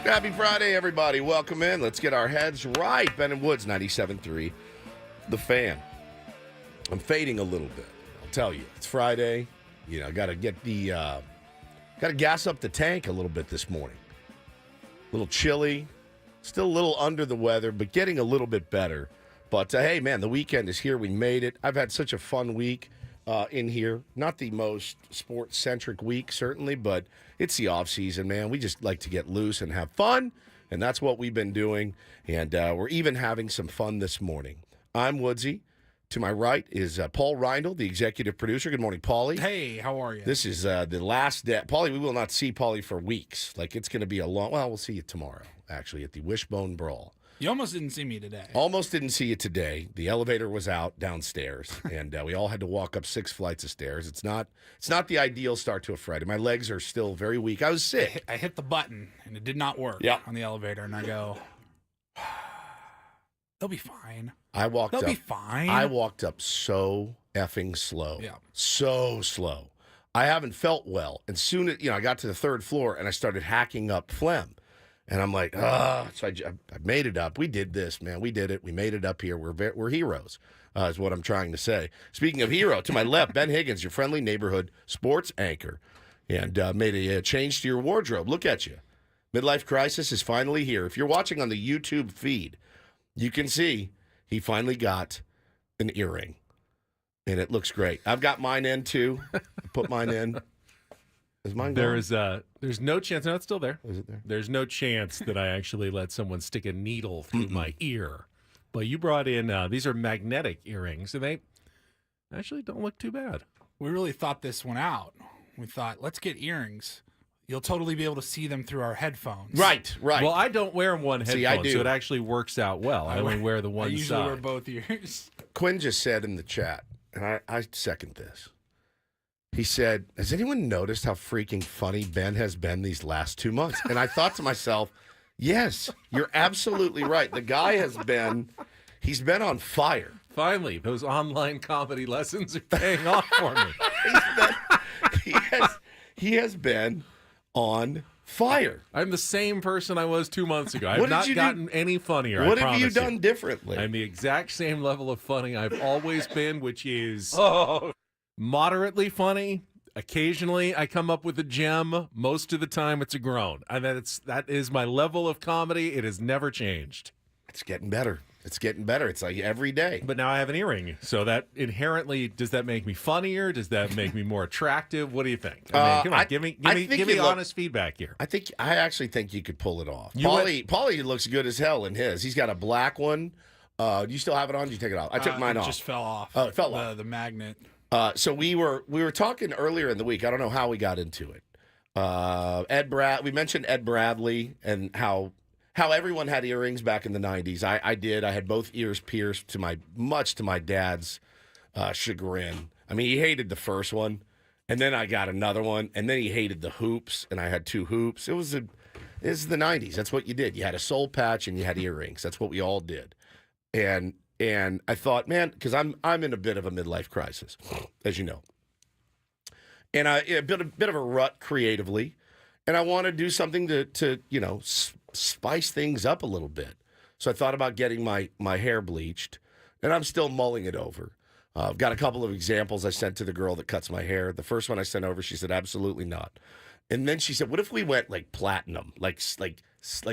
Happy Friday, everybody. Welcome in. Let's get our heads right. Ben and Woods, 97.3. The Fan. I'm fading a little bit. I'll tell you. It's Friday. You know, got to get the, got to gas up the tank a little bit this morning. A little chilly. Still a little under the weather, but getting a little bit better. But, hey, man, the weekend is here. We made it. I've had such a fun week in here. Not the most sports-centric week, certainly, but it's the off-season, man. We just like to get loose and have fun, and that's what we've been doing. And we're even having some fun this morning. I'm Woodsy. To my right is Paul Ryle, the executive producer. Good morning, Paulie. Hey, how are you? This is the last day. Paulie, we will not see Paulie for weeks. Like, it's going to be a long... Well, we'll see you tomorrow, actually, at the Wishbone Brawl. You almost didn't see me today. Almost didn't see you today. The elevator was out downstairs, and we all had to walk up 6 flights of stairs. It's not the ideal start to a Friday. My legs are still very weak. I was sick. I hit the button, and it did not work on the elevator, and I go, they'll be fine. They'll be fine. I walked up so effing slow. Yeah. So slow. I haven't felt well. And soon, I got to the 3rd floor, and I started hacking up phlegm. And I'm like, so I made it up. We did this, man. We did it. We made it up here. We're heroes, is what I'm trying to say. Speaking of hero, to my left, Ben Higgins, your friendly neighborhood sports anchor, and made a change to your wardrobe. Look at you. Midlife crisis is finally here. If you're watching on the YouTube feed, you can see he finally got an earring, and it looks great. I've got mine in, too. I put mine in. Is mine gone? There's no chance. No, it's still there. Is it there? There's no chance that I actually let someone stick a needle through my ear. But you brought in, these are magnetic earrings, and they actually don't look too bad. We really thought this one out. We thought, let's get earrings. You'll totally be able to see them through our headphones. Right. Well, I don't wear one headphone, See, I do. so it actually works out well. I only wear the one I usually side. wear both ears. Quinn just said in the chat, and I second this. He said, has anyone noticed how freaking funny Ben has been these last 2 months? And I thought to myself, yes, you're absolutely right. The guy he's been on fire. Finally, those online comedy lessons are paying off for me. He has been on fire. I'm the same person I was 2 months ago. I've not gotten any funnier. What have you done differently? I'm the exact same level of funny I've always been, which is moderately funny. Occasionally, I come up with a gem. Most of the time, it's a groan. And that is my level of comedy. It has never changed. It's getting better. It's like every day. But now I have an earring. So that inherently, does that make me funnier? Does that make me more attractive? What do you think? I mean, come on, give me honest feedback here. I actually think you could pull it off. Paulie looks good as hell in his. He's got a black one. Do you still have it on? Did you take it off? I took mine off. It just fell off. Oh, it fell off. The magnet. So we were talking earlier in the week. I don't know how we got into it. We mentioned Ed Bradley and how everyone had earrings back in the 90s. I did. I had both ears pierced much to my dad's chagrin. I mean, he hated the first one, and then I got another one, and then he hated the hoops, and I had 2 hoops. It was the 90s. That's what you did. You had a soul patch and you had earrings. That's what we all did. And I thought, man, because I'm in a bit of a midlife crisis, as you know, and a bit of a rut creatively, and I want to do something to spice things up a little bit. So I thought about getting my hair bleached, and I'm still mulling it over. I've got a couple of examples I sent to the girl that cuts my hair. The first one I sent over, she said, absolutely not. And then she said, what if we went like platinum, like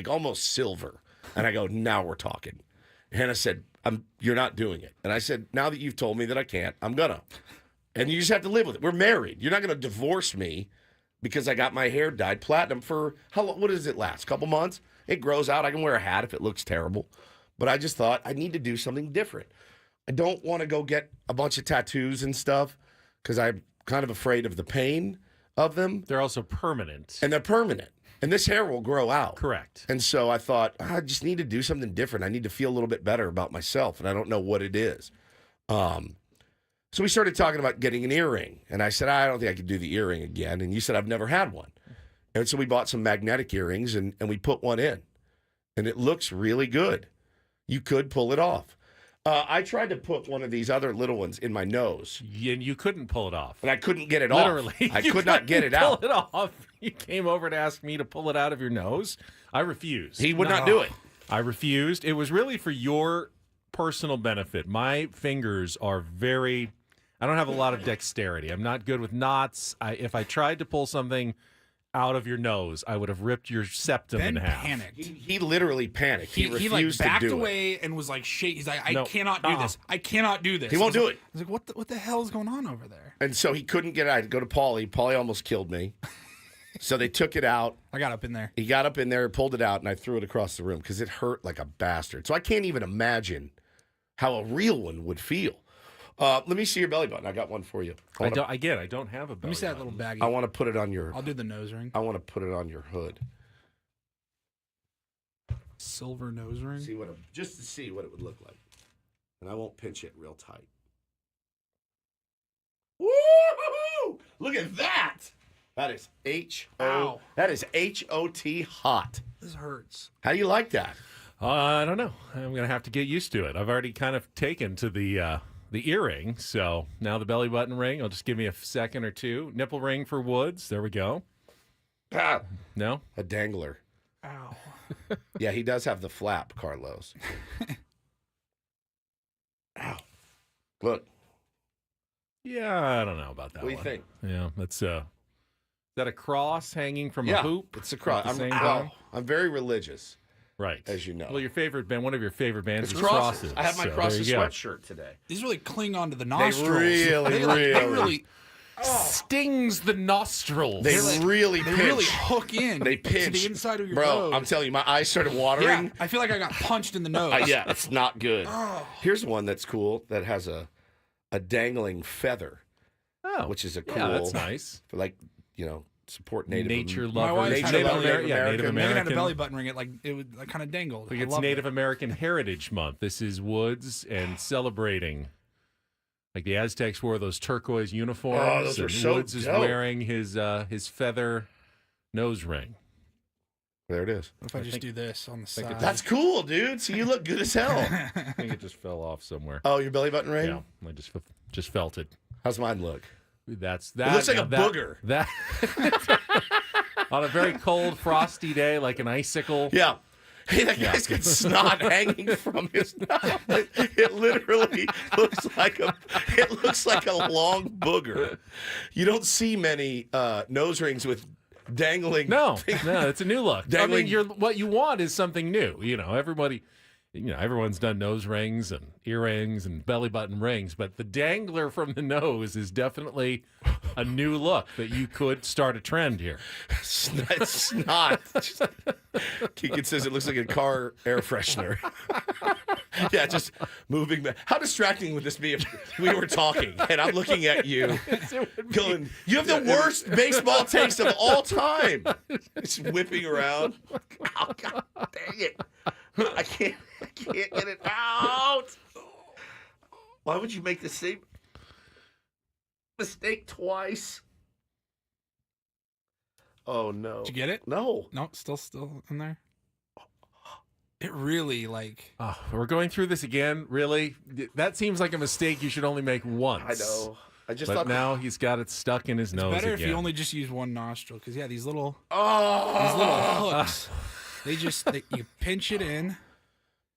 almost silver? And I go, now we're talking. Hannah said, you're not doing it. And I said, now that you've told me that I can't, I'm gonna. And you just have to live with it. We're married. You're not going to divorce me because I got my hair dyed platinum for, what does it last? A couple months? It grows out. I can wear a hat if it looks terrible. But I just thought I need to do something different. I don't want to go get a bunch of tattoos and stuff because I'm kind of afraid of the pain of them. They're also permanent. And they're permanent. And this hair will grow out. Correct. And so I thought, I just need to do something different. I need to feel a little bit better about myself, and I don't know what it is. So we started talking about getting an earring. And I said, I don't think I could do the earring again. And you said, I've never had one. And so we bought some magnetic earrings, and we put one in. And it looks really good. You could pull it off. I tried to put one of these other little ones in my nose, And you couldn't pull it off. and I couldn't get it Literally. off. I You could not get it couldn't out. Pull it off. You came over to ask me to pull it out of your nose. I refused. He would not do it. I refused. It was really for your personal benefit. My fingers are very. I don't have a lot of dexterity. I'm not good with knots. If I tried to pull something out of your nose, I would have ripped your septum Ben in half. panicked. He literally panicked. He He refused backed to do away and was like, shake. He's like, I No. cannot do this. I cannot do this. He won't I was do like- it. I was like, what the hell is going on over there? And so he couldn't get it out. I'd go to Paulie. Paulie almost killed me. So they took it out. I got up in there. He got up in there, pulled it out, and I threw it across the room because it hurt like a bastard. So I can't even imagine how a real one would feel. Let me see your belly button. I got one for you. I don't have a belly Let me see that button. little baggie. I want to put it on your. I'll do the nose ring. I want to put it on your hood. Silver nose ring. See what just to see what it would look like, and I won't pinch it real tight. Woo! Look at that. That is Ow. That is HOT hot. This hurts. How do you like that? I don't know. I'm gonna have to get used to it. I've already kind of taken to the earring, so now the belly button ring. I'll just give me a second or two. Nipple ring for Woods. There we go. Ah, No. a dangler. Ow. Yeah, he does have the flap, Carlos. Ow. Look, Yeah, I don't know about that. what do you one. think? Yeah, that's is that a cross hanging from a Yeah, hoop? it's a cross. at the same I'm time? very religious, Right. as you know. Well, your favorite band, one of your favorite bands It's is crosses. Crosses. I have my so there crosses you go. sweatshirt today. These really cling onto the nostrils. really, They really, Stings the nostrils. They really they pinch. really hook in. They to pinch. the inside of your Bro, nose. I'm telling you, my eyes started watering. Yeah, I feel like I got punched in the nose. Yeah, it's not good. Here's one that's cool that has a dangling feather, Oh, which is a cool. yeah, that's nice. For like, support native Nature My lovers. wife had Nature a lovers, belly- Native yeah, Native American. Megan had a American. belly button ring. It would kind of dangle. Like I it's loved Native it. American Heritage Month. This is Woods and celebrating. Like the Aztecs wore those turquoise uniforms. Oh, those are and so Woods is dope. wearing his feather nose ring. There it is. What if I just do this on the side? That's cool, dude. So you look good as hell. I think it just fell off somewhere. Oh, your belly button ring? Yeah, I just felt it. How's mine look? That's that. It looks like now a that- booger. That on a very cold, frosty day, like an icicle. Yeah. Hey, that guy's got snot hanging from his mouth. It literally looks like a long booger. You don't see many nose rings with dangling. No, it's a new look. I Dangling- mean, what you want is something new. Everyone's done nose rings and earrings and belly button rings, but the dangler from the nose is definitely a new look that you could start a trend here. It's snot. Keegan says it looks like a car air freshener. Yeah, just moving back. How distracting would this be if we were talking and I'm looking at you going, you have the worst baseball taste of all time. Just whipping around. Oh, God dang it. I can't get it out. Why would you make the same mistake twice? Oh, no. Did you get it? No. No, still in there. It really Oh, we're going through this again. Really? That seems like a mistake you should only make once. I know. I just But thought now he's got it stuck in his nose better again. if you only just use one nostril because these little Oh, hooks. You pinch it in.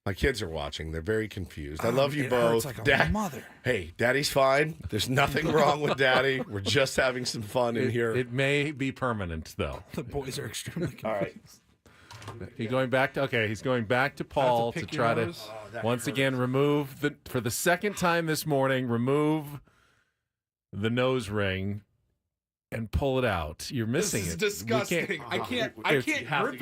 my kids are watching. They're very confused. I love you It both. hurts like a mother. Hey, Daddy's fine. There's nothing wrong with Daddy. We're just having some fun in here. It may be permanent, though. The boys are extremely confused. All right. He's going back to Paul to pick try your to nose? once again remove for the second time this morning, remove the nose ring and pull it out. You're missing This is it. disgusting. I can't grip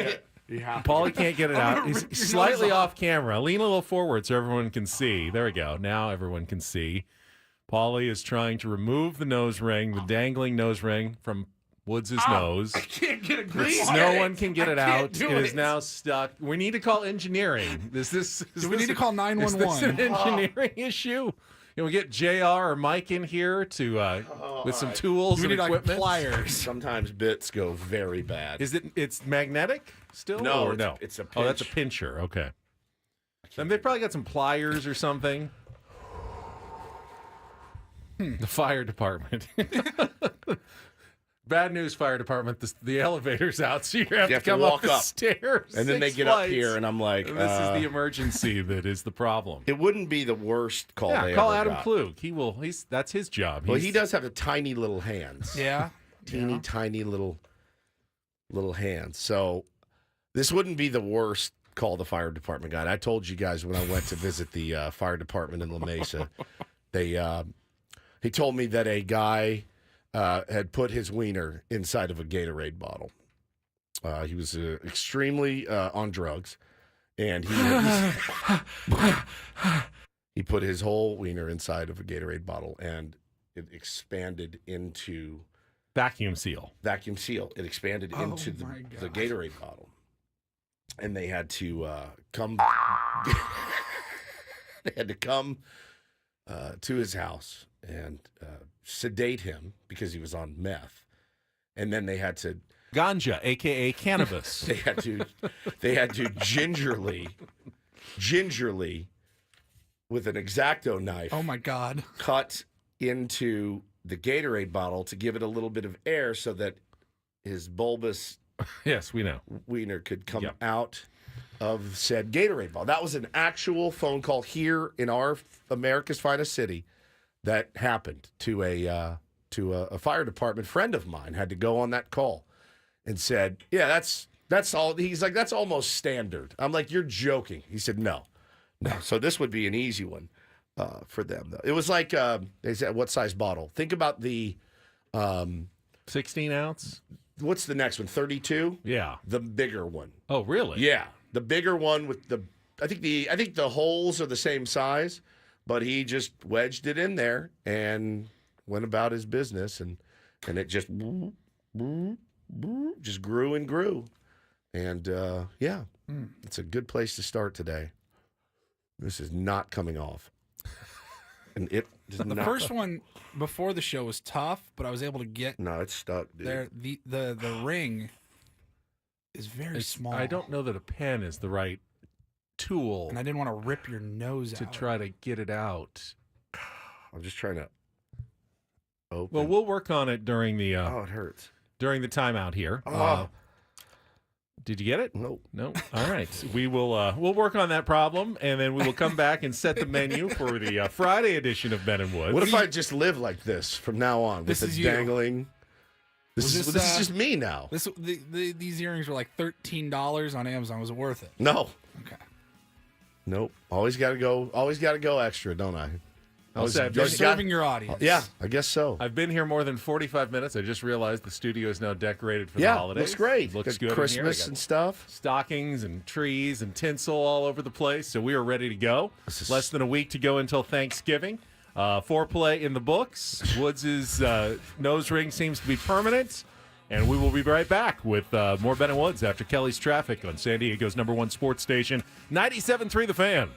it. Paulie can't get it I'm out. gonna He's rip your nose slightly off. off camera. Lean a little forward so everyone can see. There we go. Now everyone can see. Paulie is trying to remove the nose ring, the dangling nose ring from Woods' nose. I can't get it greased. No one can get I it can't out. do It is it. now stuck. We need to call engineering. Do we need to call 911? Is this an engineering issue? Can we get JR or Mike in here to with some tools We and need equipment? pliers. Sometimes bits go very bad. It's magnetic still? No, or it's- no. it's a Oh, that's a pinch. pincher. Okay. Then they probably got some pliers or something. The fire department. Bad news, fire department. The elevator's out, so you have to come walk up the up. stairs. And then they 6 get flights. up here, and I'm like, This is the emergency that is the problem. It wouldn't be the worst call they Call ever Adam got. Klug. That's his job. Well, he does have the tiny little hands. Yeah. Teeny tiny little hands. So this wouldn't be the worst call the fire department got. I told you guys when I went to visit the fire department in La Mesa, he told me that a guy had put his wiener inside of a Gatorade bottle. He was extremely on drugs, and he put his whole wiener inside of a Gatorade bottle, and it expanded into vacuum seal. It expanded into the Gatorade bottle, and they had to come. They had to come to his house and sedate him because he was on meth, and then they had to Ganja, aka cannabis. they had to gingerly with an X-Acto knife. Oh my God. Cut into the Gatorade bottle to give it a little bit of air so that his bulbous Yes, we know. wiener could come out of said Gatorade bottle. That was an actual phone call here in our America's finest city that happened to a fire department friend of mine. Had to go on that call and said, "Yeah, that's all." He's like, "That's almost standard." I'm like, "You're joking." He said, "No." So this would be an easy one for them, though. It was like they said, "What size bottle?" Think about the 16 ounce. what's the next one? 32. Yeah. The bigger one. Oh, really? Yeah, the bigger one with the. I think the holes are the same size, but he just wedged it in there and went about his business, and it just grew and grew, and it's a good place to start today. This is not coming off, and it does The not. first one before the show was tough, but I was able to get No, it's stuck, dude. there. The ring is very small. I don't know that a pen is the right tool and I didn't want to rip your nose to out. try to get it out. I'm just trying to open. Well, we'll work on it during the it hurts. during the timeout here. Oh. Did you get it? Nope. No. All right. We will we'll work on that problem, and then we will come back and set the menu for the Friday edition of Ben and Woods. What if I just live like this from now on? This with is the you. dangling. This is just me now. These earrings were like $13 on Amazon. Was it worth it? No. Okay. Nope. Always got to go. Always got to go extra, don't I? I've You're been- serving your audience. Yeah, I guess so. I've been here more than 45 minutes. I just realized the studio is now decorated for the Yeah, holidays. looks great. Looks Got good. Christmas in here. I got and stuff. stockings and trees and tinsel all over the place. So we are ready to go. Less than a week to go until Thanksgiving. Foreplay in the books. Woods' nose ring seems to be permanent. And we will be right back with more Ben and Woods after Kelly's Traffic on San Diego's #1 sports station, 97.3 The Fan.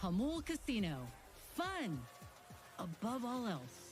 Hamul Casino. Fun above all else.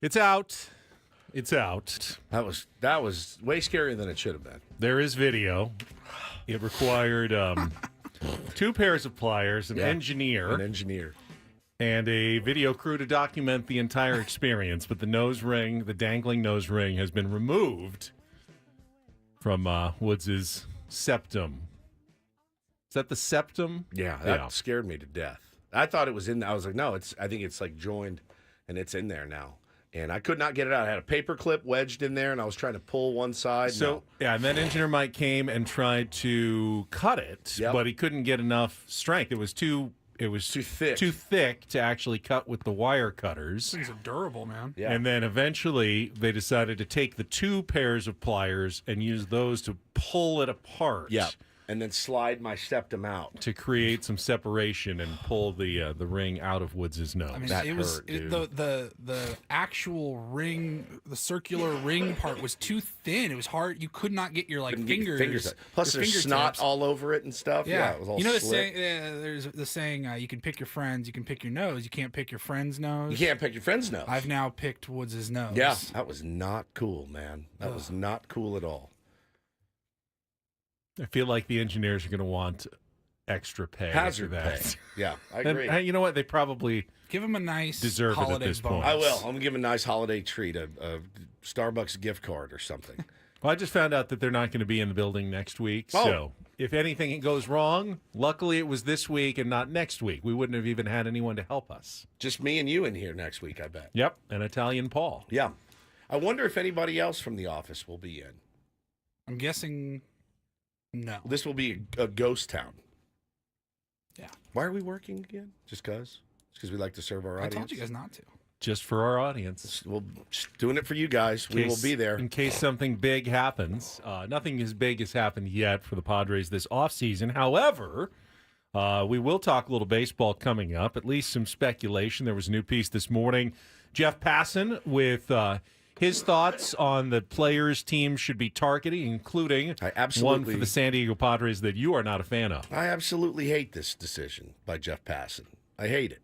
It's out. It's out. That was way scarier than it should have been. There is video. It required 2 pairs of pliers, an engineer, and a video crew to document the entire experience. But the nose ring, the dangling nose ring, has been removed from Woods' septum. Is that the septum? Yeah, that scared me to death. I thought it was in. I was like, no, I think it's like joined, and it's in there now. And I could not get it out. I had a paper clip wedged in there, and I was trying to pull one side. So, and then Engineer Mike came and tried to cut it, but he couldn't get enough strength. It was too thick to actually cut with the wire cutters. Things are durable, man. Yeah. And then eventually they decided to take the 2 pairs of pliers and use those to pull it apart. Yeah. And then slide my septum out to create some separation and pull the ring out of Woods' nose. I mean, that it was dude. The actual ring, the circular ring part was too thin. It was hard. You could not get your fingers. Plus, there's snot all over it and stuff. Yeah, it was all you know the slick. saying. There's the saying. You can pick your friends. You can pick your nose. You can't pick your friend's nose. You can't pick your friend's nose. I've now picked Woods' nose. Yeah, that was not cool, man. That was not cool at all. I feel like the engineers are going to want extra pay. Hazard pay. Yeah, I agree. And you know what? They probably Give him a nice deserve it at holiday this bonus. point. I will. I'm gonna give him a nice holiday treat, a Starbucks gift card or something. Well, I just found out that they're not going to be in the building next week. Oh. So if anything goes wrong, luckily it was this week and not next week. We wouldn't have even had anyone to help us. Just me and you in here next week, I bet. Yep, and Italian Paul. Yeah. I wonder if anybody else from the office will be in. I'm guessing no. This will be a ghost town. Yeah. Why are we working again? Just because? Because we like to serve our I audience? told you guys not to. Just for our audience. We're just doing it for you guys. We will be there. In case something big happens. Nothing as big has happened yet for the Padres this offseason. However, we will talk a little baseball coming up, at least some speculation. There was a new piece this morning. Jeff Passan with his thoughts on the players teams should be targeting, including one for the San Diego Padres that you are not a fan of. I absolutely hate this decision by Jeff Passan. I hate it.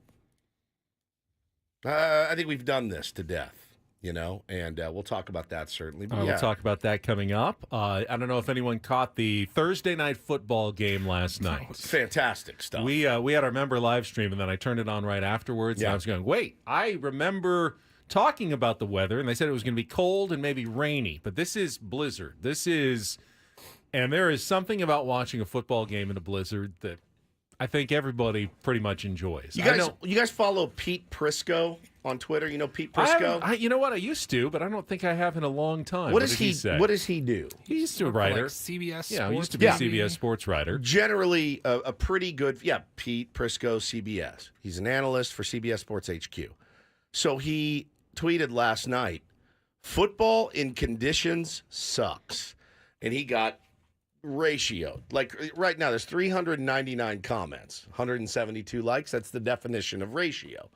I think we've done this to death, and we'll talk about that certainly. But We'll talk about that coming up. I don't know if anyone caught the Thursday night football game last night. It's fantastic stuff. We had our member live stream, and then I turned it on right afterwards, and I was going, wait, I remember talking about the weather, and they said it was going to be cold and maybe rainy, but this is blizzard. And there is something about watching a football game in a blizzard that I think everybody pretty much enjoys. You guys follow Pete Prisco on Twitter? You know Pete Prisco? You know what? I used to, but I don't think I have in a long time. What does he say? What does he do? He used to be a writer. Like CBS Yeah, he used to Sports, be a maybe? CBS sports writer. Generally, a pretty good, Pete Prisco, CBS. He's an analyst for CBS Sports HQ. So he tweeted last night, football in conditions sucks. And he got ratioed. Like right now, there's 399 comments, 172 likes. That's the definition of ratio.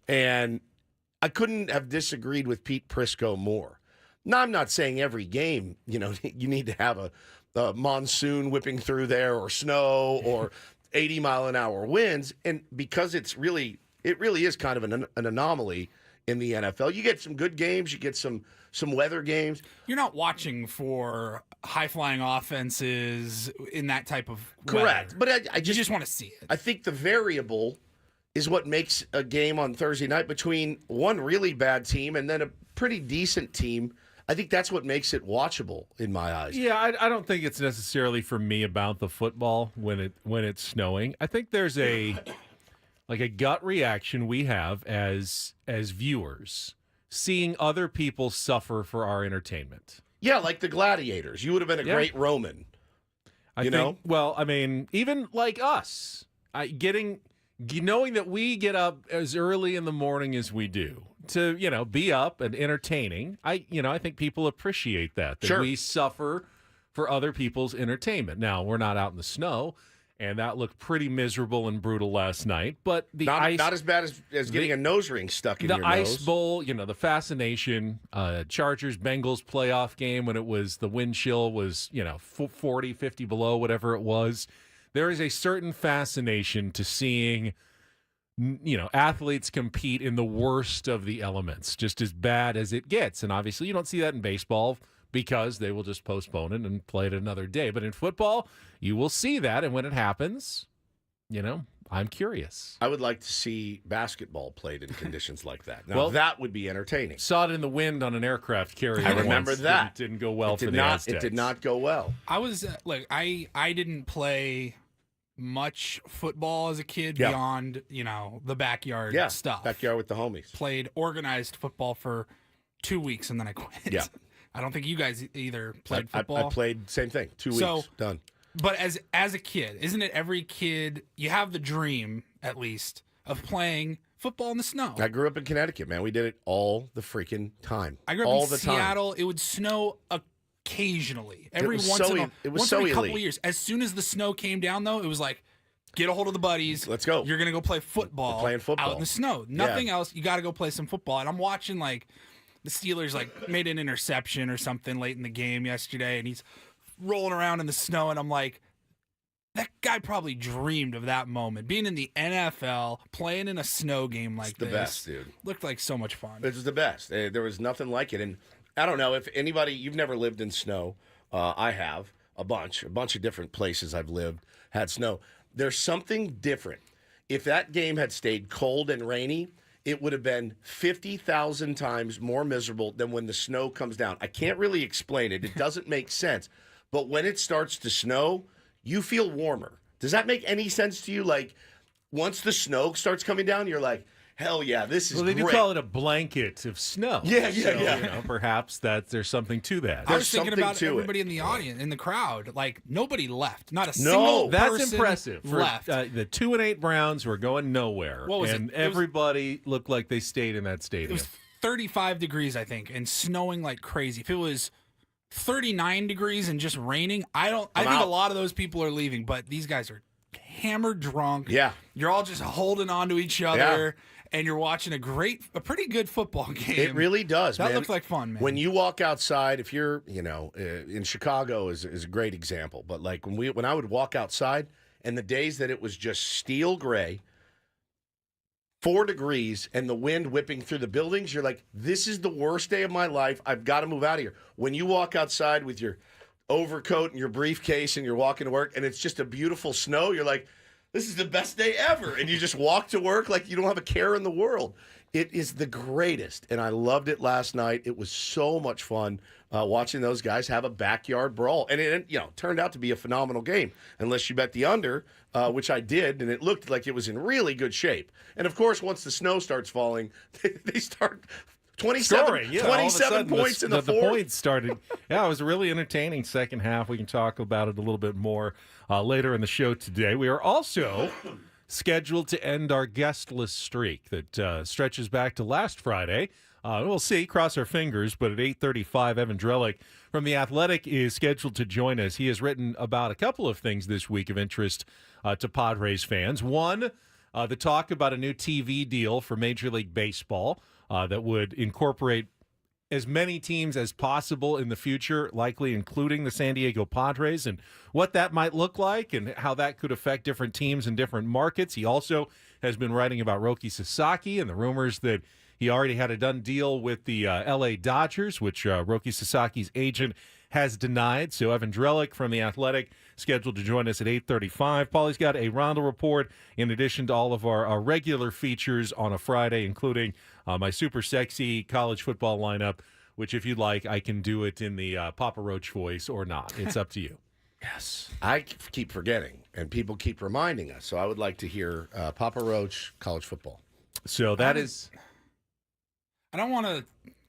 And I couldn't have disagreed with Pete Prisco more. Now, I'm not saying every game, you need to have a monsoon whipping through there or snow or 80-mile-an-hour winds. And because it really is kind of an anomaly in the NFL. You get some good games. You get some weather games. You're not watching for high-flying offenses in that type of Correct. weather. But I just want to see it. I think the variable is what makes a game on Thursday night between one really bad team and then a pretty decent team. I think that's what makes it watchable in my eyes. Yeah, I don't think it's necessarily for me about the football when it's snowing. I think there's a gut reaction we have as viewers seeing other people suffer for our entertainment. Yeah, like the gladiators. You would have been a great Roman. Well, I mean, even like us, knowing that we get up as early in the morning as we do to, be up and entertaining. I think people appreciate that Sure. we suffer for other people's entertainment. Now, we're not out in the snow. And that looked pretty miserable and brutal last night. But not as bad as getting a nose ring stuck in your nose. The Ice Bowl, the fascination, Chargers-Bengals playoff game when it was the wind chill was, 40, 50 below, whatever it was. There is a certain fascination to seeing, athletes compete in the worst of the elements, just as bad as it gets. And obviously you don't see that in baseball, because they will just postpone it and play it another day. But in football, you will see that. And when it happens, I'm curious. I would like to see basketball played in conditions like that. Now, that would be entertaining. Saw it in the wind on an aircraft carrier. I remember once. that. It didn't go well for the Aztecs. Aztecs. It did not go well. I was I didn't play much football as a kid beyond, the backyard stuff. Backyard with the homies. Played organized football for 2 weeks and then I quit. Yeah. I don't think you guys either played football. I played same thing. 2 weeks done. But as a kid, isn't it every kid, you have the dream, at least, of playing football in the snow? I grew up in Connecticut, man. We did it all the freaking time. I grew up all in the Seattle. Time. It would snow occasionally. It was so every couple elite. of years. As soon as the snow came down, though, it was like, get a hold of the buddies. Let's go. You're going to go play football. We're playing football Out in the snow. Nothing else. You got to go play some football. And I'm watching, the Steelers made an interception or something late in the game yesterday, and he's rolling around in the snow, and I'm like, that guy probably dreamed of that moment. Being in the NFL, playing in a snow game like it's the best, dude. Looked like so much fun. It was the best. There was nothing like it. And I don't know if anybody, you've never lived in snow. I have a bunch of different places I've lived, had snow. There's something different. If that game had stayed cold and rainy, it would have been 50,000 times more miserable than when the snow comes down. I can't really explain it. It doesn't make sense. But when it starts to snow, you feel warmer. Does that make any sense to you? Like, once the snow starts coming down, you're like, hell yeah, this is Well, they great. do call it a blanket of snow. Yeah. Perhaps there's something to that. I was thinking something about to it. everybody in the audience, in the crowd. Like, nobody left. Not a No. single That's person impressive. For left. the 2-8 Browns were going nowhere. What was it? and It was- everybody looked like they stayed in that It stadium. was 35 degrees, I think, and snowing like crazy. If it was 39 degrees and just raining, I think out. a lot of those people are leaving, but these guys are hammered drunk. Yeah. You're all just holding on to each other, and you're watching a pretty good football game. It really does, That man. looks like fun, man. When you walk outside, if you're, in Chicago is a great example, but like when I would walk outside and the days that it was just steel gray, 4 degrees, and the wind whipping through the buildings, you're like, this is the worst day of my life. I've got to move out of here. When you walk outside with your overcoat and your briefcase and you're walking to work and it's just a beautiful snow, you're like, this is the best day ever. And you just walk to work like you don't have a care in the world. It is the greatest. And I loved it last night. It was so much fun watching those guys have a backyard brawl. And it turned out to be a phenomenal game, unless you bet the under, which I did. And it looked like it was in really good shape. And of course, once the snow starts falling, they start 27 Scoring, yeah, all of a sudden, points in the fourth. The points started. Yeah, it was a really entertaining second half. We can talk about it a little bit more later in the show today. We are also scheduled to end our guestless streak that stretches back to last Friday. We'll see, cross our fingers, but at 8:35, Evan Drellich from The Athletic is scheduled to join us. He has written about a couple of things this week of interest to Padres fans. One, the talk about a new TV deal for Major League Baseball that would incorporate as many teams as possible in the future, likely including the San Diego Padres, and what that might look like and how that could affect different teams in different markets. He also has been writing about Roki Sasaki and the rumors that he already had a done deal with the L.A. Dodgers, which Roki Sasaki's agent has denied. So Evan Drellich from The Athletic scheduled to join us at 8:35. Paulie's got a Roundel report in addition to all of our regular features on a Friday, including my super sexy college football lineup, which if you'd like, I can do it in the Papa Roach voice or not. It's up to you. Yes. I keep forgetting, and people keep reminding us. So I would like to hear Papa Roach college football. So that is... I don't want to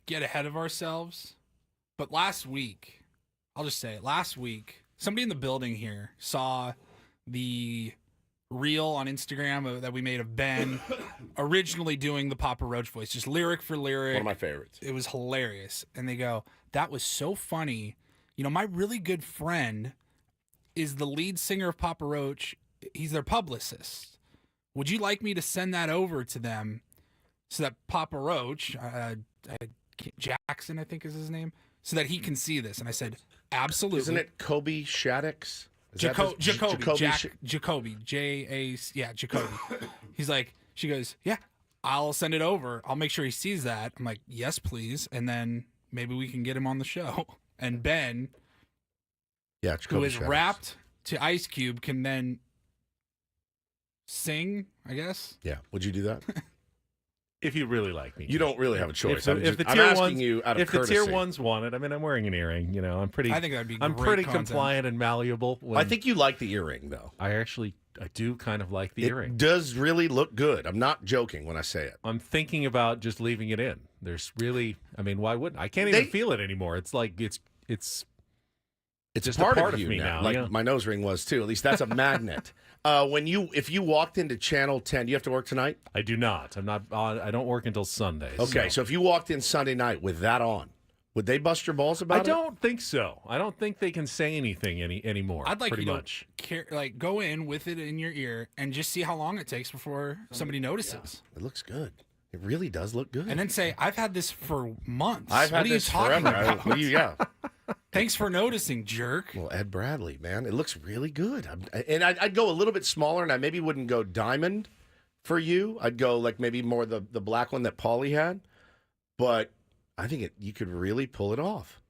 get ahead of ourselves, but last week, I'll just say it, last week, somebody in the building here saw the reel on Instagram that we made of Ben originally doing the Papa Roach voice, just lyric for lyric. One of my favorites. It was hilarious. And they go, that was so funny. My really good friend is the lead singer of Papa Roach. He's their publicist. Would you like me to send that over to them so that Papa Roach, Jackson, I think is his name, so that he can see this? And I said, absolutely. Isn't it Kobe Shaddix? Jacoby, Jacoby. Jacoby. He's like, she goes, yeah, I'll send it over. I'll make sure he sees that. I'm like, yes, please. And then maybe we can get him on the show. And Ben, who Jacoby is Shaddix. wrapped to Ice Cube, can then sing, I guess. Yeah. Would you do that? If you really like me. You don't really have a choice. If the I'm tier asking ones, you out of if courtesy. the tier ones want it, I mean, I'm wearing an earring. I'm pretty. I think that'd be I'm great pretty content. compliant and malleable. I think you like the earring, though. I do kind of like the It earring. does really look good. I'm not joking when I say it. I'm thinking about just leaving it in. There's really, I mean, why wouldn't I? Can't even feel it anymore. It's like it's just part a part of of you me now. Like yeah. my nose ring was too. At least that's a magnet. If you walked into Channel 10, do you have to work tonight? I do not. I'm not. I don't work until Sunday. Okay, so if you walked in Sunday night with that on, would they bust your balls about I it? don't think so. I don't think they can say anything anymore. I'd like pretty you much. to go in with it in your ear and just see how long it takes before somebody notices. It looks good. It really does look good. And then say, I've had this for months. I've had what are this you talking forever. about? Yeah. Thanks for noticing, jerk. Well, Ed Bradley, man, it looks really good. I'd go a little bit smaller, and I maybe wouldn't go diamond for you. I'd go like maybe more the black one that Paulie had. But I think you could really pull it off.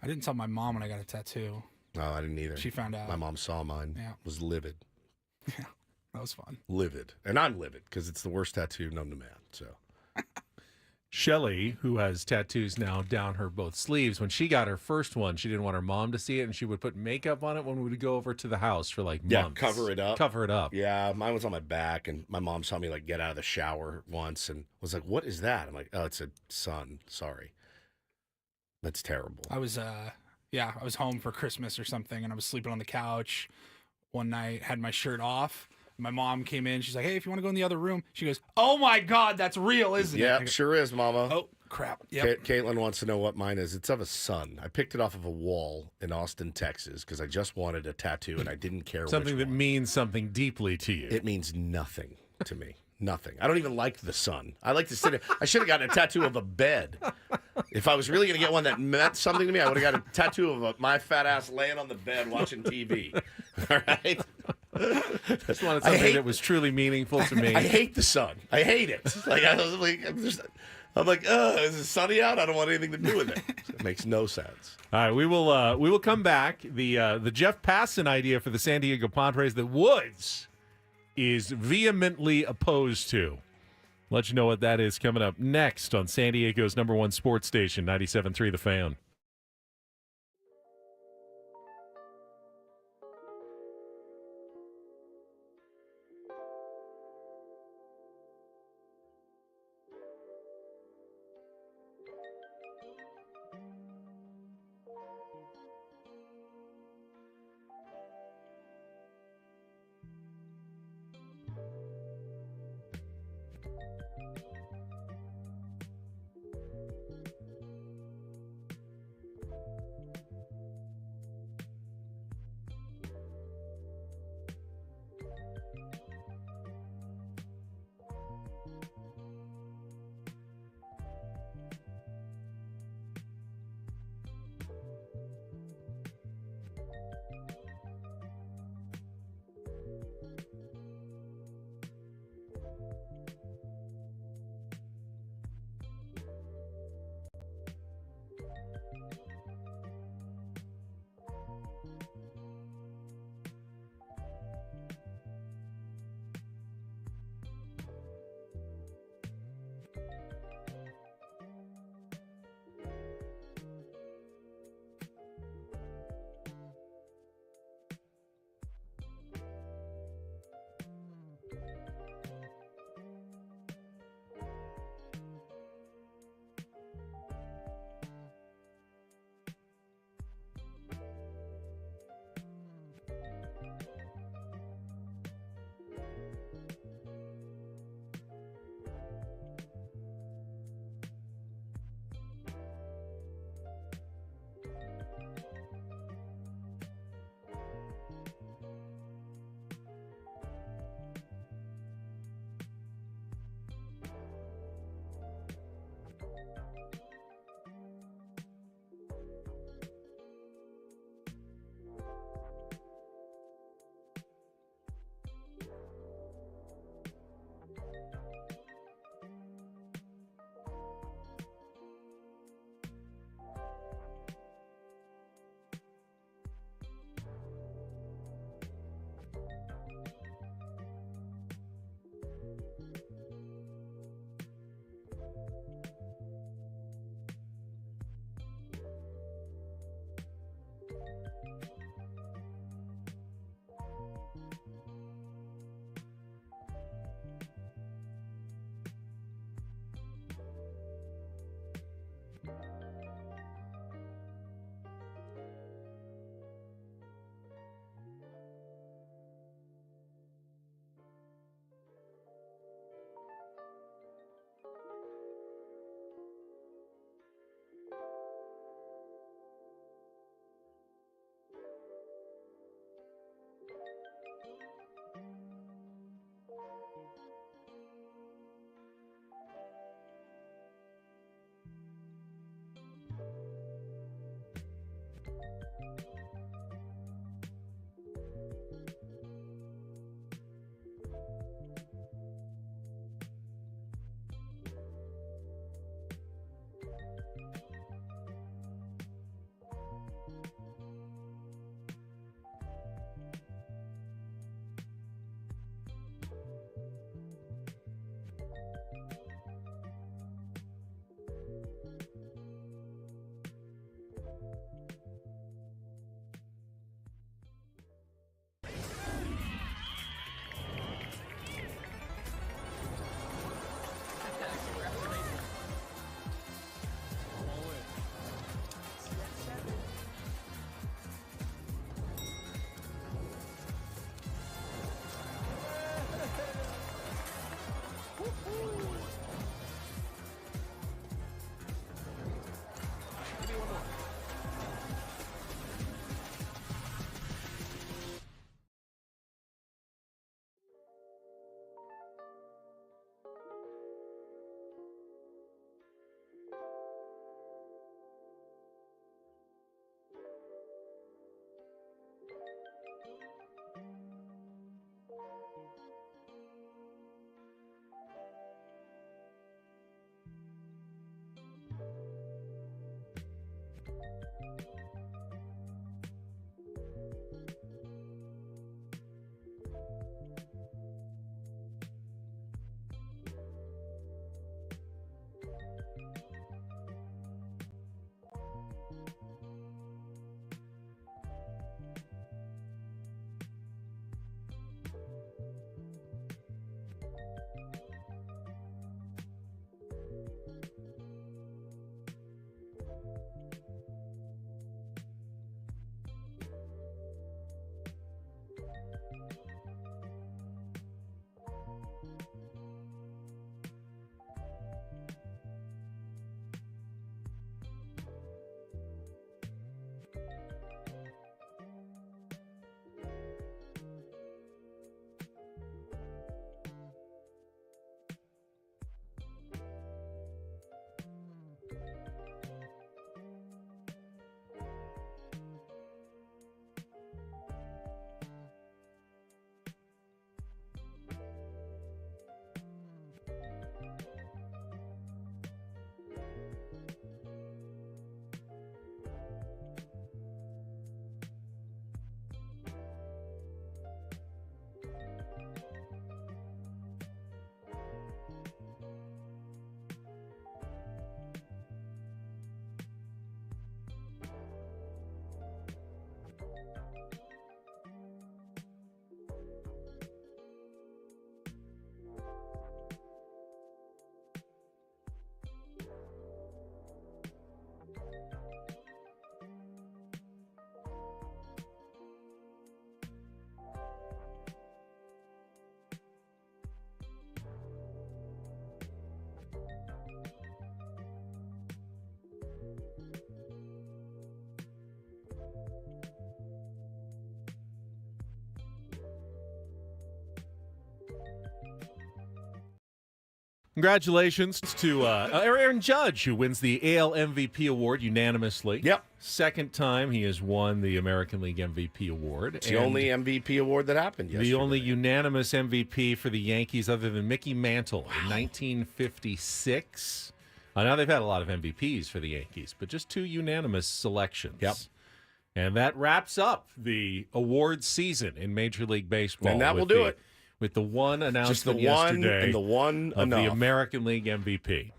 I didn't tell my mom when I got a tattoo. No, I didn't either. She found out. My mom saw mine. Yeah. Was livid. Yeah. That was fun. Livid. And I'm livid because it's the worst tattoo known to man. So Shelly, who has tattoos now down her both sleeves, when she got her first one, she didn't want her mom to see it, and she would put makeup on it when we would go over to the house for like months. cover it up. Cover it up. Yeah, mine was on my back, and my mom saw me like get out of the shower once and was like, "What is that?" I'm like, "Oh, it's a sun. Sorry." That's terrible. I was home for Christmas or something, and I was sleeping on the couch one night, had my shirt off. My mom came in. She's like, "Hey, if you want to go in the other room," she goes, "Oh my God, that's real, isn't it?" Yeah, sure is, Mama. Oh crap. Yep. Caitlin wants to know what mine is. It's of a sun. I picked it off of a wall in Austin, Texas, because I just wanted a tattoo and I didn't care. Something which that one. means something deeply to you. It means nothing to me. Nothing. I don't even like the sun. I like to sit. I should have gotten a tattoo of a bed. If I was really going to get one that meant something to me, I would have got a tattoo of my fat ass laying on the bed watching TV. All right. Just wanted something that was truly meaningful to me. I hate the sun. I hate it. Like I'm like, is it sunny out? I don't want anything to do with it. It makes no sense. All right, we will come back. The Jeff Passan idea for the San Diego Padres that Woods is vehemently opposed to. Let you know what that is coming up next on San Diego's #1 sports station, 97.3 The Fan. Congratulations to Aaron Judge, who wins the AL MVP award unanimously. Yep. Second time he has won the American League MVP award. It's the only MVP award that happened yesterday. The only unanimous MVP for the Yankees other than Mickey Mantle in 1956. Now they've had a lot of MVPs for the Yankees, but just 2 unanimous selections. Yep. And that wraps up the awards season in Major League Baseball. And that will do it. With the one announcement Just the one yesterday and the one of enough. the American League MVP.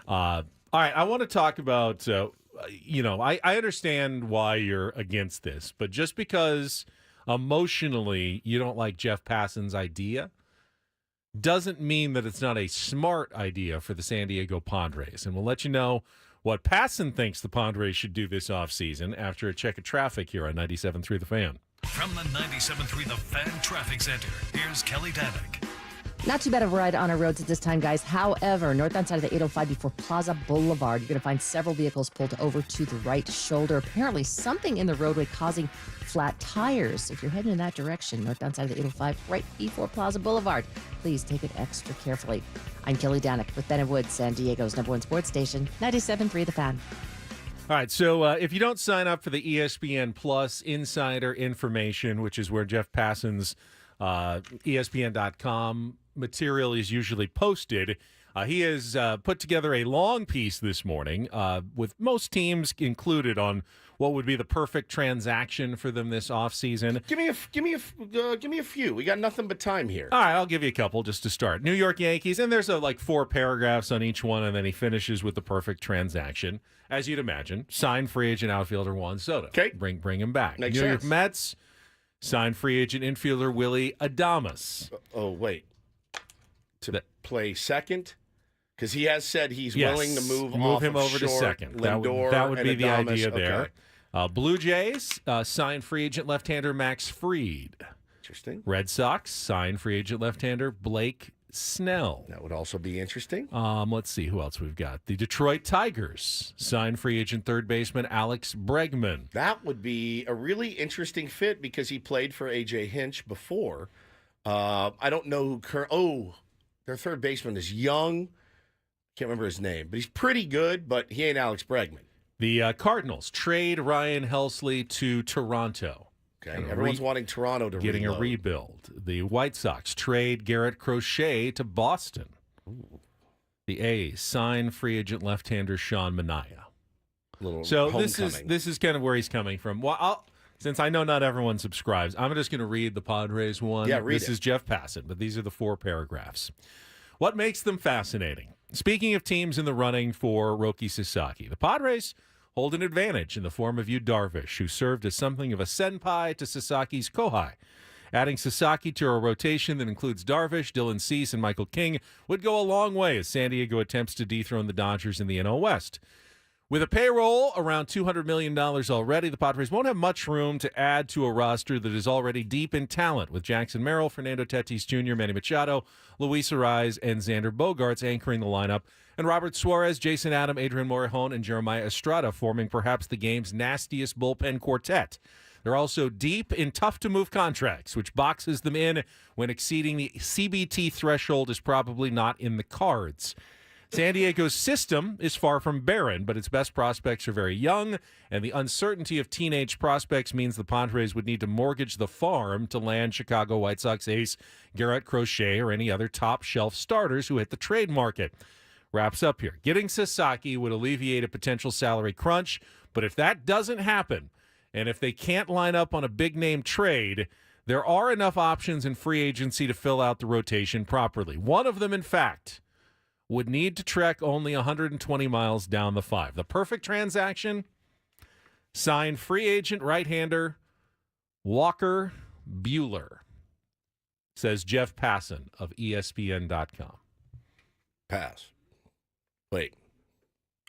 All right, I want to talk about, I understand why you're against this, but just because emotionally you don't like Jeff Passan's idea doesn't mean that it's not a smart idea for the San Diego Padres. And we'll let you know what Passan thinks the Padres should do this offseason after a check of traffic here on 97.3 The Fan. From the 97.3 The Fan Traffic Center, here's Kelly Danick. Not too bad of a ride on our roads at this time, guys. However, northbound side of the 805 before Plaza Boulevard, you're going to find several vehicles pulled over to the right shoulder. Apparently, something in the roadway causing flat tires. If you're heading in that direction, northbound side of the 805, right before Plaza Boulevard, please take it extra carefully. I'm Kelly Danick with Ben and Wood, San Diego's #1 sports station, 97.3 The Fan. All right, so if you don't sign up for the ESPN Plus Insider Information, which is where Jeff Passan's ESPN.com material is usually posted, he has put together a long piece this morning with most teams included on what would be the perfect transaction for them this offseason. Give me a few. We got nothing but time here. All right, I'll give you a couple just to start. New York Yankees, and there's like 4 paragraphs on each one, and then he finishes with the perfect transaction, as you'd imagine. Sign free agent outfielder Juan Soto. Okay. Bring him back. Makes New York sense. Mets, sign free agent infielder Willie Adames. Oh, wait. To play second? Because he has said he's willing to move him of over to short, second. Lindor That would and be the Adames. idea Okay. there. Blue Jays, sign free agent left-hander Max Fried. Interesting. Red Sox, sign free agent left-hander Blake Snell. That would also be interesting. Let's see who else we've got. The Detroit Tigers, sign free agent third baseman Alex Bregman. That would be a really interesting fit because he played for A.J. Hinch before. I don't know who their third baseman is young. Can't remember his name, but he's pretty good, but he ain't Alex Bregman. The Cardinals trade Ryan Helsley to Toronto. Okay, everyone's wanting Toronto to getting reload. a rebuild. The White Sox trade Garrett Crochet to Boston. Ooh. The A's sign free agent left-hander Sean Manaea. Little So homecoming. this is kind of where he's coming from. Well, since I know not everyone subscribes, I'm just going to read the Padres one. Yeah, read This it. is Jeff Passan, but these are the 4 paragraphs. What makes them fascinating? Speaking of teams in the running for Roki Sasaki, the Padres hold an advantage in the form of Yu Darvish, who served as something of a senpai to Sasaki's kohai. Adding Sasaki to a rotation that includes Darvish, Dylan Cease, and Michael King would go a long way as San Diego attempts to dethrone the Dodgers in the NL West. With a payroll around $200 million already, the Padres won't have much room to add to a roster that is already deep in talent, with Jackson Merrill, Fernando Tatis Jr., Manny Machado, Luis Arraez, and Xander Bogaerts anchoring the lineup, and Robert Suarez, Jason Adam, Adrian Morejon, and Jeremiah Estrada forming perhaps the game's nastiest bullpen quartet. They're also deep in tough-to-move contracts, which boxes them in when exceeding the CBT threshold is probably not in the cards. San Diego's system is far from barren, but its best prospects are very young, and the uncertainty of teenage prospects means the Padres would need to mortgage the farm to land Chicago White Sox ace Garrett Crochet or any other top-shelf starters who hit the trade market. Wraps up here. Getting Sasaki would alleviate a potential salary crunch, but if that doesn't happen, and if they can't line up on a big-name trade, there are enough options in free agency to fill out the rotation properly. One of them, in fact, would need to trek only 120 miles down the 5. The perfect transaction, sign free agent right-hander Walker Buehler, says Jeff Passan of ESPN.com. Pass. Wait.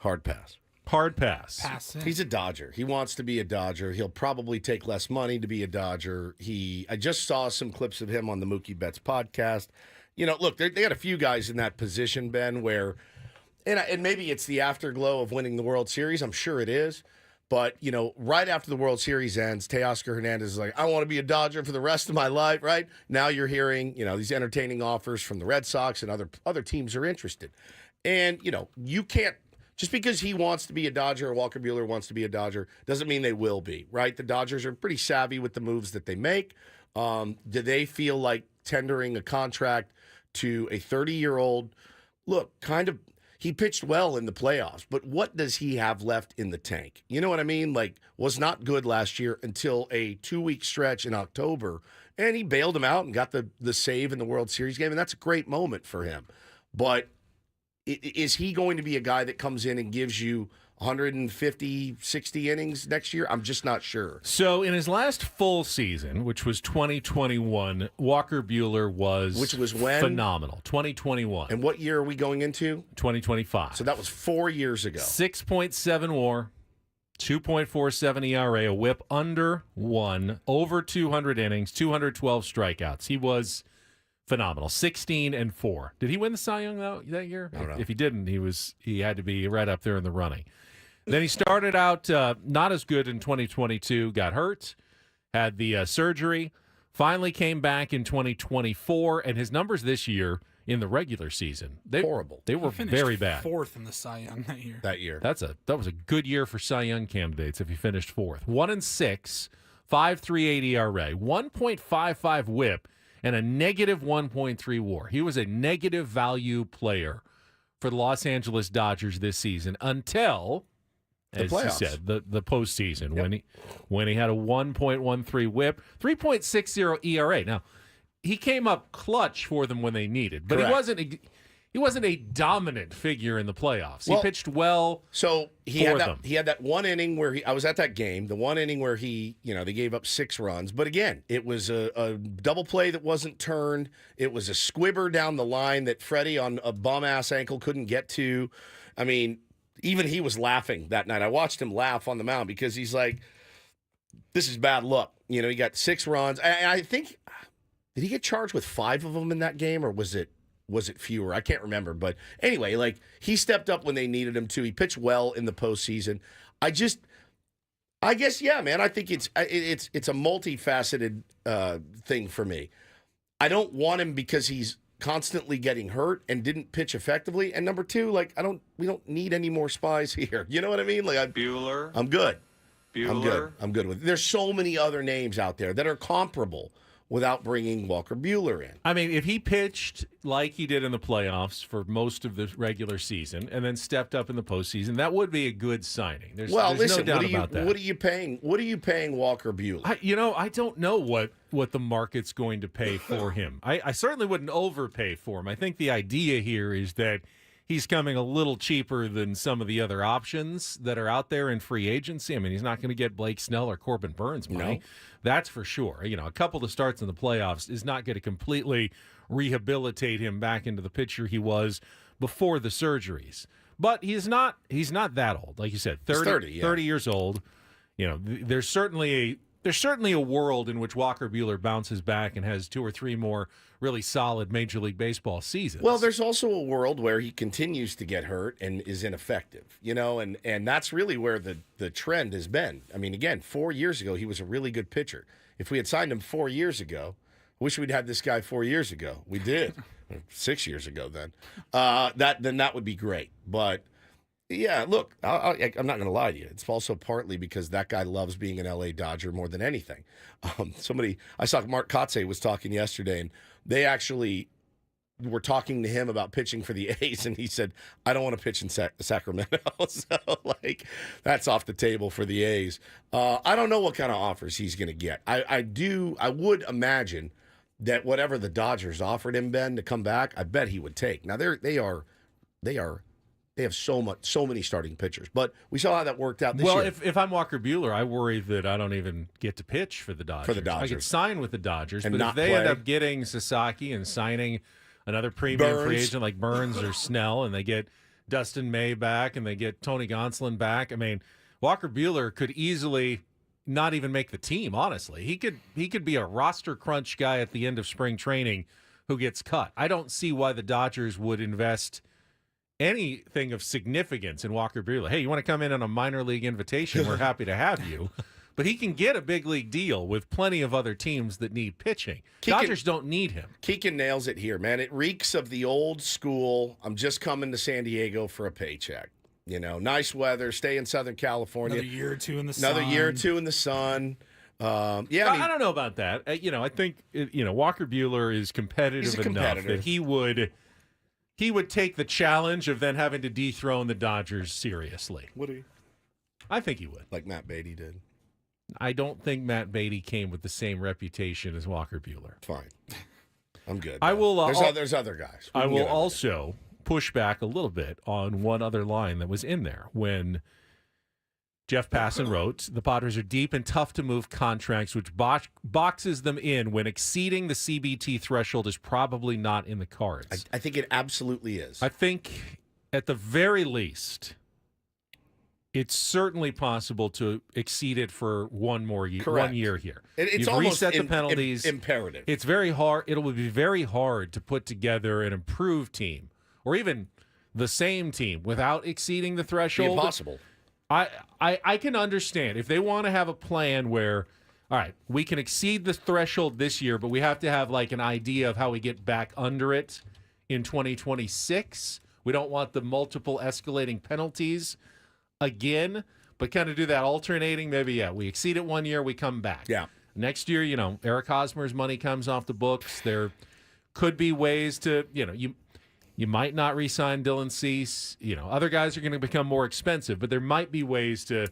Hard pass. Hard pass. Passing. He's a Dodger. He wants to be a Dodger. He'll probably take less money to be a Dodger. I just saw some clips of him on the Mookie Betts podcast. You know, look, they got a few guys in that position, Ben, where, and maybe it's the afterglow of winning the World Series. I'm sure it is. But, right after the World Series ends, Teoscar Hernandez is like, I want to be a Dodger for the rest of my life, right? Now you're hearing, these entertaining offers from the Red Sox and other teams are interested. And, you can't, just because he wants to be a Dodger or Walker Buehler wants to be a Dodger doesn't mean they will be, right? The Dodgers are pretty savvy with the moves that they make. Do they feel like tendering a contract to a 30-year-old? Look, he pitched well in the playoffs, but what does he have left in the tank? You know what I mean? Like, was not good last year until a 2-week stretch in October, and he bailed him out and got the save in the World Series game, and that's a great moment for him. But is he going to be a guy that comes in and gives you 150, 60 innings next year? I'm just not sure. So in his last full season, which was 2021, Walker Buehler was when? Phenomenal. 2021. And what year are we going into? 2025. So that was 4 years ago. 6.7 WAR, 2.47 ERA, a whip under 1, over 200 innings, 212 strikeouts. He was phenomenal. 16-4. Did he win the Cy Young that year? I don't know. If he didn't, he had to be right up there in the running. Then he started out not as good in 2022, got hurt, had the surgery, finally came back in 2024, and his numbers this year in the regular season, horrible. They were very bad. 4th in the Cy Young that year. That was a good year for Cy Young candidates if he finished 4th. 1-6, 5.38 ERA, 1.55 WHIP, and a negative 1.3 WAR. He was a negative value player for the Los Angeles Dodgers this season until, as you said, the postseason, when he had a 1.13 WHIP, 3.60 ERA. Now, he came up clutch for them when they needed, but he wasn't a dominant figure in the playoffs. He pitched well. So he for had that one inning where I was at that game, the one inning where they gave up 6 runs. But again, it was a double play that wasn't turned. It was a squibber down the line that Freddie on a bum-ass ankle couldn't get to. I mean, even he was laughing that night. I watched him laugh on the mound because he's like, this is bad luck. He got 6 runs. I think, did he get charged with 5 of them in that game, or was it fewer? I can't remember. But anyway, he stepped up when they needed him to. He pitched well in the postseason. I guess, yeah, man. I think it's a multifaceted thing for me. I don't want him because he's constantly getting hurt and didn't pitch effectively. And number 2, we don't need any more spies here. You know what I mean? Buehler. I'm good. Buehler. I'm good with it. There's so many other names out there that are comparable without bringing Walker Buehler in. I mean, if he pitched like he did in the playoffs for most of the regular season and then stepped up in the postseason, that would be a good signing. There's no doubt about that. What are you paying Walker Buehler? I don't know what the market's going to pay for him. I certainly wouldn't overpay for him. I think the idea here is that he's coming a little cheaper than some of the other options that are out there in free agency. I mean, he's not going to get Blake Snell or Corbin Burns money. No. That's for sure. A couple of starts in the playoffs is not going to completely rehabilitate him back into the pitcher he was before the surgeries. But he's not that old. Like you said, 30 years old. There's certainly a world in which Walker Buehler bounces back and has 2 or 3 more really solid Major League Baseball seasons. Well, there's also a world where he continues to get hurt and is ineffective, and that's really where the trend has been. I mean, again, 4 years ago, he was a really good pitcher. If we had signed him 4 years ago, I wish we'd had this guy 4 years ago. We did. 6 years ago then. That would be great. But yeah, look, I'm not going to lie to you. It's also partly because that guy loves being an LA Dodger more than anything. I saw Mark Kotze was talking yesterday, and they actually were talking to him about pitching for the A's, and he said, I don't want to pitch in Sacramento. So, that's off the table for the A's. I don't know what kind of offers he's going to get. I would imagine that whatever the Dodgers offered him, Ben, to come back, I bet he would take. Now, they have so many starting pitchers, but we saw how that worked out this year. Well, if I'm Walker Buehler, I worry that I don't even get to pitch for the Dodgers. I could sign with the Dodgers, and but if they play. end up getting Sasaki and signing another premium free agent like Burns or Snell, and they get Dustin May back and they get Tony Gonsolin back, I mean, Walker Buehler could easily not even make the team, honestly. He could be a roster crunch guy at the end of spring training who gets cut. I don't see why the Dodgers would invest anything of significance in Walker Buehler. Hey, you want to come in on a minor league invitation? We're happy to have you. But he can get a big league deal with plenty of other teams that need pitching. Dodgers don't need him. Keegan nails it here, man. It reeks of the old school, I'm just coming to San Diego for a paycheck. Nice weather, stay in Southern California. Another year or two in the sun. I don't know about that. I think Walker Buehler is competitive enough that he would take the challenge of then having to dethrone the Dodgers seriously. Would he? I think he would. Like Matt Beatty did. I don't think Matt Beatty came with the same reputation as Walker Buehler. Fine. I'm good. I will. There's other guys. I will also push back a little bit on one other line that was in there when Jeff Passan wrote, the Padres are deep and tough to move contracts, which boxes them in when exceeding the CBT threshold is probably not in the cards. I think it absolutely is. I think at the very least, it's certainly possible to exceed it for one more year, Correct. 1 year here. It's You've almost reset the penalties. Imperative. It's very hard. It will be very hard to put together an improved team or even the same team without exceeding the threshold. Impossible. I can understand if they want to have a plan where, all right, we can exceed the threshold this year, but we have to have like an idea of how we get back under it in 2026. We don't want the multiple escalating penalties again, but kind of do that alternating. Maybe, we exceed it 1 year, we come back. Yeah. Next year, Eric Hosmer's money comes off the books. There could be ways to, you might not re-sign Dylan Cease. Other guys are going to become more expensive, but there might be ways to,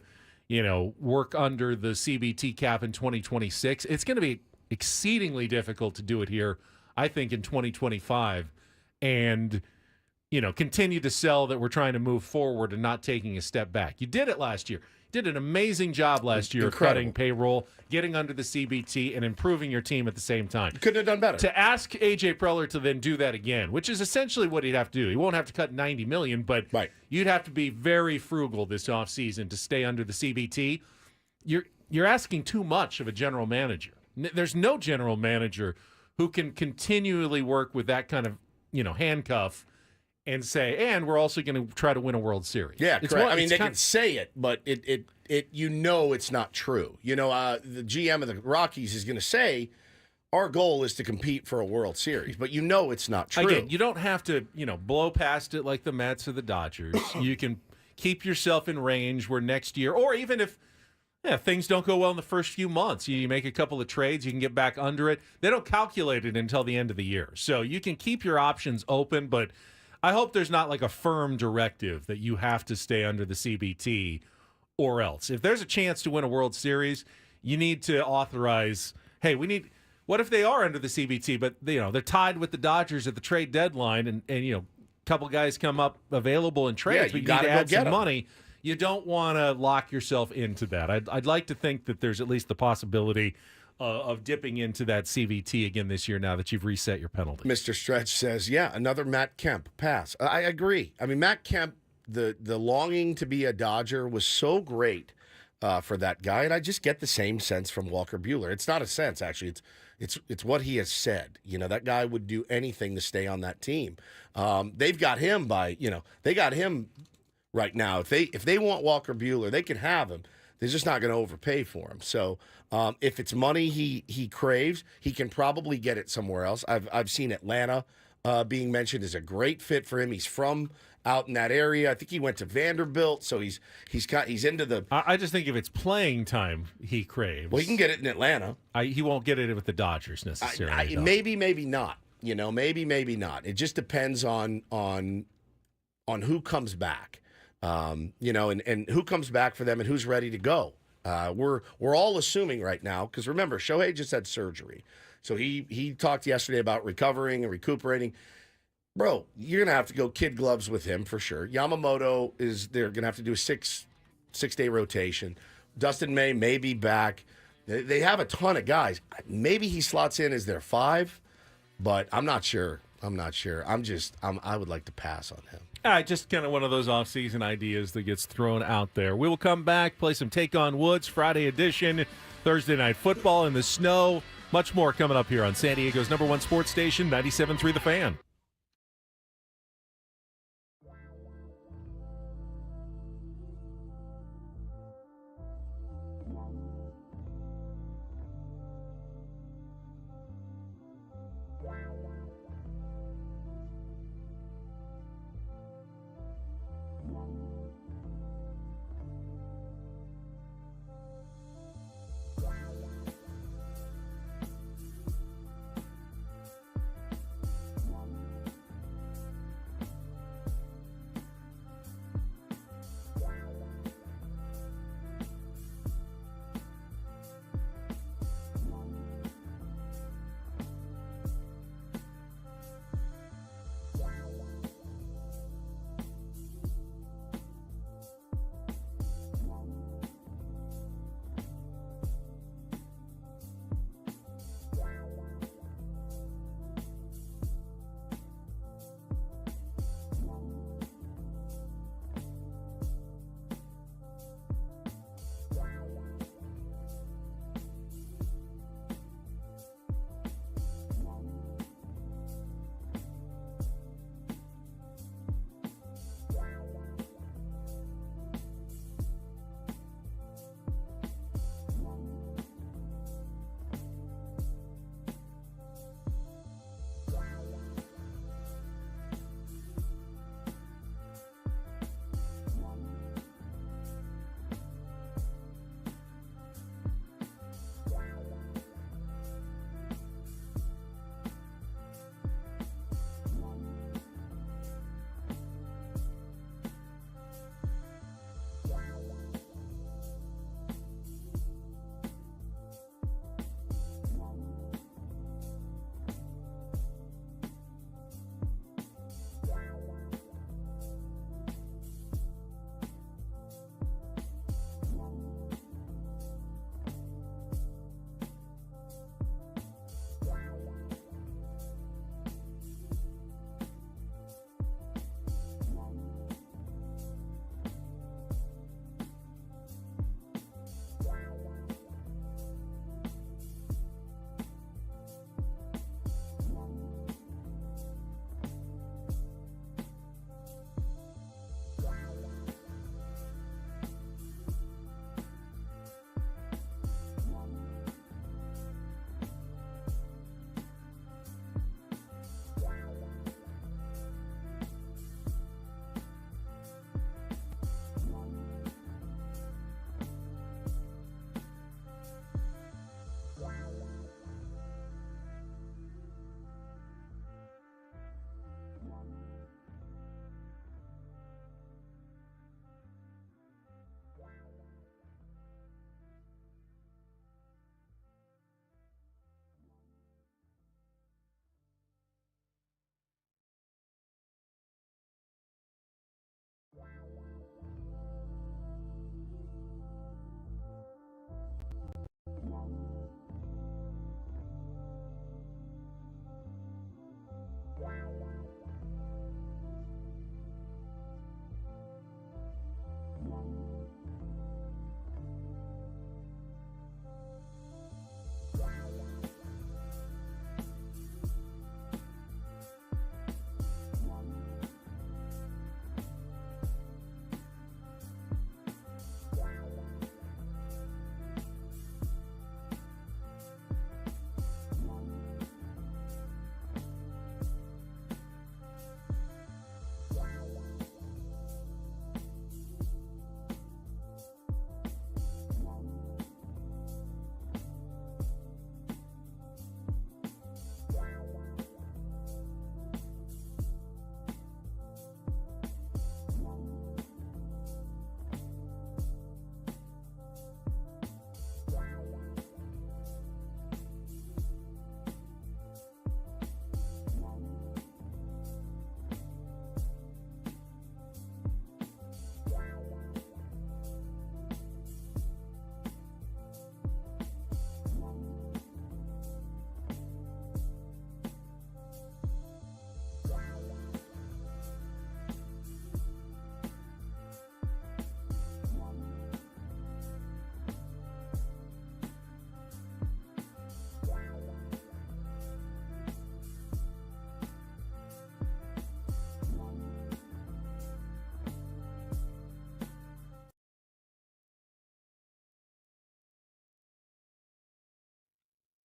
work under the CBT cap in 2026. It's going to be exceedingly difficult to do it here, I think, in 2025. And continue to sell that we're trying to move forward and not taking a step back. You did it last year. You did an amazing job last year of cutting payroll, getting under the CBT, and improving your team at the same time. Couldn't have done better. To ask A.J. Preller to then do that again, which is essentially what he'd have to do. He won't have to cut $90 million, but you'd have to be very frugal this offseason to stay under the CBT. You're asking too much of a general manager. There's no general manager who can continually work with that kind of handcuff and say, and we're also going to try to win a World Series. Yeah, correct. They can say it, but it it's not true. The GM of the Rockies is going to say, our goal is to compete for a World Series, but it's not true. Again, you don't have to, blow past it like the Mets or the Dodgers. You can keep yourself in range where next year, or even if things don't go well in the first few months, you make a couple of trades, you can get back under it. They don't calculate it until the end of the year. So you can keep your options open, but I hope there's not like a firm directive that you have to stay under the CBT or else. If there's a chance to win a World Series, you need to authorize, hey, what if they are under the CBT, but they're tied with the Dodgers at the trade deadline and a couple guys come up available in trades, but you need to add some money. You don't want to lock yourself into that. I'd like to think that there's at least the possibility of dipping into that CVT again this year now that you've reset your penalty. Mr. Stretch says, another Matt Kemp pass. I agree. Matt Kemp, the longing to be a Dodger was so great for that guy, and I just get the same sense from Walker Buehler. It's not a sense, actually. It's what he has said. That guy would do anything to stay on that team. They've got him they got him right now. If they want Walker Buehler, they can have him. They're just not going to overpay for him. So if it's money he craves, he can probably get it somewhere else. I've seen Atlanta being mentioned as a great fit for him. He's from out in that area. I think he went to Vanderbilt, so he's into the. I just think if it's playing time he craves. Well, he can get it in Atlanta. He won't get it with the Dodgers necessarily. Maybe not. Maybe not. It just depends on who comes back. And who comes back for them and who's ready to go. We're all assuming right now, because remember, Shohei just had surgery. So he talked yesterday about recovering and recuperating. Bro, you're going to have to go kid gloves with him for sure. Yamamoto they're going to have to do a six-day rotation. Dustin may be back. They have a ton of guys. Maybe he slots in as their 5, but I'm not sure. I would like to pass on him. Just kind of one of those off-season ideas that gets thrown out there. We will come back, play some Take on Woods, Friday edition, Thursday Night Football in the snow. Much more coming up here on San Diego's #1 sports station, 97.3 The Fan.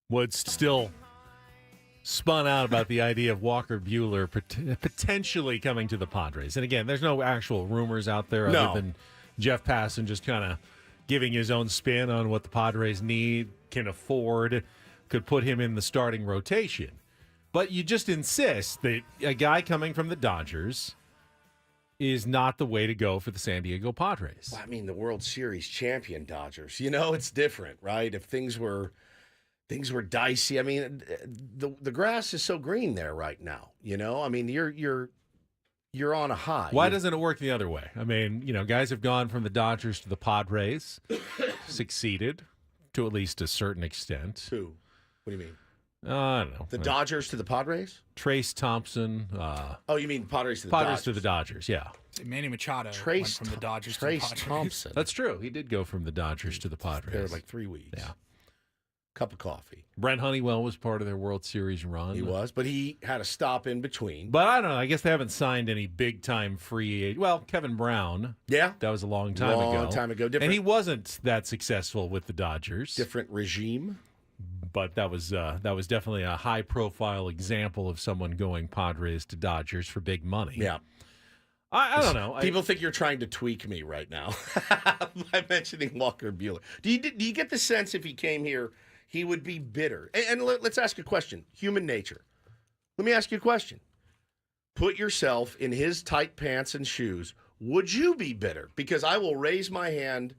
Woods still spun out about the idea of Walker Buehler potentially coming to the Padres. And again, there's no actual rumors out there other than Jeff Passan just kind of giving his own spin on what the Padres need, can afford, could put him in the starting rotation. But you just insist that a guy coming from the Dodgers is not the way to go for the San Diego Padres. Well, I mean, the World Series champion Dodgers. You know, it's different, right? If things were dicey, I mean, the grass is so green there right now. You know, I mean, you're on a high. Why doesn't it work the other way? I mean, you know, guys have gone from the Dodgers to the Padres, succeeded to at least a certain extent. Who? What do you mean? I don't know. The Dodgers to the Padres? Trace Thompson. Oh, you mean Padres to the Padres Dodgers? to the Dodgers, yeah. Manny Machado went from the Dodgers to the Padres. Thompson. That's true. He did go from the Dodgers to the Padres. There like 3 weeks. Yeah. Cup of coffee. Brent Honeywell was part of their World Series run. He was, but he had a stop in between. But I don't know. I guess they haven't signed any big-time free agent. Well, Kevin Brown. Yeah. That was a long time ago. Long time ago. And he wasn't that successful with the Dodgers. Different regime. But that was definitely a high-profile example of someone going Padres to Dodgers for big money. Yeah. I don't know. People think you're trying to tweak me right now by mentioning Walker Buehler. Do you get the sense if he came here, he would be bitter? And let's ask a question. Human nature. Let me ask you a question. Put yourself in his tight pants and shoes. Would you be bitter? Because I will raise my hand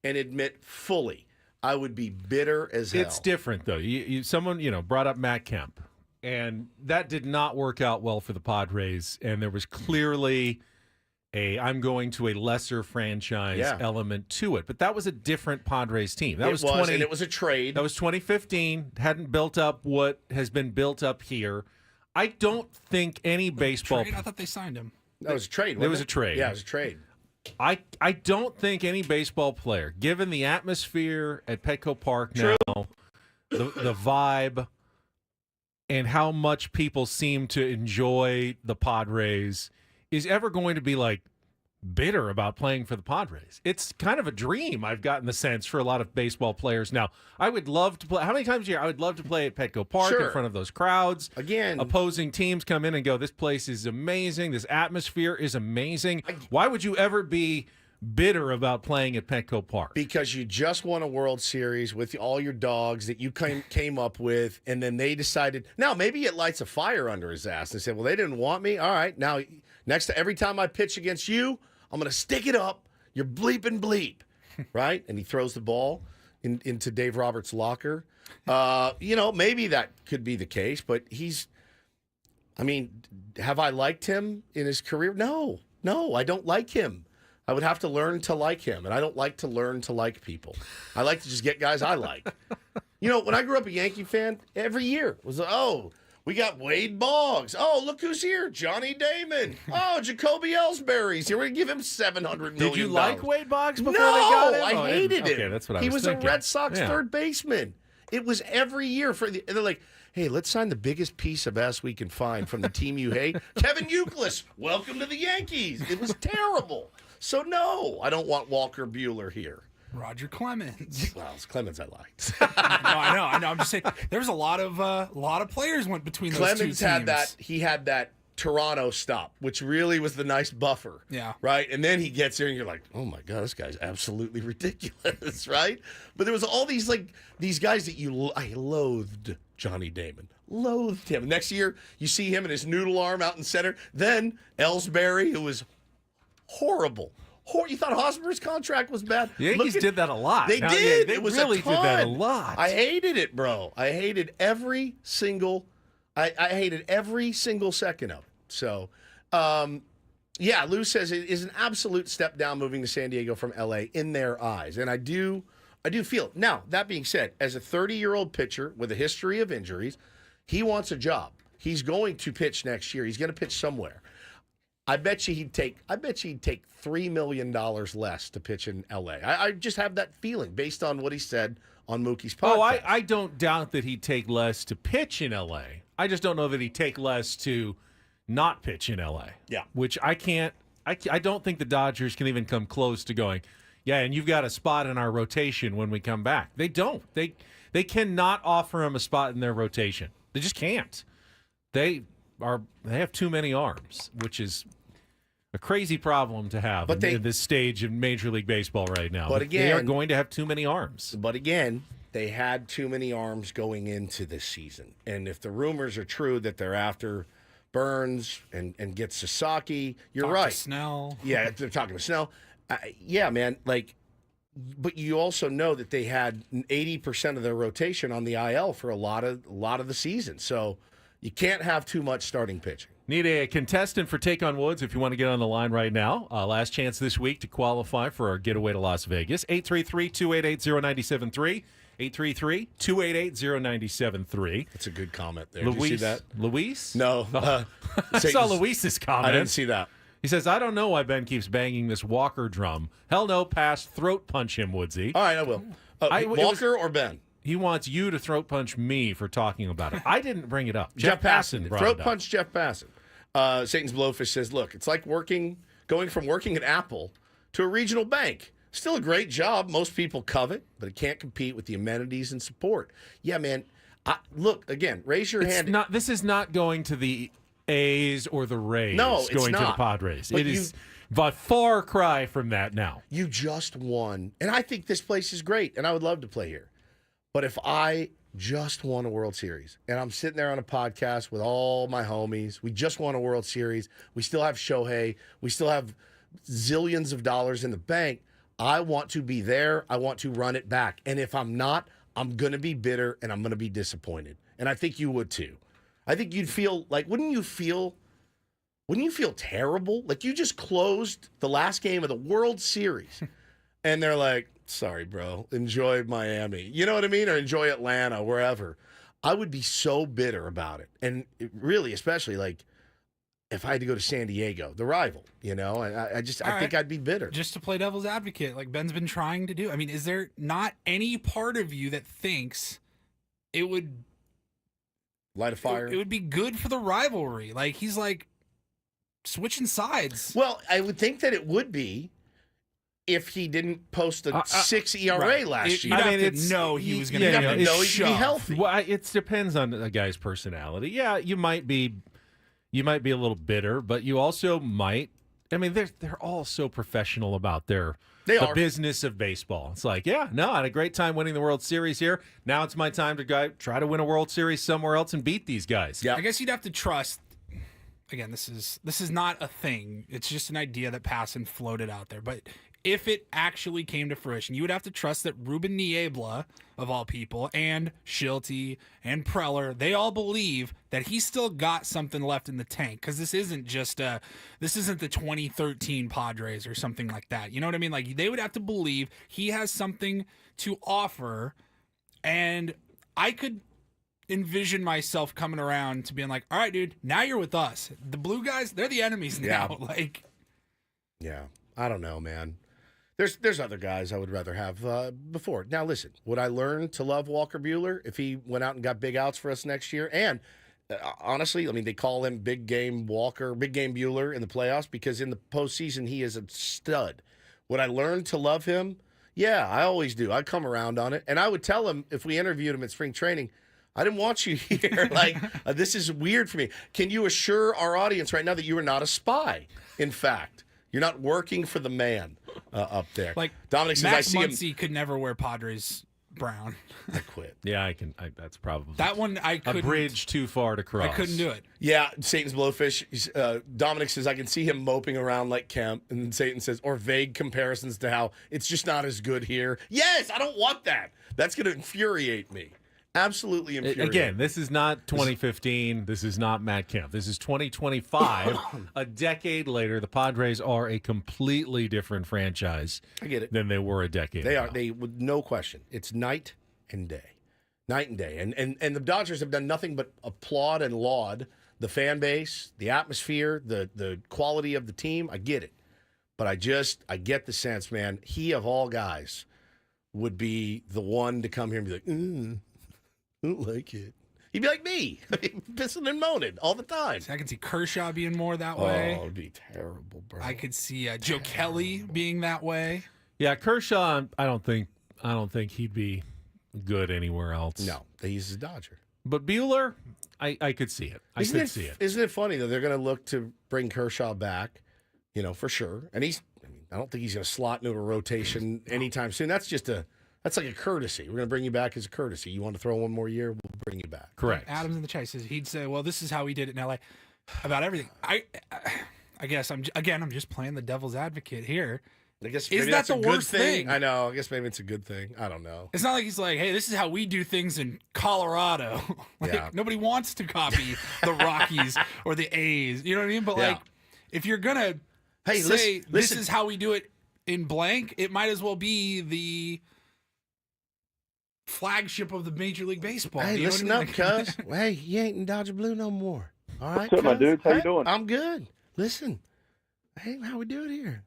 and admit fully I would be bitter as hell. It's different, though. Someone brought up Matt Kemp, and that did not work out well for the Padres, and there was clearly I'm going to a lesser franchise element to it. But that was a different Padres team. And it was a trade. That was 2015. Hadn't built up what has been built up here. I don't think any baseball... I thought they signed him. That was a trade, It was a trade. Yeah, it was a trade. I don't think any baseball player, given the atmosphere at Petco Park now, the vibe, and how much people seem to enjoy the Padres, is ever going to be like bitter about playing for the Padres. It's kind of a dream, I've gotten the sense, for a lot of baseball players now. I would love to play. How many times a year? I would love to play at Petco Park in front of those crowds. Again, opposing teams come in and go, this place is amazing. This atmosphere is amazing. Why would you ever be bitter about playing at Petco Park? Because you just won a World Series with all your dogs that you came up with, and then they decided, now maybe it lights a fire under his ass and said, well, they didn't want me. All right, now next to every time I pitch against you, I'm going to stick it up. You're bleeping bleep, right? And he throws the ball into Dave Roberts' locker. Maybe that could be the case, but have I liked him in his career? No, I don't like him. I would have to learn to like him, and I don't like to learn to like people. I like to just get guys I like. When I grew up a Yankee fan, every year was, we got Wade Boggs. Oh, look who's here. Johnny Damon. Oh, Jacoby Ellsbury's here. We're going to give him $700 million. Did you like Wade Boggs before they No, got him? I hated him. Okay, that's what I was He was thinking. a Red Sox third baseman. It was every year. And they're like, hey, let's sign the biggest piece of ass we can find from the team you hate. Kevin Youkilis, welcome to the Yankees. It was terrible. So, no, I don't want Walker Buehler here. Roger Clemens. Well, it's Clemens I liked. I know. I'm just saying there was a lot of players went between those two teams. Clemens had that Toronto stop, which really was the nice buffer. Yeah. Right? And then he gets here and you're like, oh my God, this guy's absolutely ridiculous, right? But there was all these guys that I loathed Johnny Damon. Loathed him. Next year, you see him and his noodle arm out in center. Then Ellsbury, who was horrible. You thought Hosmer's contract was bad? The Yankees did that a lot. They did. They It was really a ton. did that a lot. I hated it, bro. I hated every single. I hated every single second of it. So, Lou says it is an absolute step down moving to San Diego from LA in their eyes, and I do feel it. Now, that being said, as a 30-year-old pitcher with a history of injuries, he wants a job. He's going to pitch next year. He's going to pitch somewhere. I bet you he'd take $3 million less to pitch in LA. I just have that feeling based on what he said on Mookie's podcast. Oh, I don't doubt that he'd take less to pitch in LA. I just don't know that he'd take less to not pitch in LA. Yeah. Which I don't think the Dodgers can even come close to going, yeah, and you've got a spot in our rotation when we come back. They don't. They cannot offer him a spot in their rotation. They just can't. They have too many arms, which is a crazy problem to have at this stage of Major League Baseball right now. But again, they are going to have too many arms. But again, they had too many arms going into this season. And if the rumors are true that they're after Burns and get Sasaki, you're right. Snell. Yeah, they're talking to Snell. Yeah, man. But you also know that they had 80% of their rotation on the IL for a lot of the season. So you can't have too much starting pitching. Need a contestant for Take on Woods if you want to get on the line right now. Last chance this week to qualify for our getaway to Las Vegas. 833-288-0973. 833-288-0973. That's a good comment there. Did you see that? Luis? No. I saw Luis's comment. I didn't see that. He says, I don't know why Ben keeps banging this Walker drum. Hell no, pass, throat punch him, Woodsy. All right, I will. Walker or Ben? He wants you to throat punch me for talking about it. I didn't bring it up. Jeff Passan brought throat it up. punch Jeff Passan. Satan's Blowfish says, look, it's like going from working at Apple to a regional bank. Still a great job. Most people covet, but it can't compete with the amenities and support. Yeah, man. Look, again, raise your hand. This is not going to the A's or the Rays. No, it's going to the not. Padres. But it is a far cry from that now. You just won. And I think this place is great, and I would love to play here. But if I just won a World Series, and I'm sitting there on a podcast with all my homies, we just won a World Series, we still have Shohei, we still have zillions of dollars in the bank, I want to be there, I want to run it back. And if I'm not, I'm going to be bitter, and I'm going to be disappointed. And I think you would too. I think you'd feel like, wouldn't you feel terrible? Like you just closed the last game of the World Series, and they're like, sorry, bro. Enjoy Miami. You know what I mean? Or enjoy Atlanta, wherever. I would be so bitter about it. And really, especially like if I had to go to San Diego, the rival, I think I'd be bitter. Just to play devil's advocate, like Ben's been trying to do. I mean, is there not any part of you that thinks it would light a fire? It would be good for the rivalry. Like he's like switching sides. Well, I would think that it would be. If he didn't post a 6 ERA last year. I mean, he was going to know he'd be healthy. Well, it depends on a guy's personality. Yeah, you might be a little bitter, but you also might. I mean, they're all so professional about the business of baseball. It's like, I had a great time winning the World Series here. Now it's my time to try to win a World Series somewhere else and beat these guys. Yeah, I guess you'd have to trust. Again, this is not a thing. It's just an idea that Passan floated out there, but. If it actually came to fruition, you would have to trust that Ruben Niebla, of all people, and Schulte and Preller, they all believe that he's still got something left in the tank. Because this isn't the 2013 Padres or something like that. You know what I mean? Like they would have to believe he has something to offer, and I could envision myself coming around to being like, all right, dude, now you're with us. The blue guys, they're the enemies now. Yeah, I don't know, man. There's other guys I would rather have before. Now, listen, would I learn to love Walker Buehler if he went out and got big outs for us next year? And honestly, I mean, they call him Big Game Walker, Big Game Buehler in the playoffs because in the postseason, he is a stud. Would I learn to love him? Yeah, I always do. I'd come around on it. And I would tell him if we interviewed him at spring training, I didn't want you here. This is weird for me. Can you assure our audience right now that you are not a spy, in fact? You're not working for the man up there. Like Dominic says, Max I see Muncy could never wear Padres brown. I quit. Yeah, I can. That's probably that one. I couldn't. A bridge too far to cross. I couldn't do it. Yeah, Satan's Blowfish. Dominic says I can see him moping around like Kemp, and then Satan says, or vague comparisons to how it's just not as good here. Yes, I don't want that. That's going to infuriate me. Absolutely infuriating. Again, this is not 2015. This is not Matt Kemp. This is 2025. A decade later, the Padres are a completely different franchise. I get it. Than they were a decade ago. They are. They with no question. It's night and day. Night and day. And the Dodgers have done nothing but applaud and laud the fan base, the atmosphere, the quality of the team. I get it. But I get the sense, man, he of all guys would be the one to come here and be like, I don't like it. He'd be like me, pissing and moaning all the time. I could see Kershaw being more that way. Oh, it'd be terrible, bro. I could see Joe Kelly being that way. Yeah, Kershaw. I don't think he'd be good anywhere else. No, he's a Dodger. But Bueller, I could see it. I could see it. Isn't it funny that they're going to look to bring Kershaw back, for sure. And I don't think he's going to slot into a rotation anytime soon. That's like a courtesy. We're going to bring you back as a courtesy. You want to throw one more year, we'll bring you back. Correct. Adam's in the chat. He says he'd say, "Well, this is how we did it in LA about everything." I guess I'm just playing the devil's advocate here. I guess Is maybe that that's the a good worst thing? I know. I guess maybe it's a good thing. I don't know. It's not like he's like, "Hey, this is how we do things in Colorado." Yeah. Nobody wants to copy the Rockies or the A's. You know what I mean? But Yeah. if you're gonna say this is how we do it in blank, it might as well be the flagship of the Major League Baseball. Hey, You know listen what I up, mean? cuz. Hey, you ain't in Dodger Blue no more. All right, What's up, my cuz? dudes? How you Hey, doing? I'm good. Listen, hey, how we do it here?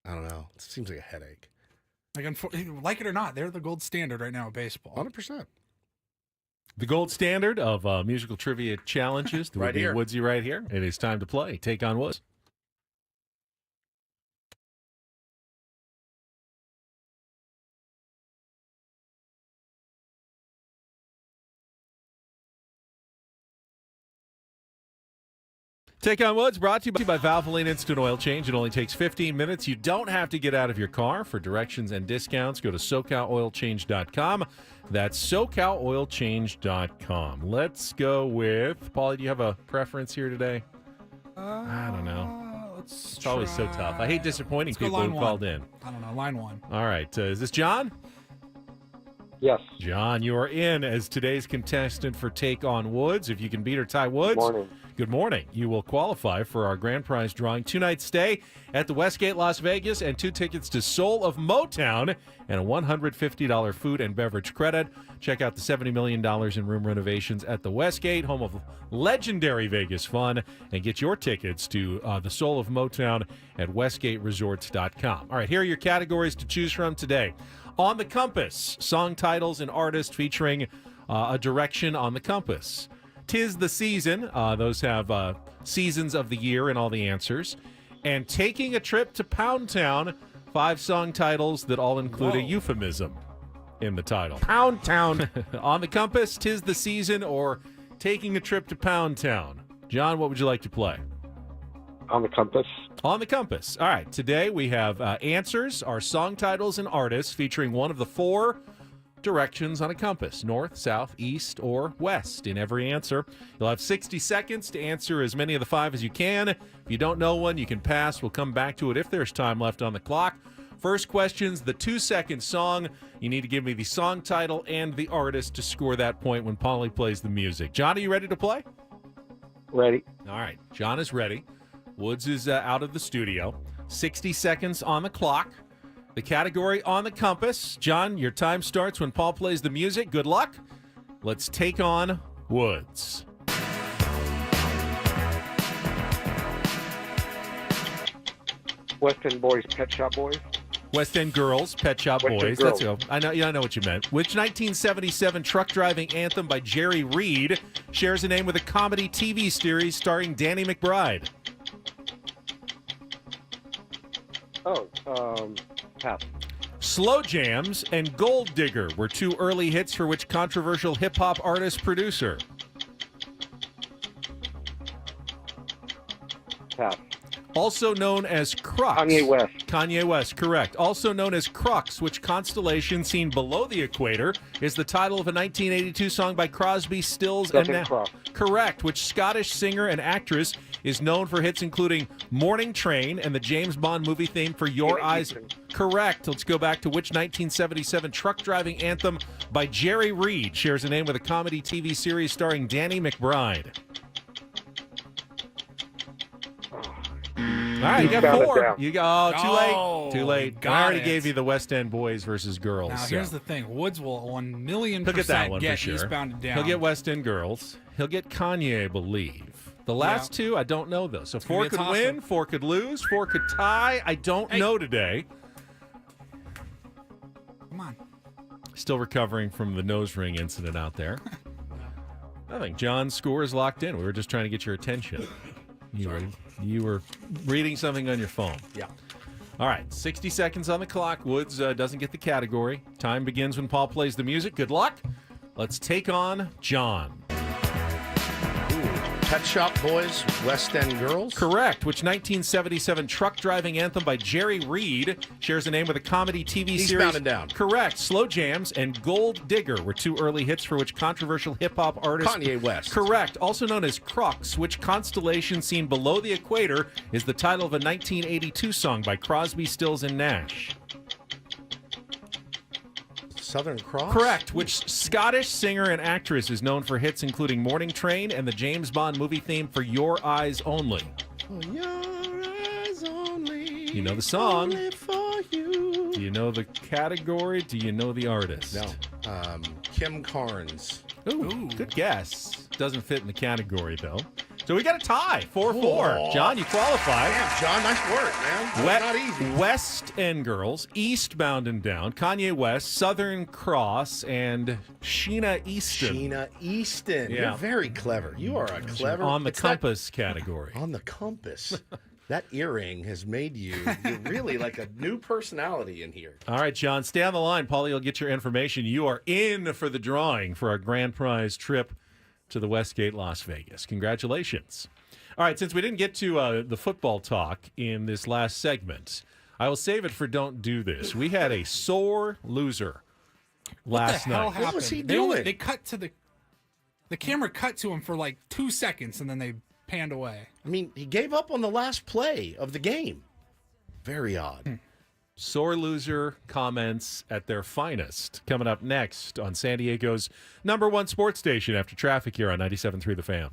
I don't know. It seems like a headache. Like it or not, they're the gold standard right now of baseball. 100%. The gold standard of musical trivia challenges. Right here. Woodsy right here. It is time to play. Take on Woods. Take on Woods, brought to you by Valvoline Instant Oil Change. It only takes 15 minutes. You don't have to get out of your car. For directions and discounts, go to SoCalOilChange.com. That's SoCalOilChange.com. Let's go with... Paulie, do you have a preference here today? I don't know. It's always so tough. I hate disappointing Let's go people who line called one. in. I don't know. Line one. All right. Is this John? Yes. John, you are in as today's contestant for Take on Woods. If you can beat or tie Woods, Morning. good morning. You will qualify for our grand prize drawing. 2-night stay at the Westgate Las Vegas and 2 tickets to Soul of Motown and a $150 food and beverage credit. Check out the $70 million in room renovations at the Westgate, home of legendary Vegas fun, and get your tickets to the Soul of Motown at WestgateResorts.com. All right, here are your categories to choose from today. On the Compass, song titles and artists featuring a direction on the compass. 'Tis the Season, those have seasons of the year and all the answers. And Taking a Trip to Pound Town, 5 song titles that all include a euphemism in the title. Pound Town. On the Compass, 'Tis the Season, or Taking a Trip to Pound Town. John, what would you like to play? On the compass. On the Compass. All right. Today we have answers, our song titles and artists featuring one of the 4 directions on a compass: north, south, east, or west in every answer. You'll have 60 seconds to answer as many of the 5 as you can. If you don't know one, you can pass. We'll come back to it if there's time left on the clock. First question's the 2-second song. You need to give me the song title and the artist to score that point when Paulie plays the music. John, are you ready to play? Ready. All right. John is ready. Woods is out of the studio. 60 seconds on the clock. The category on the compass. John, your time starts when Paul plays the music. Good luck. Let's take on Woods. West End Boys, Pet Shop Boys. West End Girls, Pet Shop West End Boys. Girls. Let's go. I know what you meant. Which 1977 truck driving anthem by Jerry Reed shares a name with a comedy TV series starring Danny McBride? Pass. Slow Jams and Gold Digger were 2 early hits for which controversial hip-hop artist producer? Pass. Also known as Crux. Kanye West. Kanye West, correct. Also known as Crux, which constellation seen below the equator is the title of a 1982 song by Crosby, Stills, and Southern Nash. Cross. Correct. Which Scottish singer and actress is known for hits including Morning Train and the James Bond movie theme for Your Whitney Eyes? Houston. Correct. Let's go back to which 1977 truck driving anthem by Jerry Reed shares a name with a comedy TV series starring Danny McBride? All right, you got Found it 4. down. You got too Oh, late. Too late. got I already it. gave you the West End Boys versus Girls. Now, so. here's the thing. Woods will 1,000,000% He'll get that one get for sure. Eastbound and Down. He'll get West End Girls. He'll get Kanye, I believe. The last 2, I don't know though. So 4 gonna be a could toss-up. win, 4 could lose, 4 could tie. I don't know today. Come on. Still recovering from the nose ring incident out there. I think John's score is locked in. We were just trying to get your attention. You were reading something on your phone. Yeah. All right, 60 seconds on the clock. Woods doesn't get the category. Time begins when Paul plays the music. Good luck. Let's take on John. Pet Shop Boys, West End Girls. Correct. Which 1977 truck driving anthem by Jerry Reed shares a name with a comedy TV series? Eastbound and Down. Correct. Slow Jams and Gold Digger were two early hits for which controversial hip-hop artist? Kanye West. Correct. Also known as Crux, which constellation seen below the equator is the title of a 1982 song by Crosby, Stills, and Nash? Southern Cross? Correct. Which Scottish singer and actress is known for hits including Morning Train and the James Bond movie theme for Your Eyes Only? For your eyes only. You know the song. Only for you. Do you know the category? Do you know the artist? No. Kim Carnes. Ooh, good guess. Doesn't fit in the category, though. So we got a tie, 4-4. Oh. John, you qualify. Damn, John, nice work, man. That's not easy. West End Girls, Eastbound and Down, Kanye West, Southern Cross, and Sheena Easton. Sheena Easton. Yeah. You're very clever. You are a clever... On the It's that- compass category. On the compass. That earring has made you're really like a new personality in here. All right, John, stay on the line. Paulie will get your information. You are in for the drawing for our grand prize trip to the Westgate, Las Vegas. Congratulations. All right, since we didn't get to the football talk in this last segment, I will save it for Don't Do This. We had a sore loser last What the hell night. happened? What was he They doing? They cut to the camera cut to him for like 2 seconds and then they panned away. I mean, he gave up on the last play of the game. Very odd. Sore loser comments at their finest. Coming up next on San Diego's #1 sports station after traffic here on 97.3 The Fan.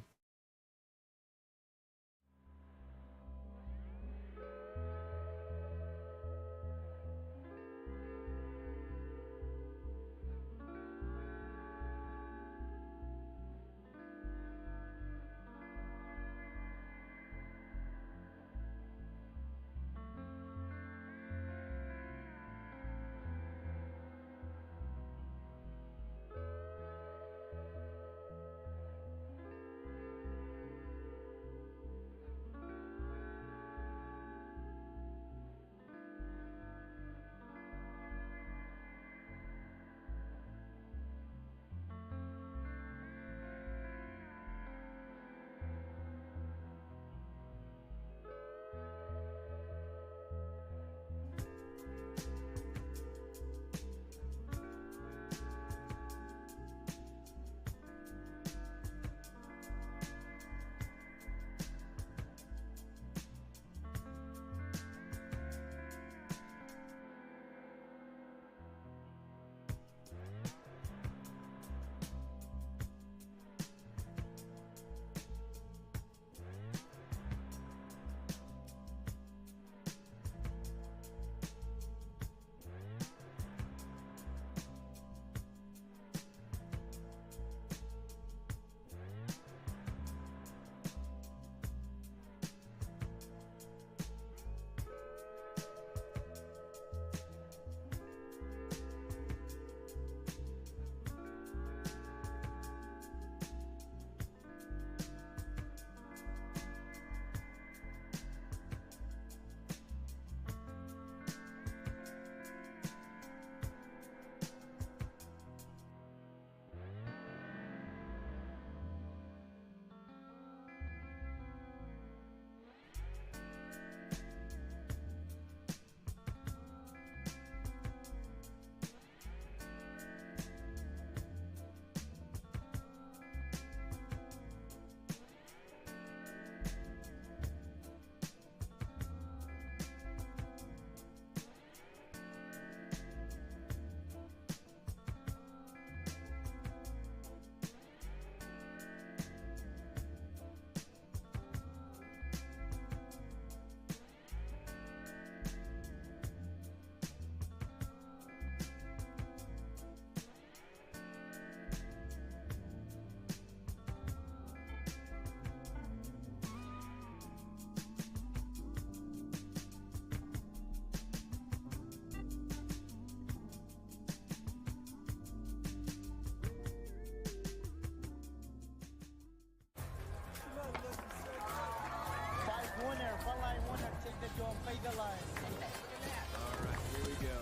right, here we go.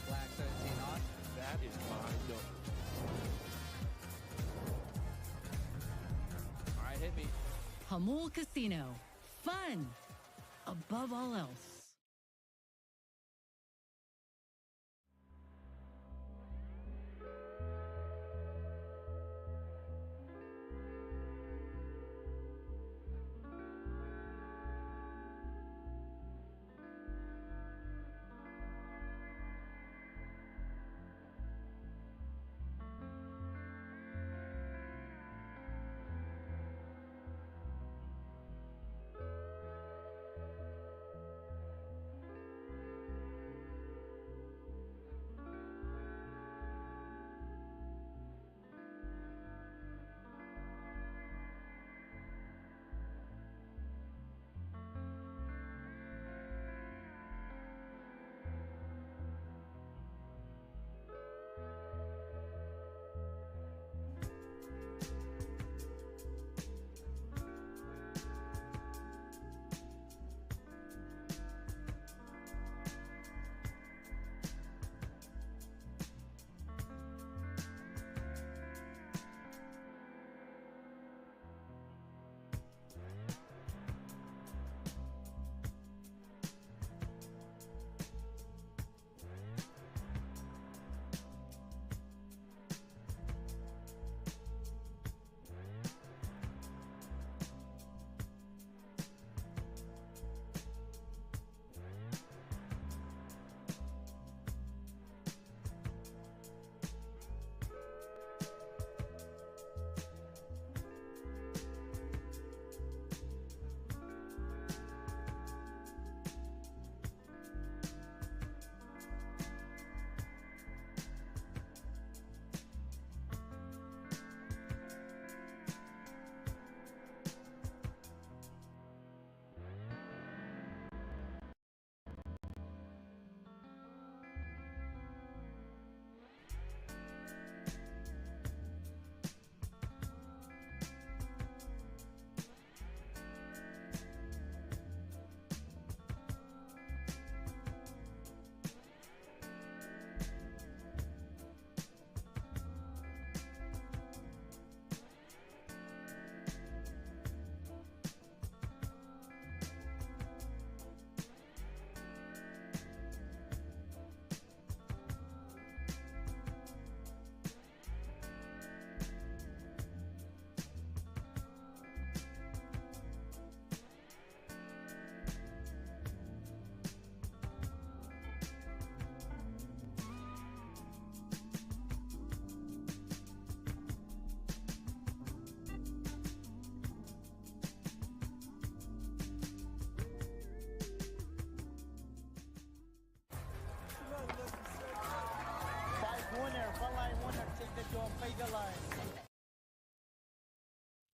Black 17 on. That is my number. All right, hit me. Hamul Casino. Fun above all else.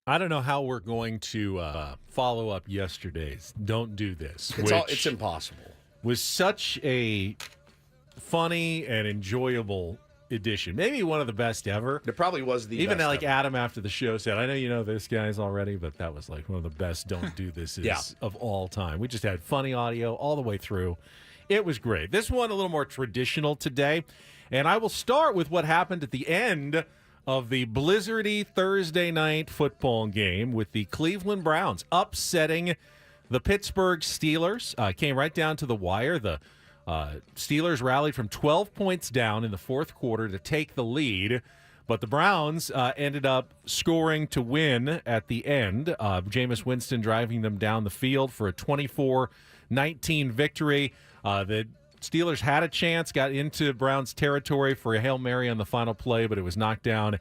I don't know how we're going to follow up yesterday's Don't Do This. It's impossible. Was such a funny and enjoyable edition. Maybe one of the best ever. It probably was the Even best like ever. Adam after the show said, I know you know this guys already, but that was like one of the best Don't Do Thises Yeah. of all time. We just had funny audio all the way through. It was great. This one a little more traditional today. And I will start with what happened at the end of the blizzardy Thursday night football game with the Cleveland Browns upsetting the Pittsburgh Steelers. Came right down to the wire. The Steelers rallied from 12 points down in the fourth quarter to take the lead, but the Browns ended up scoring to win at the end. Jameis Winston driving them down the field for a 24-19 victory. The Steelers had a chance, got into Browns territory for a Hail Mary on the final play, but it was knocked down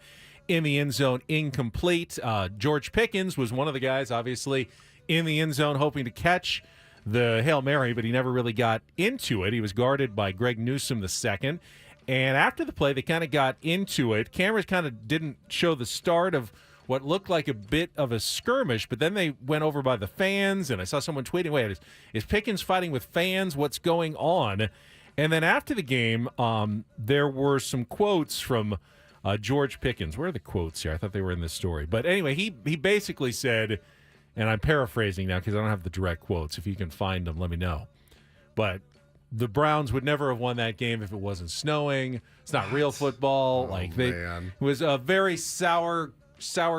in the end zone, incomplete. George Pickens was one of the guys, obviously, in the end zone hoping to catch the Hail Mary, but he never really got into it. He was guarded by Greg Newsome II. And after the play, they kind of got into it. Cameras kind of didn't show the start of what looked like a bit of a skirmish, but then they went over by the fans, and I saw someone tweeting, wait, is Pickens fighting with fans? What's going on? And then after the game, there were some quotes from George Pickens. Where are the quotes here? I thought they were in this story. But anyway, he basically said, and I'm paraphrasing now because I don't have the direct quotes. If you can find them, let me know. But the Browns would never have won that game if it wasn't snowing. It's not real football. It was a very sour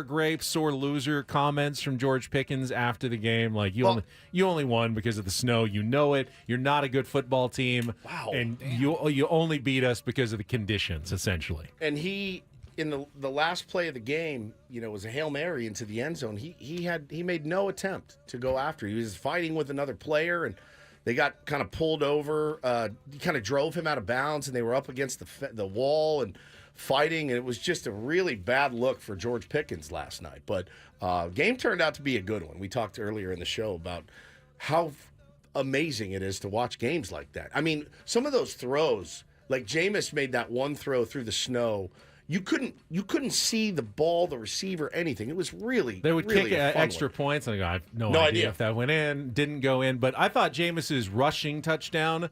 grape, sore loser comments from George Pickens after the game. Like you only won because of the snow. You know it. You're not a good football team. Wow. And you only beat us because of the conditions, essentially. And he, in the last play of the game, was a Hail Mary into the end zone. He made no attempt to go after. He was fighting with another player, and they got kind of pulled over. Kind of drove him out of bounds, and they were up against the wall and fighting. And it was just a really bad look for George Pickens last night. But game turned out to be a good one. We talked earlier in the show about how amazing it is to watch games like that. I mean, some of those throws, like Jameis made that one throw through the snow. You couldn't see the ball, the receiver, anything. It was really they would really kick extra points, and I go, I have no idea if that went in, didn't go in. But I thought Jameis's rushing touchdown,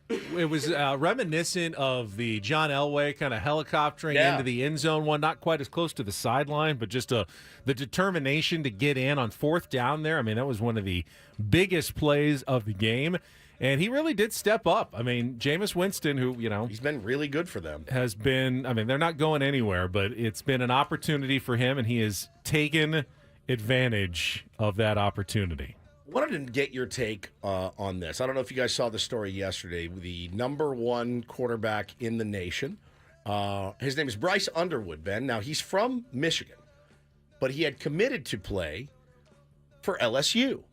it was reminiscent of the John Elway kind of helicoptering into the end zone one, not quite as close to the sideline, but just the determination to get in on fourth down there. I mean, that was one of the biggest plays of the game. And he really did step up. I mean, Jameis Winston, who, he's been really good for them. Has been, I mean, they're not going anywhere, but it's been an opportunity for him, and he has taken advantage of that opportunity. Wanted to get your take on this. I don't know if you guys saw the story yesterday. The number one quarterback in the nation. His name is Bryce Underwood, Ben. Now, he's from Michigan, but he had committed to play for LSU.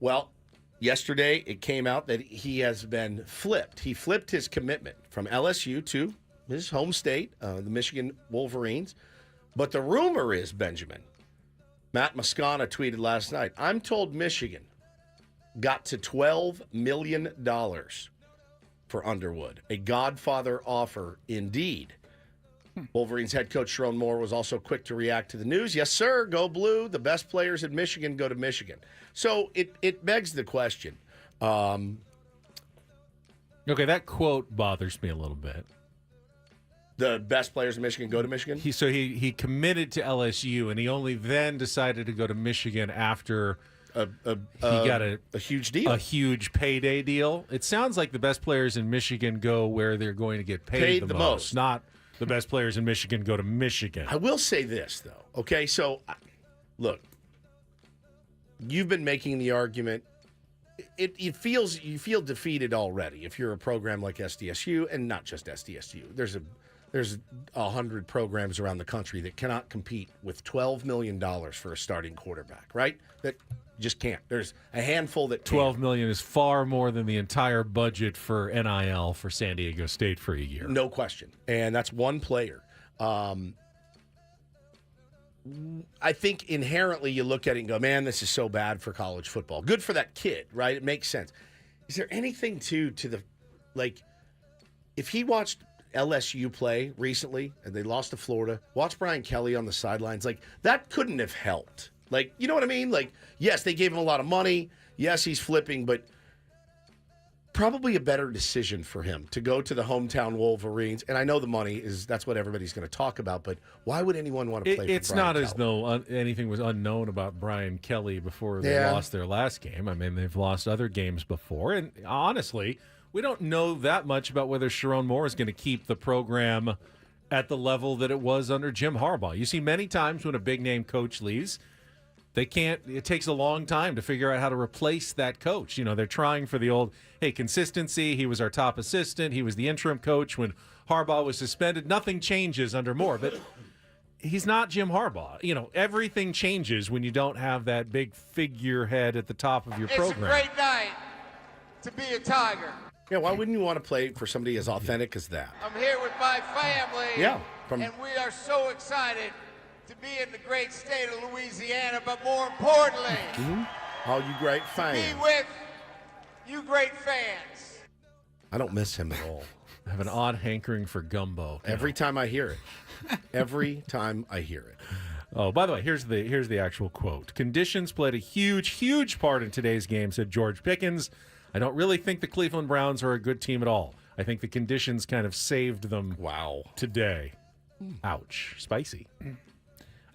Well, yesterday, it came out that he has been flipped. He flipped his commitment from LSU to his home state, the Michigan Wolverines. But the rumor is, Benjamin, Matt Moscona tweeted last night, I'm told Michigan got to $12 million for Underwood. A Godfather offer indeed. Wolverines head coach Sharon Moore was also quick to react to the news. Yes, sir, go blue. The best players in Michigan go to Michigan. So it begs the question. Okay, that quote bothers me a little bit. The best players in Michigan go to Michigan? He committed to LSU, and he only then decided to go to Michigan after he got a huge deal. A huge payday deal. It sounds like the best players in Michigan go where they're going to get paid the most, not the best players in Michigan go to Michigan. I will say this, though. Okay, so, look, you've been making the argument. You feel defeated already if you're a program like SDSU, and not just SDSU. There's 100 programs around the country that cannot compete with $12 million for a starting quarterback, right? That just can't. There's a handful that can. $12 million is far more than the entire budget for NIL for San Diego State for a year. No question. And that's one player. I think inherently you look at it and go, man, this is so bad for college football. Good for that kid, right? It makes sense. Is there anything to the, like, if he watched LSU play recently and they lost to Florida, watch Brian Kelly on the sidelines, like, that couldn't have helped. Like, you know what I mean? Like, yes, they gave him a lot of money. Yes, he's flipping, but probably a better decision for him to go to the hometown Wolverines. And I know the money that's what everybody's going to talk about, but why would anyone want to play for Brian It's not Kelly? as though anything was unknown about Brian Kelly before they lost their last game. I mean, they've lost other games before. And honestly, we don't know that much about whether Sharon Moore is going to keep the program at the level that it was under Jim Harbaugh. You see many times when a big-name coach leaves, it takes a long time to figure out how to replace that coach. You know, they're trying for the old, hey, consistency. He was our top assistant. He was the interim coach when Harbaugh was suspended. Nothing changes under Moore, but he's not Jim Harbaugh. You know, everything changes when you don't have that big figurehead at the top of your program. It's a great night to be a Tiger. Yeah, why wouldn't you want to play for somebody as authentic as that? I'm here with my family. Yeah. And we are so excited to be in the great state of Louisiana, but more importantly, all you great fans. be with you great fans. I don't miss him at all. I have an odd hankering for gumbo. Every time I hear it. Every time I hear it. Oh, by the way, here's the actual quote. Conditions played a huge, huge part in today's game, said George Pickens. I don't really think the Cleveland Browns are a good team at all. I think the conditions kind of saved them today. Ouch. Spicy.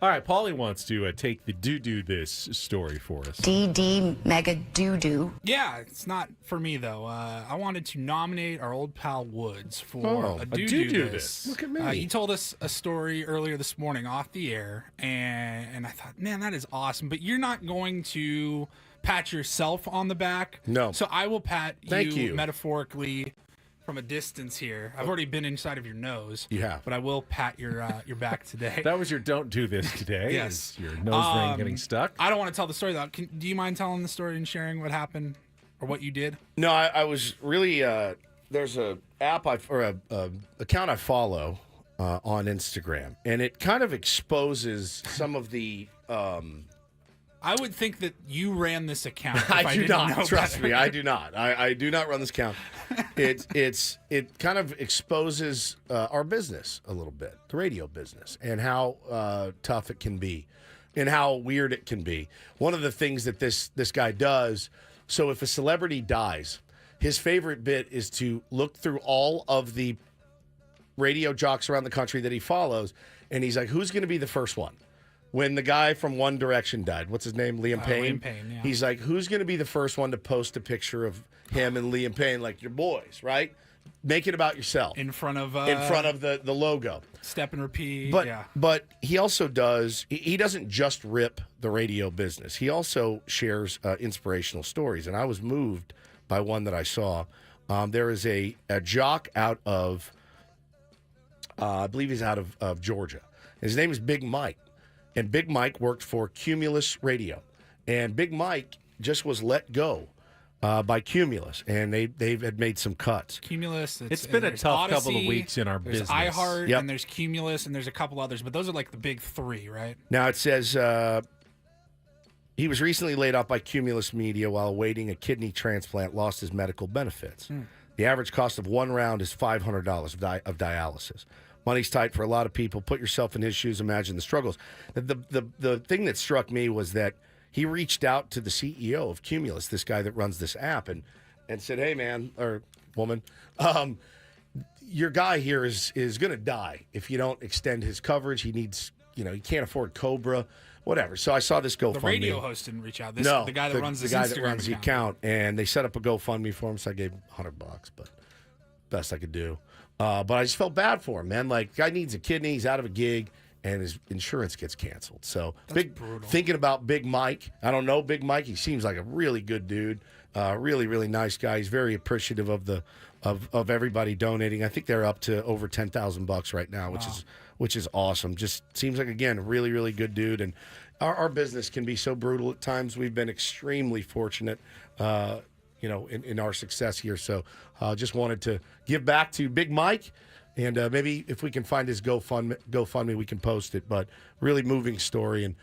All right, Paulie wants to take the do this story for us. DD Mega Doo-Doo. Yeah, it's not for me though. I wanted to nominate our old pal Woods for a do this. Look at me. He told us a story earlier this morning off the air, and I thought, man, that is awesome. But you're not going to pat yourself on the back. No. So I will pat Thank you. metaphorically from a distance here. I've already been inside of your nose. You have. But I will pat your back today. That was your don't do this today. Yes. Is your nose ring getting stuck. I don't want to tell the story though. Do you mind telling the story and sharing what happened or what you did? No, I was really. There's a app or a account I follow on Instagram, and it kind of exposes some of the. I would think that you ran this account. If I do didn't not. know Trust better. me, I do not. I do not run this account. It kind of exposes our business a little bit, the radio business, and how tough it can be, and how weird it can be. One of the things that this guy does. So if a celebrity dies, his favorite bit is to look through all of the radio jocks around the country that he follows, and he's like, "Who's going to be the first one?" When the guy from One Direction died, what's his name? Liam Payne? Liam Payne, yeah. He's like, who's going to be the first one to post a picture of him and Liam Payne, like your boys, right? Make it about yourself. In front of the logo. Step and repeat. But yeah. but he also does, he doesn't just rip the radio business. He also shares inspirational stories. And I was moved by one that I saw. There is a jock out of, I believe he's out of Georgia. His name is Big Mike. And Big Mike worked for Cumulus Radio. And Big Mike just was let go by Cumulus. And they had made some cuts. Cumulus. It's been a there's tough Odyssey, couple of weeks in our there's business. iHeart, Yep. and there's Cumulus, and there's a couple others. But those are like the big three, right? Now it says he was recently laid off by Cumulus Media while awaiting a kidney transplant, lost his medical benefits. The average cost of one round is $500 of dialysis. Money's tight for a lot of people. Put yourself in his shoes. Imagine the struggles. The thing that struck me was that he reached out to the CEO of Cumulus, this guy that runs this app, and said, "Hey, man or woman, your guy here is going to die if you don't extend his coverage. He needs, he can't afford Cobra, whatever." So I saw this GoFundMe. The radio host didn't reach out. No, the guy that runs this the guy Instagram that runs the account, and they set up a GoFundMe for him. So I gave him $100, but best I could do. But I just felt bad for him, man. Like, guy needs a kidney, he's out of a gig, and his insurance gets canceled. So, brutal. Thinking about Big Mike. I don't know Big Mike. He seems like a really good dude. Really, really nice guy. He's very appreciative of everybody donating. I think they're up to over $10,000 right now, which is awesome. Just seems like, again, a really, really good dude. And our business can be so brutal at times. We've been extremely fortunate. In our success here. So just wanted to give back to Big Mike, and maybe if we can find his GoFundMe, we can post it. But really moving story, and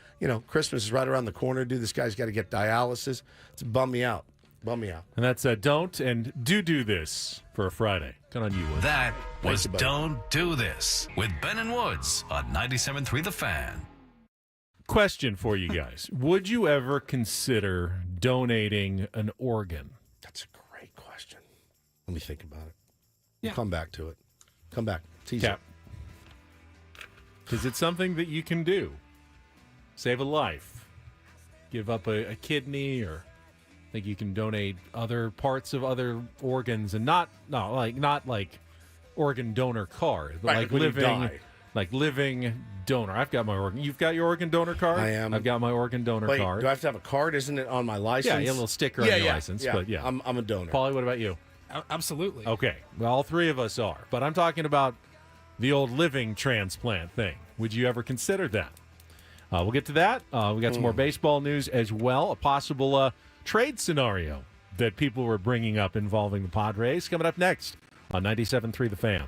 Christmas is right around the corner, dude. This guy's got to get dialysis. It's bummed me out. And that's don't and do this for a Friday. Good on you, Wood. That was you, buddy. Don't Do This with Ben and Woods on 97.3 The Fan. Question for you guys. Would you ever consider donating an organ? That's a great question. Let me think about it. Yeah. We'll come back to it. Come back. It's easy. Cap. Is it something that you can do? Save a life? Give up a kidney, or think you can donate other parts of other organs, and not like organ donor card, but Right, like when you living die. like living donor. I've got my organ. You've got your organ donor card? I am. I've got my organ donor Wait, card. do I have to have a card? Isn't it on my license? Yeah, a little sticker on your license. But yeah, I'm a donor. Paulie, what about you? Absolutely. Okay, well, all three of us are. But I'm talking about the old living transplant thing. Would you ever consider that? We'll get to that. We got some more baseball news as well. A possible trade scenario that people were bringing up involving the Padres. Coming up next on 97.3 The Fan.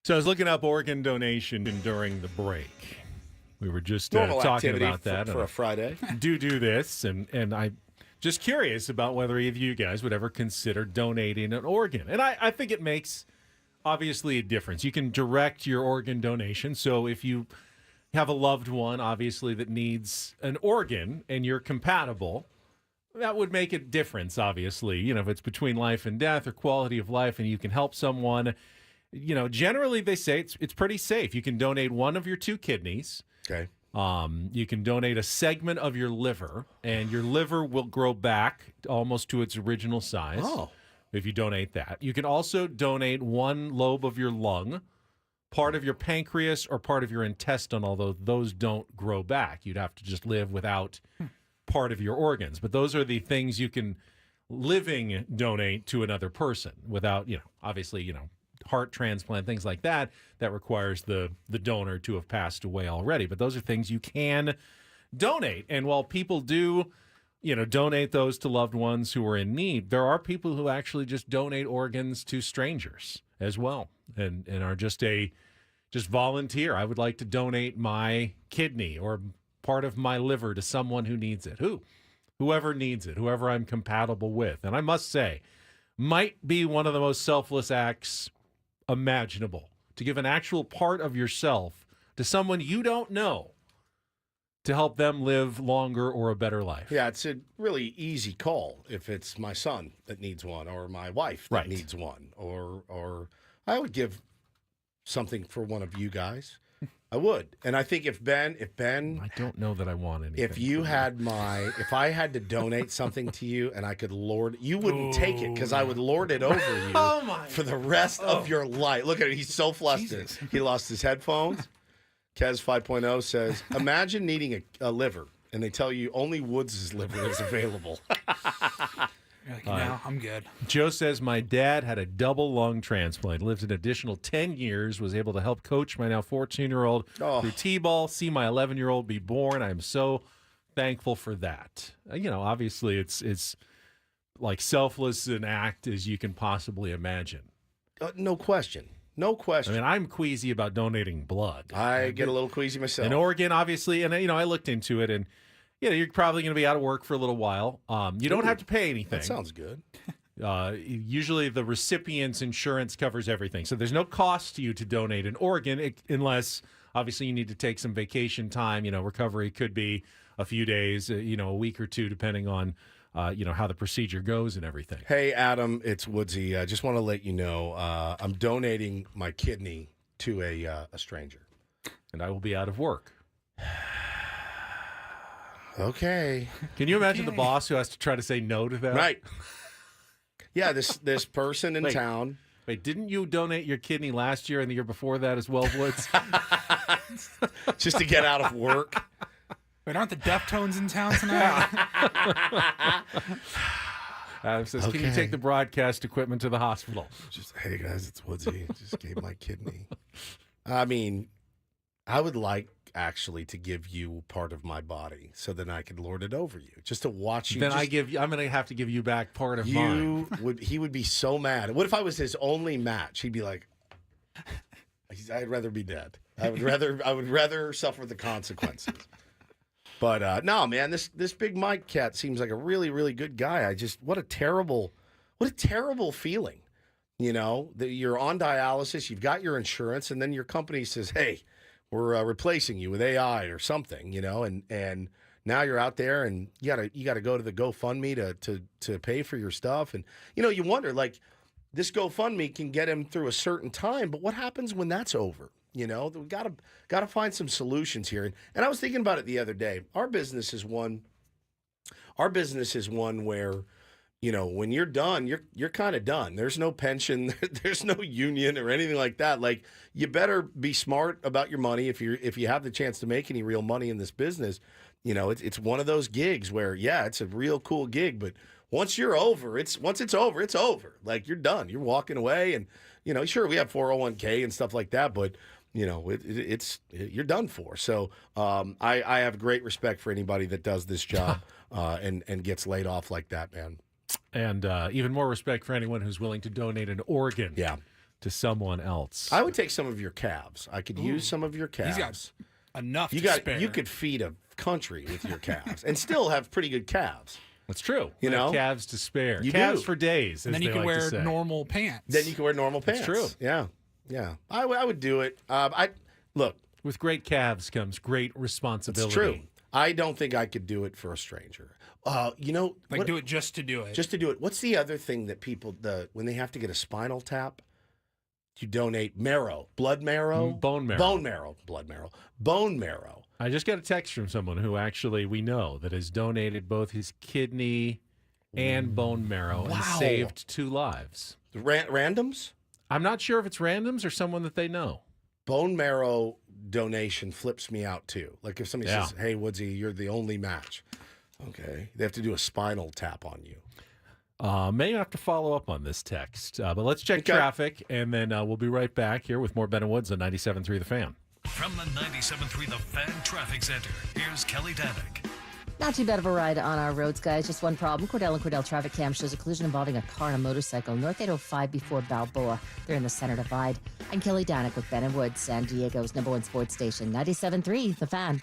So I was looking up organ donation during the break. We were just Normal talking activity about that for a Friday. do this, and I'm just curious about whether either of you guys would ever consider donating an organ. And I think it makes, obviously, a difference. You can direct your organ donation. So if you have a loved one, obviously, that needs an organ and you're compatible, that would make a difference, obviously. You know, if it's between life and death or quality of life and you can help someone, you know, generally they say it's pretty safe. You can donate one of your 2 kidneys. Okay. You can donate a segment of your liver, and your liver will grow back almost to its original size if you donate that. You can also donate 1 lobe of your lung, part of your pancreas, or part of your intestine, although those don't grow back. You'd have to just live without part of your organs. But those are the things you can living donate to another person without, you know, obviously, you know, heart transplant, things like that, that requires the donor to have passed away already. But those are things you can donate. And while people do, you know, donate those to loved ones who are in need, there are people who actually just donate organs to strangers as well and are just volunteer. I would like to donate my kidney or part of my liver to someone who needs it. Whoever needs it, whoever I'm compatible with. And I must say, might be one of the most selfless acts imaginable, to give an actual part of yourself to someone you don't know to help them live longer or a better life. Yeah, it's a really easy call if it's my son that needs one or my wife that needs one or I would give something for one of you guys. I would. And I think if Ben I don't know that I want anything. If I had to donate something to you and I could you wouldn't take it because I would lord it over you for the rest of your life. Look at it. He's so flustered. Jesus. He lost his headphones. Kez 5.0 says, imagine needing a liver and they tell you only Woods' liver is available. Like, no, I'm good. Joe says, my dad had a double lung transplant, lived an additional 10 years, was able to help coach my now 14-year-old through T-ball, see my 11-year-old be born. I'm so thankful for that. You know, obviously it's like selfless an act as you can possibly imagine. No question. No question. I mean, I'm queasy about donating blood. I get a little queasy myself. An organ, obviously, and, you know, I looked into it, and you know, you're probably going to be out of work for a little while. You don't have to pay anything. That sounds good. Usually the recipient's insurance covers everything. So there's no cost to you to donate an organ unless, obviously, you need to take some vacation time. You know, recovery could be a few days, you know, a week or 2, depending on, you know, how the procedure goes and everything. Hey, Adam, it's Woodsy. I just want to let you know I'm donating my kidney to a stranger. And I will be out of work. Okay. Can you imagine the boss who has to try to say no to that? Right. Yeah, this person in town. Wait, didn't you donate your kidney last year and the year before that as well, Woods? Just to get out of work. Wait, aren't the Deftones in town tonight? Adam says, can you take the broadcast equipment to the hospital? Just, hey, guys, it's Woodsy. Just gave my kidney. I mean, I would like actually to give you part of my body so then I could lord it over you, just to watch you. Then I'm going to have to give you back part of mine. He would be so mad. What if I was his only match? He'd be like, I'd rather be dead. I would rather suffer the consequences. But no, man, this Big Mike cat seems like a really, really good guy. What a terrible feeling. You know, that you're on dialysis, you've got your insurance, and then your company says, hey, we're replacing you with AI or something, you know, and now you're out there and you gotta go to the GoFundMe to pay for your stuff. And, you know, you wonder, like, this GoFundMe can get him through a certain time, but what happens when that's over? You know, we gotta find some solutions here. And I was thinking about it the other day. Our business is one where, you know, when you're done, you're kind of done. There's no pension, there's no union or anything like that. Like, you better be smart about your money if you have the chance to make any real money in this business. You know, it's one of those gigs where, yeah, it's a real cool gig, but once it's over, it's over. Like, you're done. You're walking away, and, you know, sure, we have 401k and stuff like that, but, you know, you're done for. So I have great respect for anybody that does this job and gets laid off like that, man. And even more respect for anyone who's willing to donate an organ to someone else. I would take some of your calves. I could use some of your calves. He's got enough you to got spare. you could feed a country with your calves and still have pretty good calves. That's true. You know? Calves to spare. You calves do. for days. and then you can wear normal pants. Then you can wear normal pants. true. Yeah. I would do it. Look. With great calves comes great responsibility. It's true. I don't think I could do it for a stranger. Do it just to do it. Just to do it. What's the other thing that people when they have to get a spinal tap? You donate blood marrow, bone marrow. Bone marrow. I just got a text from someone who actually we know that has donated both his kidney and bone marrow and saved 2 lives. Randoms? I'm not sure if it's randoms or someone that they know. Bone marrow donation flips me out too. Like if somebody says, "Hey Woodsy, you're the only match." Okay, they have to do a spinal tap on you. May have to follow up on this text, but let's check traffic, and then we'll be right back here with more Ben and Woods on 97.3 The Fan. From the 97.3 The Fan Traffic Center, here's Kelly Danick. Not too bad of a ride on our roads, guys. Just one problem. Cordell and Cordell traffic cam shows a collision involving a car and a motorcycle. North 805 before Balboa. They're in the center divide. I'm Kelly Danick with Ben and Woods, San Diego's #1 sports station, 97.3 The Fan.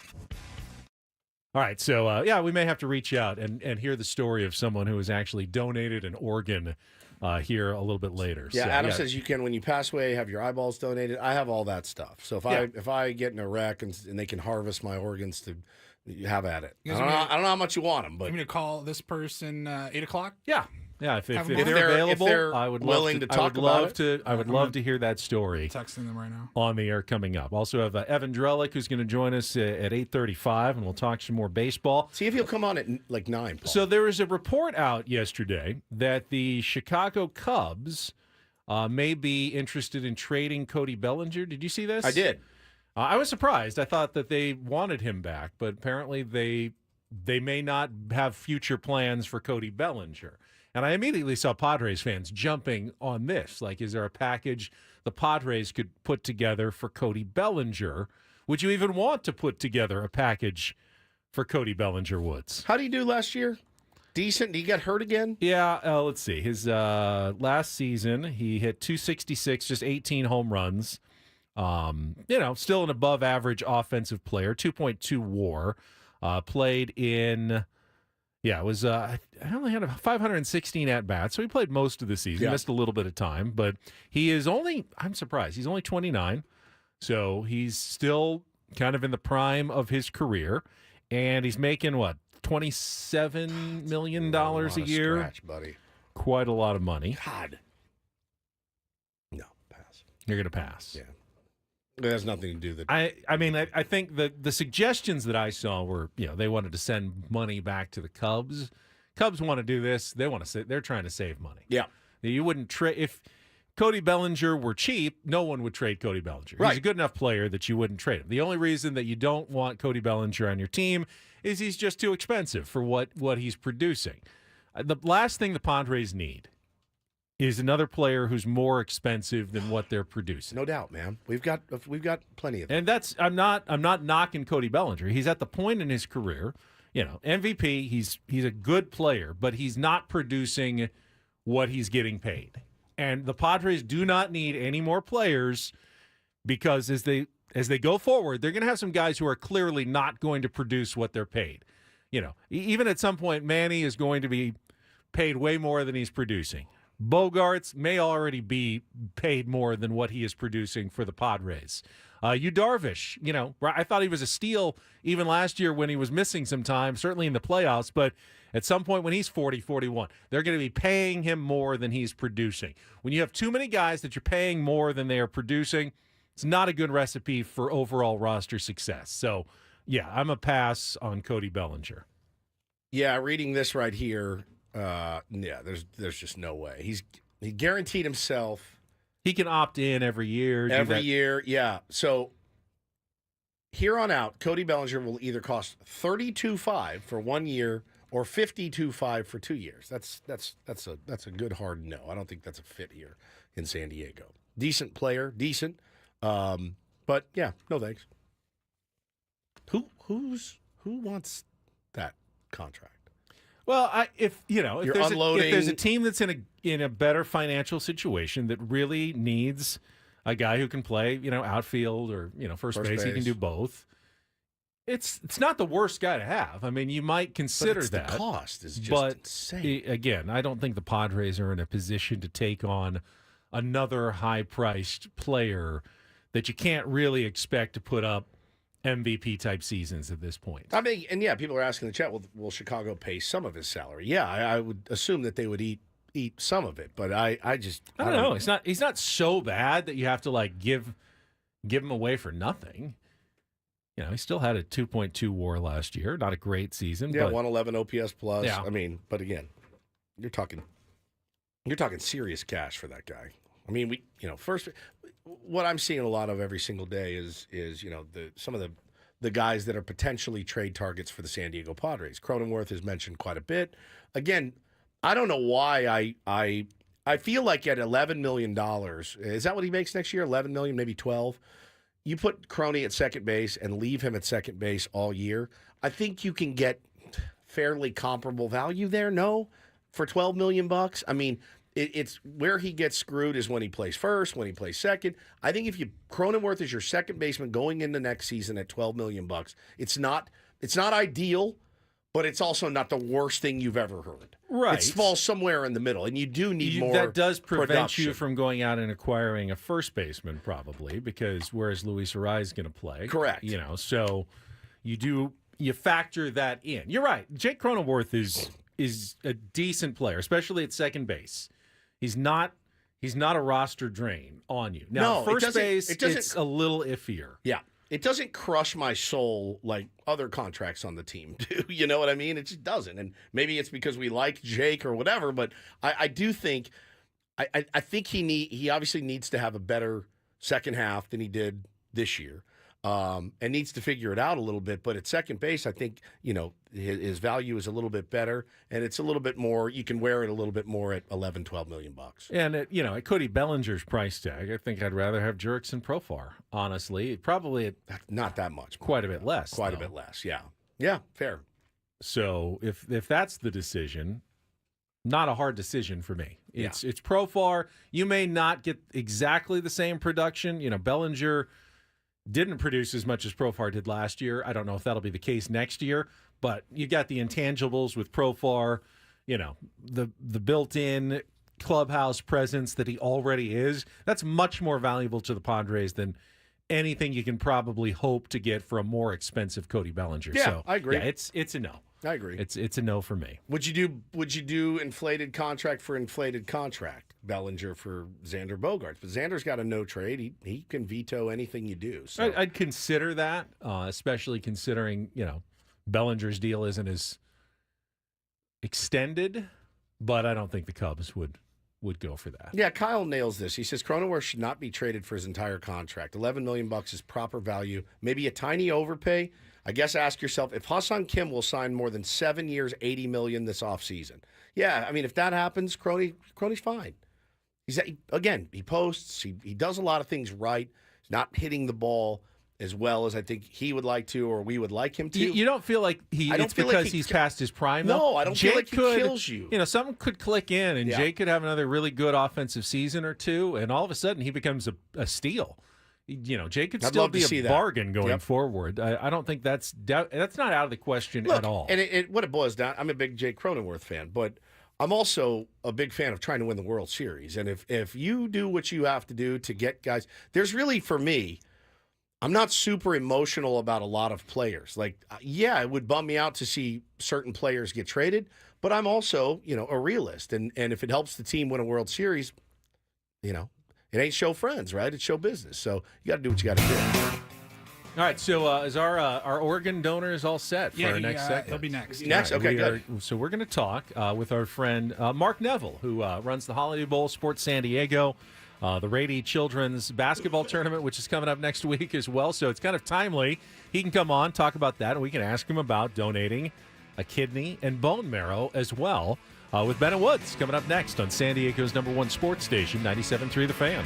All right, so we may have to reach out and hear the story of someone who has actually donated an organ here a little bit later. Yeah, so, Adam says you can, when you pass away, have your eyeballs donated. I have all that stuff. So if I get in a wreck and they can harvest my organs, to have at it. I don't know how much you want them, but I'm going to call this person 8 o'clock. Yeah, if they're If available, if they're I would willing love to talk about it. I would love to hear that story. Texting them right now On the air coming up. Also have Evan Drellich, who's going to join us at 8:35, and we'll talk some more baseball. See if he'll come on at like 9. Paul. So there was a report out yesterday that the Chicago Cubs may be interested in trading Cody Bellinger. Did you see this? I did. I was surprised. I thought that they wanted him back, but apparently they may not have future plans for Cody Bellinger. And I immediately saw Padres fans jumping on this. Like, is there a package the Padres could put together for Cody Bellinger? Would you even want to put together a package for Cody Bellinger, Woods? How did he do last year? Decent. Did he get hurt again? Yeah, let's see. His last season, he hit .266, just 18 home runs. Still an above-average offensive player, 2.2 WAR. Played in... Yeah, it was. I only had 516 at bats, so he played most of the season. Yeah. Missed a little bit of time, but he is only. I'm surprised. He's only 29, so he's still kind of in the prime of his career, and he's making what $27 million a year. Scratch, buddy. Quite a lot of money. God. No, pass. You're gonna pass. Yeah. It has nothing to do with it. I think the suggestions that I saw were, they wanted to send money back to the Cubs. Cubs want to do this. They're trying to save money. Yeah. You wouldn't trade if Cody Bellinger were cheap. No one would trade Cody Bellinger. Right. He's a good enough player that you wouldn't trade him. The only reason that you don't want Cody Bellinger on your team is he's just too expensive for what he's producing. The last thing the Padres need is another player who's more expensive than what they're producing. No doubt, man. We've got plenty of them. And that's I'm not knocking Cody Bellinger. He's at the point in his career, MVP, he's a good player, but he's not producing what he's getting paid. And the Padres do not need any more players because as they go forward, they're going to have some guys who are clearly not going to produce what they're paid. Even at some point Manny is going to be paid way more than he's producing. Bogarts may already be paid more than what he is producing for the Padres. Darvish, I thought he was a steal even last year when he was missing some time, certainly in the playoffs, but at some point when he's 40, 41, they're going to be paying him more than he's producing. When you have too many guys that you're paying more than they are producing, it's not a good recipe for overall roster success. So, yeah, I'm a pass on Cody Bellinger. Yeah, reading this right here, there's just no way. He guaranteed himself. He can opt in every year. Every year, yeah. So here on out, Cody Bellinger will either cost $32.5 for 1 year or $52.5 for 2 years. That's a good hard no. I don't think that's a fit here in San Diego. Decent player, decent, but yeah, no thanks. Who wants that contract? Well, if You're there's unloading. if there's a team that's in a better financial situation that really needs a guy who can play, outfield or first base, he can do both. It's not the worst guy to have. I mean, you might consider that. The cost is just insane. Again, I don't think the Padres are in a position to take on another high-priced player that you can't really expect to put up MVP type seasons at this point. I mean, and yeah, people are asking in the chat, will Chicago pay some of his salary? Yeah, I would assume that they would eat some of it, but I don't know. He's not so bad that you have to like give him away for nothing. He still had a 2.2 WAR last year. Not a great season. Yeah, but 111 OPS plus. Yeah. I mean, but again, you're talking serious cash for that guy. I mean, first, what I'm seeing a lot of every single day is some of the guys that are potentially trade targets for the San Diego Padres. Cronenworth is mentioned quite a bit. Again, I don't know why I feel like at $11 million, is that what he makes next year? 11 million, maybe 12. You put Crony at second base and leave him at second base all year. I think you can get fairly comparable value there. No, for $12 million. I mean, it's where he gets screwed is when he plays first, when he plays second. I think if Cronenworth is your second baseman going into next season at $12 million, it's not ideal, but it's also not the worst thing you've ever heard. Right. It falls somewhere in the middle, and you do need more. That does prevent production. you from going out and acquiring a first baseman, probably, because whereas Luis Arraez is going to play. Correct. So you factor that in. You're right. Jake Cronenworth is a decent player, especially at second base. He's not a roster drain on you. Now, first base, it's a little iffier. Yeah. It doesn't crush my soul like other contracts on the team do. You know what I mean? It just doesn't. And maybe it's because we like Jake or whatever, but I do think I think he obviously needs to have a better second half than he did this year. And needs to figure it out a little bit. But at second base, I think, his value is a little bit better, and it's a little bit more, you can wear it a little bit more at $11, $12 million. And, at Cody Bellinger's price tag, I think I'd rather have Jurickson Profar, honestly. Probably not that much. Quite a bit less. Quite a bit less, yeah. Yeah, fair. So if that's the decision, not a hard decision for me. It's Profar. You may not get exactly the same production. Bellinger didn't produce as much as Profar did last year. I don't know if that'll be the case next year, but you got the intangibles with Profar, the built-in clubhouse presence that he already is. That's much more valuable to the Padres than anything you can probably hope to get for a more expensive Cody Bellinger. Yeah, so, I agree. Yeah, it's a no. I agree. It's a no for me. Would you do inflated contract for inflated contract? Bellinger for Xander Bogaerts, but Xander's got a no trade. He can veto anything you do. So I'd consider that, especially considering Bellinger's deal isn't as extended, but I don't think the Cubs would go for that. Yeah, Kyle nails this. He says Cronenworth should not be traded for his entire contract. $11 million is proper value. Maybe a tiny overpay. I guess ask yourself if Hassan Kim will sign more than 7 years, $80 million this offseason. Yeah, I mean, if that happens, Crony's fine. He posts. He does a lot of things right. He's not hitting the ball as well as I think he would like to or we would like him to. You don't feel like it's because he's past his prime, though? No, I don't feel like he kills you. Something could click in, and Jake could have another really good offensive season or two, and all of a sudden he becomes a steal. Jake could still be a bargain going forward. I don't think that's not out of the question at all. And what it boils down, I'm a big Jake Cronenworth fan, but I'm also a big fan of trying to win the World Series. And if you do what you have to do to get guys, there's really, for me, I'm not super emotional about a lot of players. Like, yeah, it would bum me out to see certain players get traded, but I'm also, a realist. And if it helps the team win a World Series, it ain't show friends, right? It's show business. So you got to do what you got to do. All right, so is our organ donors all set for our next segment? They'll be next. Next, right, okay, good. So we're going to talk with our friend Mark Neville, who runs the Holiday Bowl Sports San Diego, the Rady Children's Basketball Tournament, which is coming up next week as well. So it's kind of timely. He can come on, talk about that, and we can ask him about donating a kidney and bone marrow as well with Ben and Woods coming up next on San Diego's #1 sports station, 97.3 The Fan.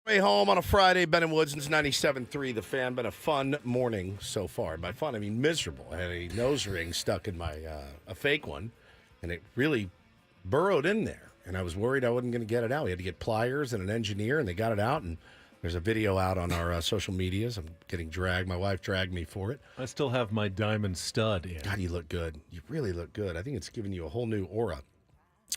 Way home on a Friday, Ben and Woods, 97.3 The Fan. Been a fun morning so far. By fun, I mean miserable. I had a nose ring stuck in my, a fake one, and it really burrowed in there. And I was worried I wasn't going to get it out. We had to get pliers and an engineer, and they got it out. And there's a video out on our social medias. I'm getting dragged. My wife dragged me for it. I still have my diamond stud in. God, you look good. You really look good. I think it's giving you a whole new aura.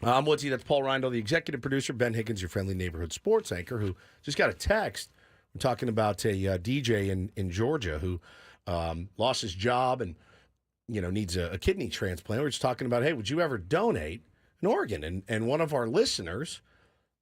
I'm Woodsy. That's Paul Reindl, the executive producer. Ben Higgins, your friendly neighborhood sports anchor, who just got a text. We're talking about a DJ in Georgia who lost his job and needs a kidney transplant. We're just talking about, hey, would you ever donate an organ? And one of our listeners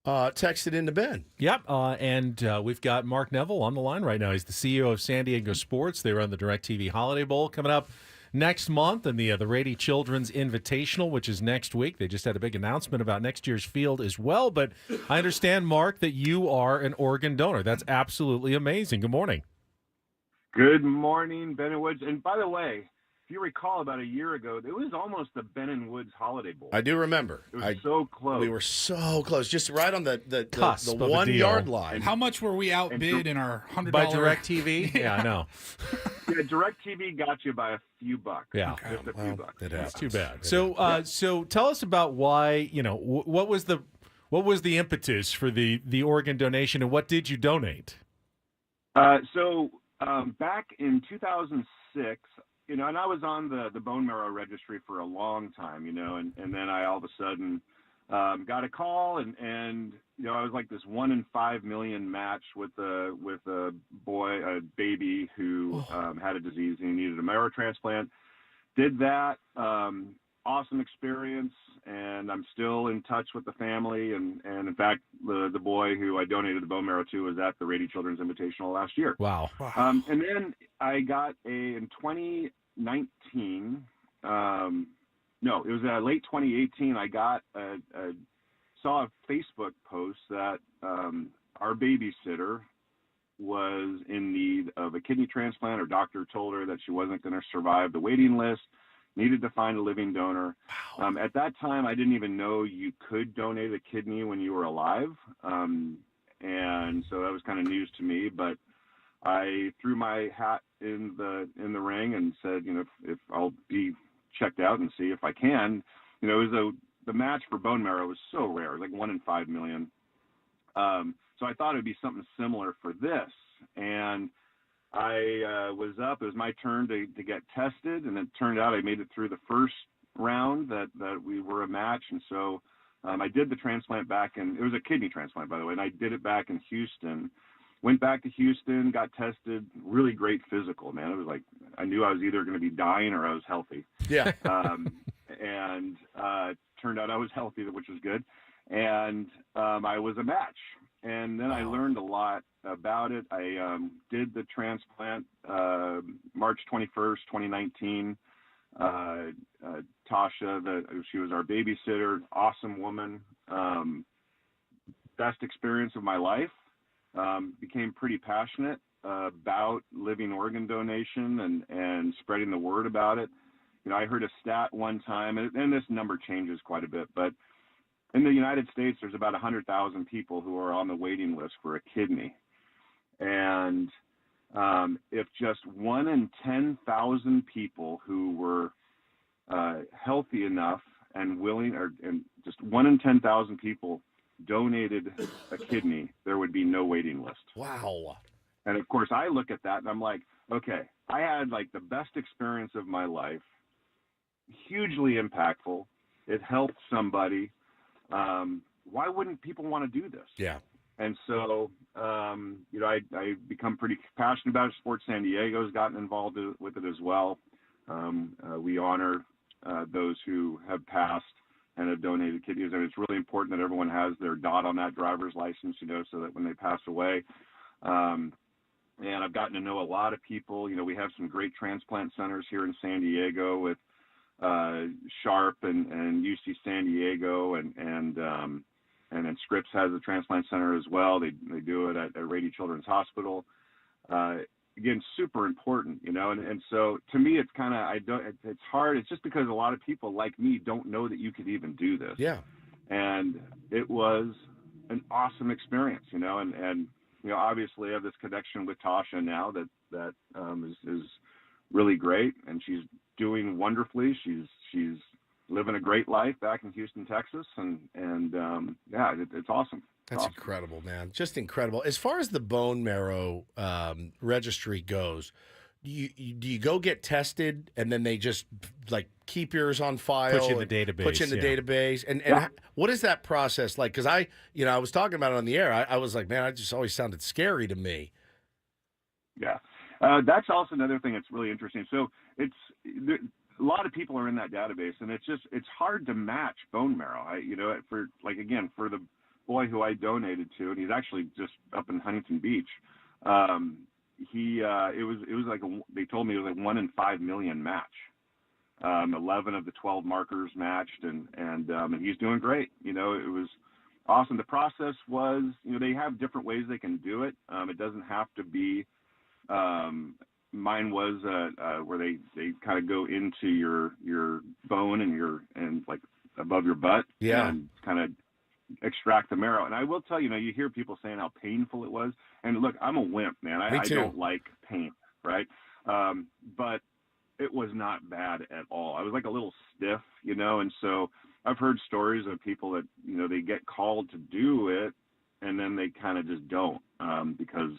texted into Ben. Yep, and we've got Mark Neville on the line right now. He's the CEO of San Diego Sports. They run the DirecTV Holiday Bowl coming up next month, and the Rady Children's Invitational, which is next week. They just had a big announcement about next year's field as well. But I understand, Mark, that you are an organ donor. That's absolutely amazing. Good morning. Good morning, Ben and Woods. And by the way, if you recall, about a year ago, it was almost the Ben and Woods Holiday Bowl. I do remember. It was so close. We were so close, just right on the cusp the of a 1 deal. yard line. How much were we outbid in our $100 By DirecTV? Yeah, I know. Yeah, DirecTV got you by a few bucks. Yeah. Just a few bucks. That's too bad. So tell us about why, what was the impetus for the organ donation, and what did you donate? So back in 2006, and I was on the bone marrow registry for a long time, and then I all of a sudden got a call, and I was like this 1 in 5 million match with a baby who had a disease and he needed a marrow transplant. Did that, awesome experience, and I'm still in touch with the family, and in fact, the boy who I donated the bone marrow to was at the Rady Children's Invitational last year. Wow. And then I got in 2019. No, it was late 2018. I got saw a Facebook post that our babysitter was in need of a kidney transplant. Her doctor told her that she wasn't going to survive the waiting list, needed to find a living donor. Wow. At that time, I didn't even know you could donate a kidney when you were alive. And so that was kind of news to me, but I threw my hat in the ring and said, if I'll be checked out and see if I can. It was the match for bone marrow was so rare, like 1 in 5 million. So I thought it'd be something similar for this. And I was up. It was my turn to get tested, and it turned out I made it through the first round that we were a match. And so I did the transplant back, and it was a kidney transplant, by the way, and I did it back in Houston. Went back to Houston, got tested, really great physical, man. It was like I knew I was either going to be dying or I was healthy. Yeah. And turned out I was healthy, which was good. And I was a match. And then I learned a lot about it. I did the transplant March 21st, 2019. Tasha, she was our babysitter, awesome woman. Best experience of my life. Became pretty passionate about living organ donation and spreading the word about it. I heard a stat one time, and this number changes quite a bit, but in the United States, there's about 100,000 people who are on the waiting list for a kidney. And if just 1 in 10,000 people who were healthy enough and willing, and just 1 in 10,000 people donated a kidney, there would be no waiting list. Wow. And of course, I look at that and I'm like, okay, I had like the best experience of my life, hugely impactful. It helped somebody. Why wouldn't people want to do this? Yeah. And so, I become pretty passionate about it. Sports San Diego has gotten involved with it as well. We honor those who have passed and have donated kidneys. And it's really important that everyone has their dot on that driver's license, so that when they pass away. And I've gotten to know a lot of people. We have some great transplant centers here in San Diego with Sharp and UC San Diego, and then Scripps has a transplant center as well. They do it at Rady Children's Hospital. Again, super important, and so to me, it's kind of, it's hard. It's just because a lot of people like me don't know that you could even do this. Yeah. And it was an awesome experience, and obviously I have this connection with Tasha now that is really great, and she's doing wonderfully. She's living a great life back in Houston, Texas, and it's awesome. That's awesome. incredible, man. Just incredible. As far as the bone marrow registry goes, do you go get tested and then they just like keep yours on file? Put you in the database. Put you in the database. And what is that process like? Because I was talking about it on the air. I was like, man, it just always sounded scary to me. Yeah. That's also another thing that's really interesting. So a lot of people are in that database, and it's hard to match bone marrow. For the boy who I donated to, and he's actually just up in Huntington Beach. It was like they told me it was like 1 in 5 million match. 11 of the 12 markers matched, and he's doing great. It was awesome. The process was, they have different ways they can do it. It doesn't have to be. Mine was where they kind of go into your bone and like above your butt, and kind of extract the marrow. And I will tell you, you hear people saying how painful it was. And look, I'm a wimp, man. I don't like pain, right? But it was not bad at all. I was like a little stiff, and so I've heard stories of people that, they get called to do it and then they kind of just don't, because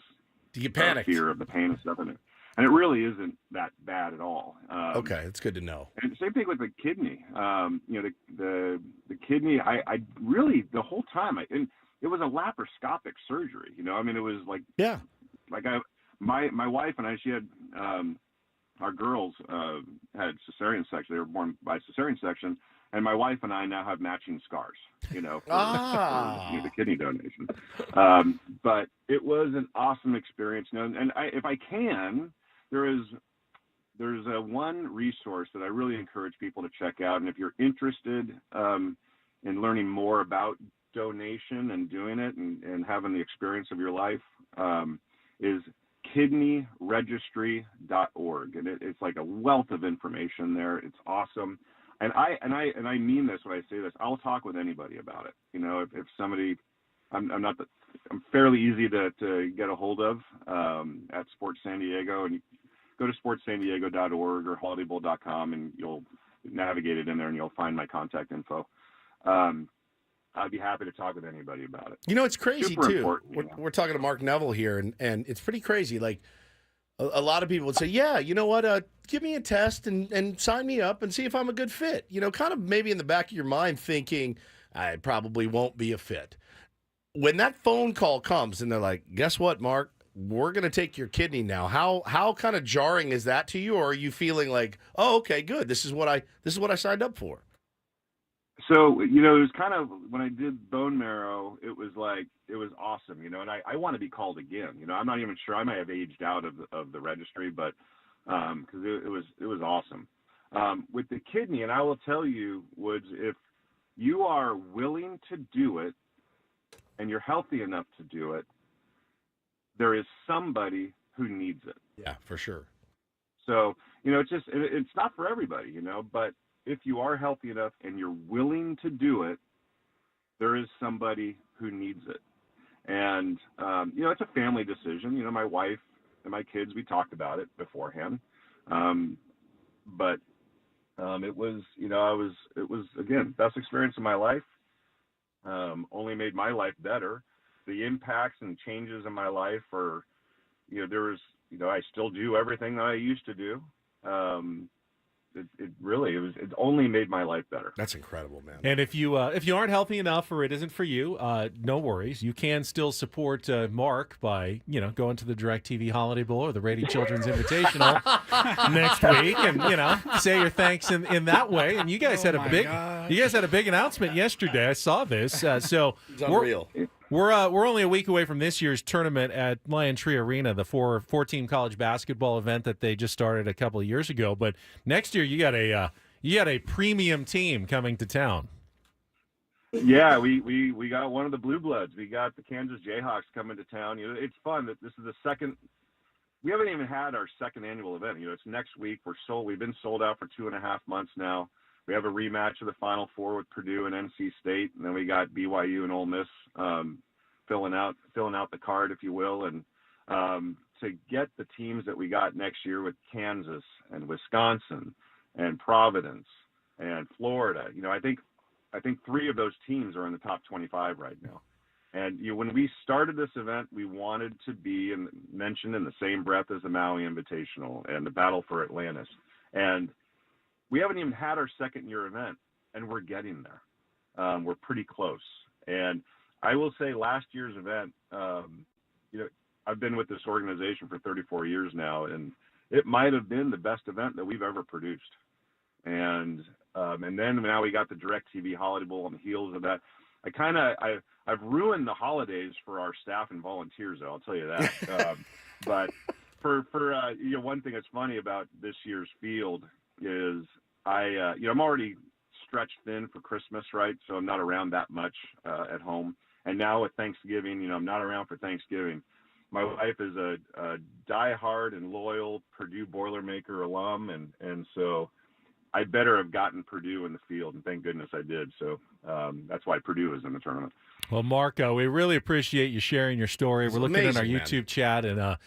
you panic, fear of the pain and stuff in it. And it really isn't that bad at all. Okay, it's good to know. And same thing with the kidney. The kidney, I really, the whole time, and it was a laparoscopic surgery. It was like, my wife and I, she had, our girls had cesarean section. They were born by cesarean section. And my wife and I now have matching scars, for the kidney donation. But it was an awesome experience. If I can, there's one resource that I really encourage people to check out. And if you're interested in learning more about donation and doing it and having the experience of your life, is kidneyregistry.org. And it's like a wealth of information there. It's awesome. And I mean this when I say this. I'll talk with anybody about it. If somebody, I'm fairly easy to get a hold of at Sports San Diego, and you go to sportssandiego.org or holidaybowl.com, and you'll navigate it in there, and you'll find my contact info. I'd be happy to talk with anybody about it. It's crazy Super too. We're talking to Mark Neville here, and it's pretty crazy. Like a lot of people would say, yeah, you know what, give me a test and sign me up and see if I'm a good fit. Kind of maybe in the back of your mind thinking, I probably won't be a fit. When that phone call comes and they're like, guess what, Mark, we're going to take your kidney now. How kind of jarring is that to you? Or are you feeling like, oh, okay, good. This is what I signed up for. So, it was kind of, when I did bone marrow, it was awesome, and I want to be called again. I'm not even sure. I might have aged out of the registry, but because it was awesome. With the kidney, and I will tell you, Woods, if you are willing to do it and you're healthy enough to do it, there is somebody who needs it. Yeah, for sure. So, it's not for everybody, but if you are healthy enough and you're willing to do it, there is somebody who needs it. And, it's a family decision. My wife and my kids, we talked about it beforehand. But it was, it was, again, best experience of my life. Only made my life better. The impacts and changes in my life are, I still do everything that I used to do. It only made my life better. That's incredible, man. And if you aren't healthy enough or it isn't for you, no worries. You can still support Mark by going to the DirecTV Holiday Bowl or the Rady Children's Invitational next week, and say your thanks in that way. And you guys had a big announcement yesterday. I saw this. So it's unreal. We're only a week away from this year's tournament at Lion Tree Arena, the four-team college basketball event that they just started a couple of years ago. But next year, you got a premium team coming to town. Yeah, we got one of the Blue Bloods. We got the Kansas Jayhawks coming to town. It's fun that this is the second. We haven't even had our second annual event. It's next week. We've been sold out for 2.5 months now. We have a rematch of the Final Four with Purdue and NC State, and then we got BYU and Ole Miss filling out the card, if you will, and to get the teams that we got next year with Kansas and Wisconsin and Providence and Florida. I think 3 of those teams are in the top 25 right now. And when we started this event, we wanted to be mentioned in the same breath as the Maui Invitational and the Battle for Atlantis. And we haven't even had our second-year event, and we're getting there. We're pretty close. And I will say last year's event, I've been with this organization for 34 years now, and it might have been the best event that we've ever produced. And then now we got the DirecTV Holiday Bowl on the heels of that. I've ruined the holidays for our staff and volunteers, though, I'll tell you that. But for one thing that's funny about this year's field is I'm already stretched thin for Christmas, right? So I'm not around that much at home. And now with Thanksgiving, I'm not around for Thanksgiving. My wife is a diehard and loyal Purdue Boilermaker alum, and so I better have gotten Purdue in the field, and thank goodness I did. So that's why Purdue is in the tournament. Well, Marco, we really appreciate you sharing your story. We're looking at our YouTube chat, and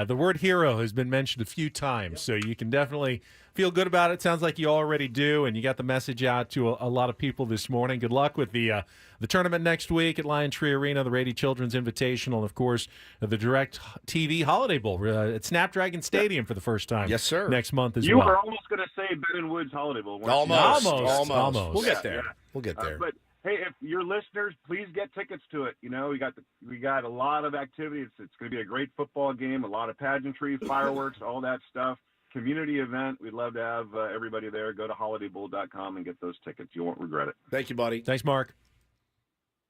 the word hero has been mentioned a few times, so you can definitely feel good about it. Sounds like you already do, and you got the message out to a lot of people this morning. Good luck with the tournament next week at Lion Tree Arena, the Rady Children's Invitational, and, of course, the DirecTV Holiday Bowl at Snapdragon Stadium for the first time. Yes, sir. Next month as You well. were almost going to say Ben and Woods Holiday Bowl. Almost. Almost. We'll get there. We'll get there. But hey, if your listeners, please get tickets to it. We got a lot of activity. It's going to be a great football game, a lot of pageantry, fireworks, all that stuff. Community event. We'd love to have everybody there. Go to holidaybowl.com and get those tickets. You won't regret it. Thank you, buddy. Thanks, Mark.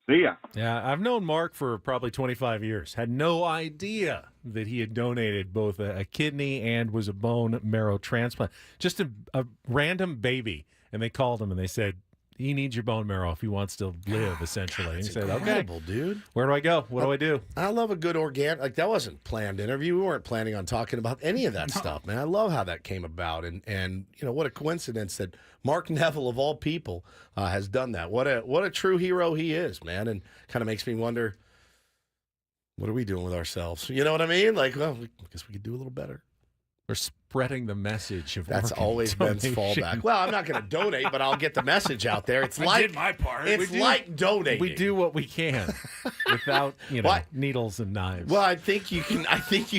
See ya. Yeah, I've known Mark for probably 25 years. Had no idea that he had donated both a kidney and was a bone marrow transplant. Just a random baby. And they called him and they said, he needs your bone marrow if he wants to live, essentially. And he said, okay, dude. Where do I go? What do I do? I love a good organic, that wasn't planned interview. We weren't planning on talking about any of that stuff, man. I love how that came about. And what a coincidence that Mark Neville, of all people, has done that. What a true hero he is, man. And kind of makes me wonder, what are we doing with ourselves? You know what I mean? Like, well, I guess we could do a little better. We're spreading the message of that's always Ben's fallback. Well, I'm not going to donate, but I'll get the message out there. It's I did my part. It's like donating. We do what we can without needles and knives. Well, I think you can. I think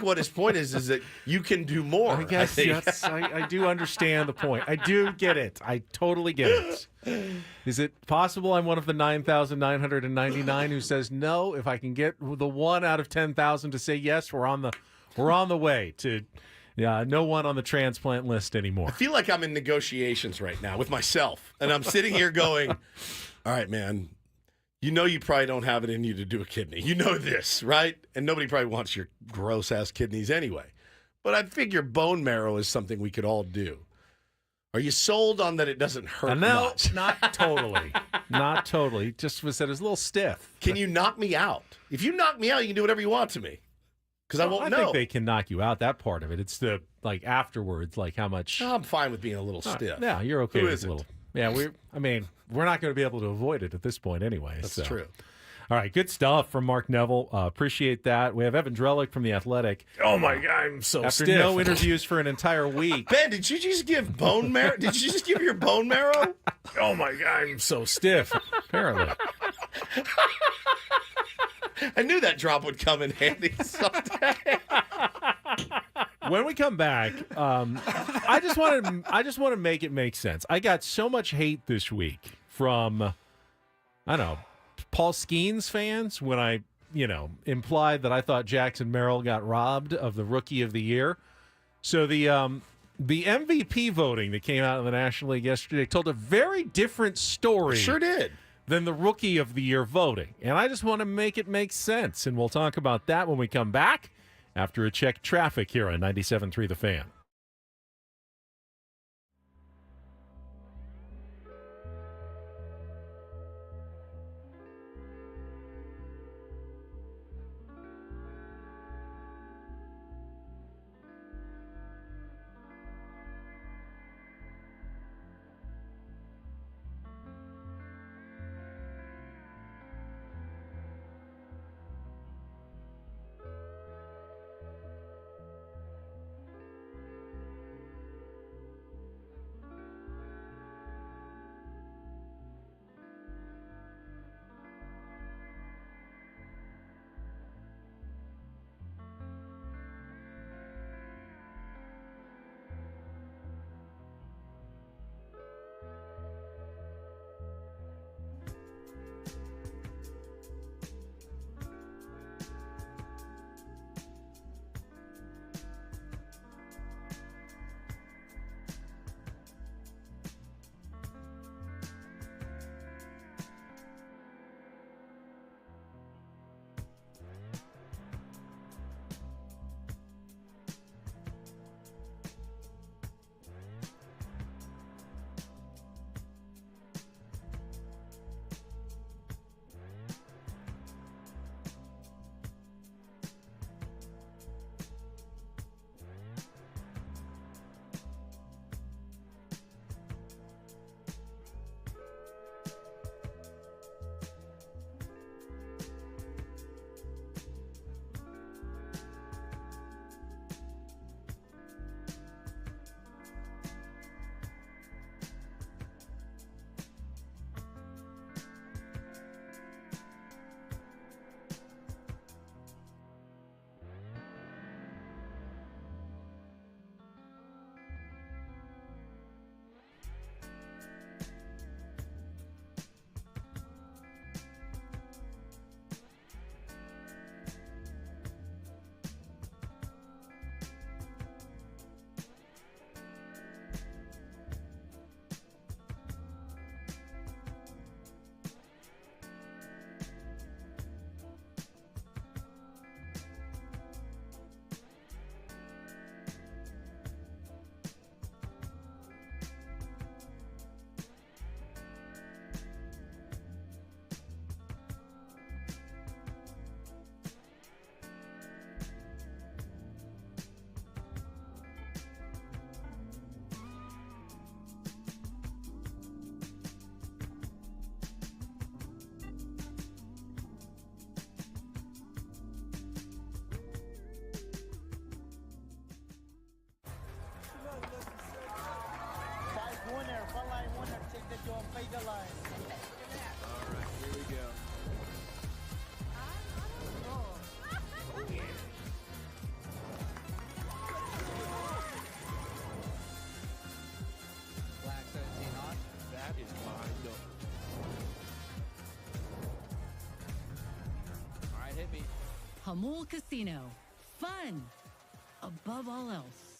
what his point is that you can do more. I guess yes, I do understand the point. I do get it. I totally get it. Is it possible I'm one of the 9,999 who says no? If I can get the 1 out of 10,000 to say yes, we're on the way to no one on the transplant list anymore. I feel like I'm in negotiations right now with myself, and I'm sitting here going, all right, man, you probably don't have it in you to do a kidney. You know this, right? And nobody probably wants your gross-ass kidneys anyway. But I figure bone marrow is something we could all do. Are you sold on that it doesn't hurt much? Not totally. Not totally. Just was said it was a little stiff. Can you knock me out? If you knock me out, you can do whatever you want to me. Because I won't know. I think they can knock you out, that part of it. It's the, afterwards, how much. No, I'm fine with being a little stiff. Yeah, you're okay Who with isn't? a little. Yeah, we're not going to be able to avoid it at this point anyway. That's so. true. All right, good stuff from Mark Neville. Appreciate that. We have Evan Drellich from The Athletic. Oh, my God, I'm so After stiff. no interviews for an entire week. Ben, did you just give bone marrow? Did you just give your bone marrow? Oh, my God, I'm so stiff, apparently. I knew that drop would come in handy someday. When we come back, I just want to make it make sense. I got so much hate this week from, I don't know, Paul Skeens fans when I, implied that I thought Jackson Merrill got robbed of the Rookie of the Year. So the MVP voting that came out in the National League yesterday told a very different story. It sure did. Than the Rookie of the Year voting. And I just want to make it make sense. And we'll talk about that when we come back after a check traffic here on 97.3 The Fan. Hamul Casino. Fun above all else.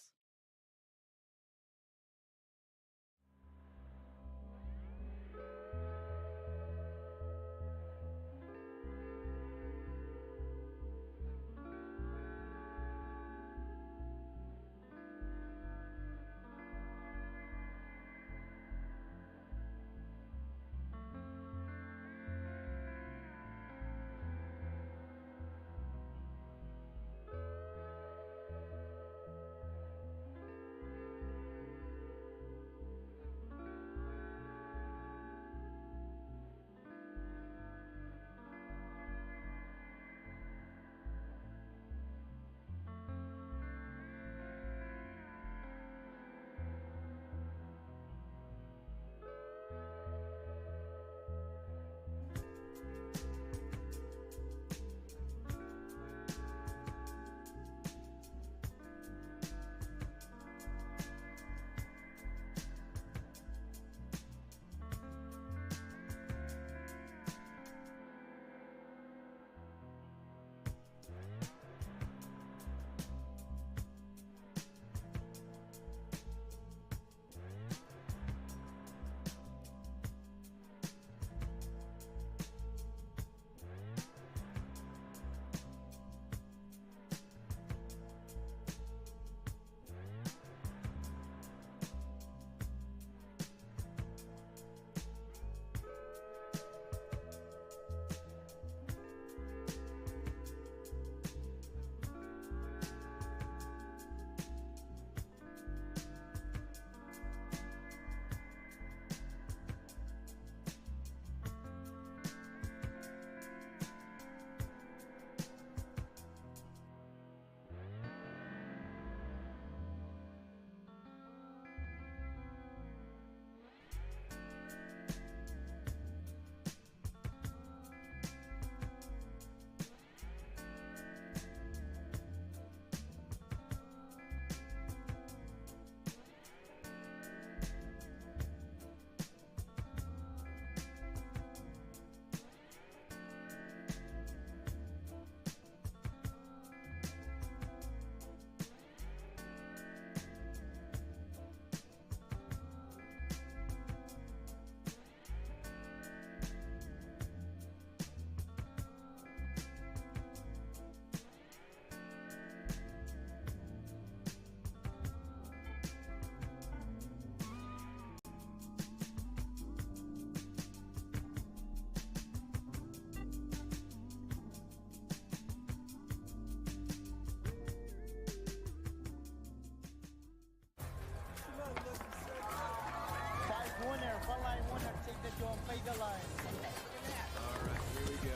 All right, here we go.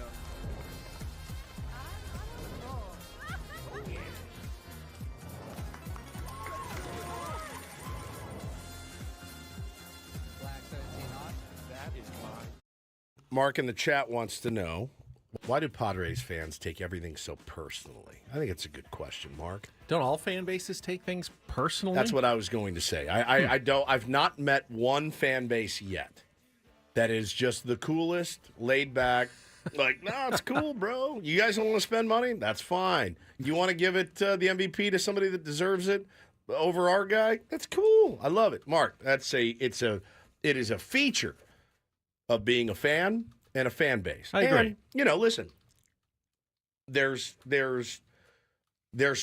Black 17 on. That is mine. Mark in the chat wants to know, why do Padres fans take everything so personally? I think it's a good question, Mark. Don't all fan bases take things personally? That's what I was going to say. I've not met one fan base yet that is just the coolest, laid back, like, no, it's cool, bro. You guys don't want to spend money? That's fine. You want to give it the MVP to somebody that deserves it over our guy? That's cool. I love it. Mark, it is a feature of being a fan and a fan base. I agree. And, listen, there's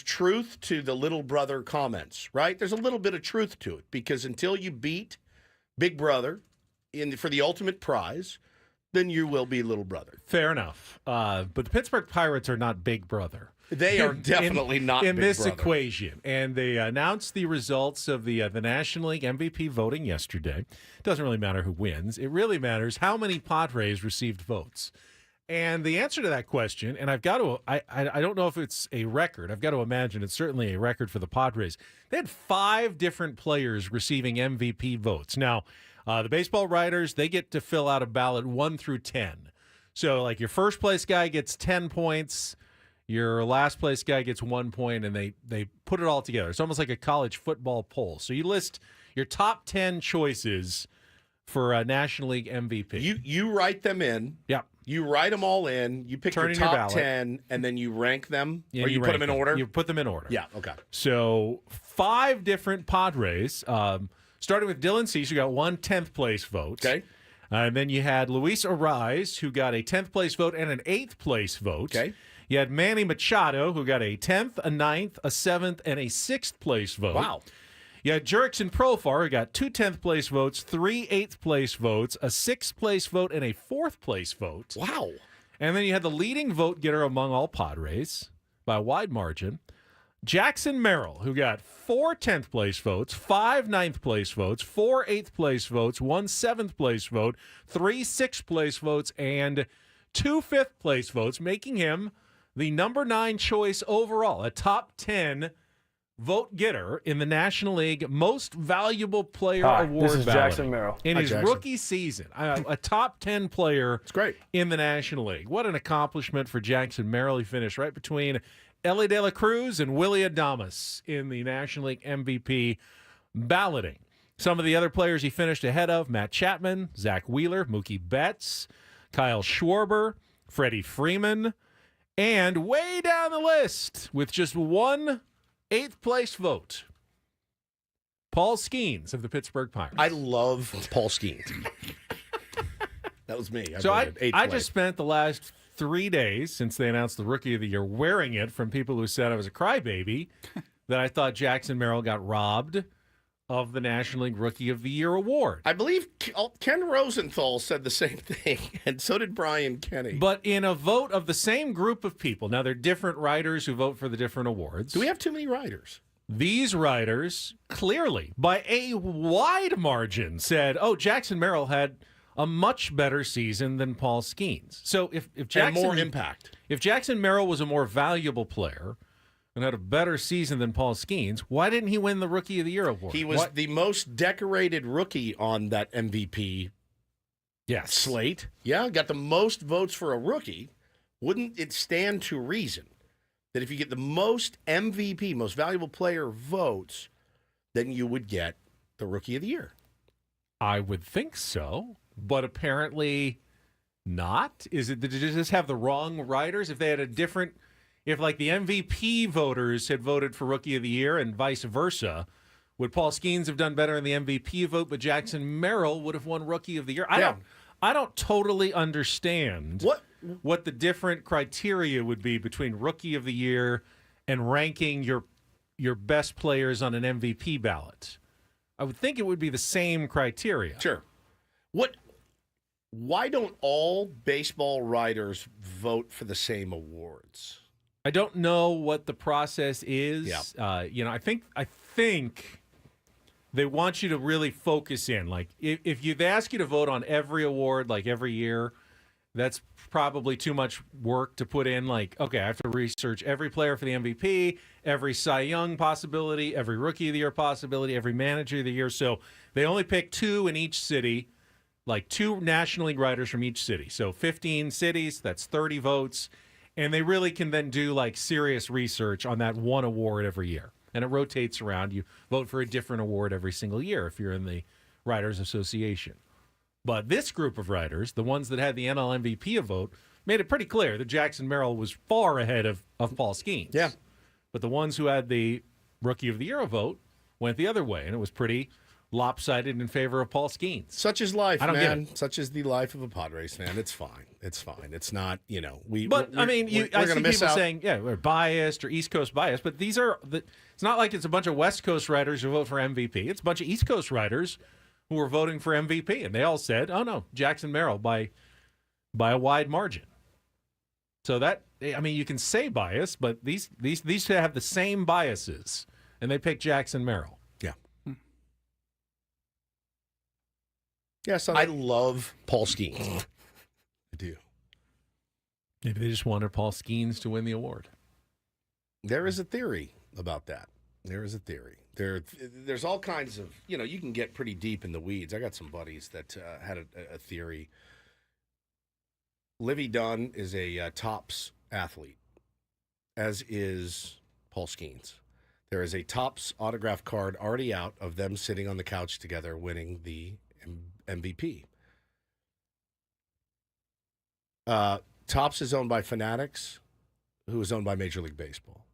truth to the little brother comments, right? There's a little bit of truth to it, because until you beat Big Brother for the ultimate prize, then you will be little brother. Fair enough. But the Pittsburgh Pirates are not Big Brother. They are definitely not in Big this Brother. equation. And they announced the results of the National League MVP voting yesterday. It doesn't really matter who wins. It really matters how many Padres received votes. And the answer to that question, and I've got to, I don't know if it's a record. I've got to imagine it's certainly a record for the Padres. They had 5 different players receiving MVP votes. Now, the baseball writers, they get to fill out a ballot 1 through 10. So, like, your first place guy gets 10 points, your last place guy gets 1 point, and they put it all together. It's almost like a college football poll. So you list your top 10 choices for a National League MVP. You write them in. Yep. You write them all in. You pick Turn your in your top ballot. 10, and then you rank them, Yeah, or you put rank them in order. You put them in order. Yeah. Okay. So 5 different Padres, starting with Dylan Cease, who got one 10th place vote. Okay. And then you had Luis Ariz, who got a 10th place vote and an 8th place vote. Okay. You had Manny Machado, who got a 10th, a 9th, a 7th, and a 6th place vote. Wow. You had Jurickson Profar, who got 2 10th place votes, 3 8th place votes, a 6th place vote, and a 4th place vote. Wow. And then you had the leading vote getter among all Padres by a wide margin, Jackson Merrill, who got 4 10th place votes, 5 9th place votes, 4 8th place votes, 1 7th place vote, 3 6th place votes, and 2 5th place votes, making him the number 9 choice overall, a top 10 vote getter in the National League Most Valuable Player Award This is ballot Jackson Merrill. in Hi, his Jackson. rookie season. A top 10 player It's great. in the National League. What an accomplishment for Jackson Merrill. He finished right between Ellie De La Cruz and Willie Adames in the National League MVP balloting. Some of the other players he finished ahead of: Matt Chapman, Zach Wheeler, Mookie Betts, Kyle Schwarber, Freddie Freeman, and way down the list with just one 8th place vote, Paul Skeens of the Pittsburgh Pirates. I love Paul Skeens. That was me. So I voted eighth just place. spent the last 3 days since they announced the Rookie of the Year wearing it from people who said I was a crybaby, that I thought Jackson Merrill got robbed of the National League Rookie of the Year award. I believe Ken Rosenthal said the same thing, and so did Brian Kenny. But in a vote of the same group of people, now they're different writers who vote for the different awards. Do we have too many writers? These writers clearly, by a wide margin, said, "Oh, Jackson Merrill had a much better season than Paul Skeens." So if Jackson, and more impact. If Jackson Merrill was a more valuable player and had a better season than Paul Skeens, why didn't he win the Rookie of the Year award? He was the most decorated rookie on that MVP slate. Yeah, got the most votes for a rookie. Wouldn't it stand to reason that if you get the most MVP, most valuable player votes, then you would get the Rookie of the Year? I would think so, but apparently not. Is it? Did you just have the wrong writers? If they had a different, if like the MVP voters had voted for Rookie of the Year and vice versa, would Paul Skeens have done better in the MVP vote, but Jackson Merrill would have won Rookie of the Year? I don't totally understand what the different criteria would be between Rookie of the Year and ranking your best players on an MVP ballot. I would think it would be the same criteria. Sure. Why don't all baseball writers vote for the same awards? I don't know what the process is. Yeah. I think they want you to really focus in. Like if they ask you to vote on every award, like every year, that's probably too much work to put in. Like, okay, I have to research every player for the MVP, every Cy Young possibility, every Rookie of the Year possibility, every Manager of the Year. So they only pick 2 in each city, like 2 National League writers from each city. So 15 cities, that's 30 votes. And they really can then do like serious research on that one award every year. And it rotates around. You vote for a different award every single year if you're in the Writers Association. But this group of writers, the ones that had the NL MVP vote, made it pretty clear that Jackson Merrill was far ahead of Paul Skeens. Yeah. But the ones who had the Rookie of the Year vote went the other way, and it was pretty lopsided in favor of Paul Skeens. Such is life, I don't man. get it. Such is the life of a Padres fan. It's fine. It's fine. It's not, But I mean, we're I gonna see miss people out. saying, "Yeah, we're biased or East Coast biased," but these are it's not like it's a bunch of West Coast writers who vote for MVP. It's a bunch of East Coast writers who were voting for MVP, and they all said, "Oh no, Jackson Merrill by a wide margin." So that, I mean, you can say bias, but these have the same biases, and they picked Jackson Merrill. Yeah, so I love Paul Skeens. I do. Maybe they just wanted Paul Skeens to win the award. There is a theory about that. There is a theory. There's all kinds of, you can get pretty deep in the weeds. I got some buddies that had a theory. Livy Dunn is a tops athlete, as is Paul Skeens. There is a tops autograph card already out of them sitting on the couch together winning the MVP. Topps is owned by Fanatics, who is owned by Major League Baseball.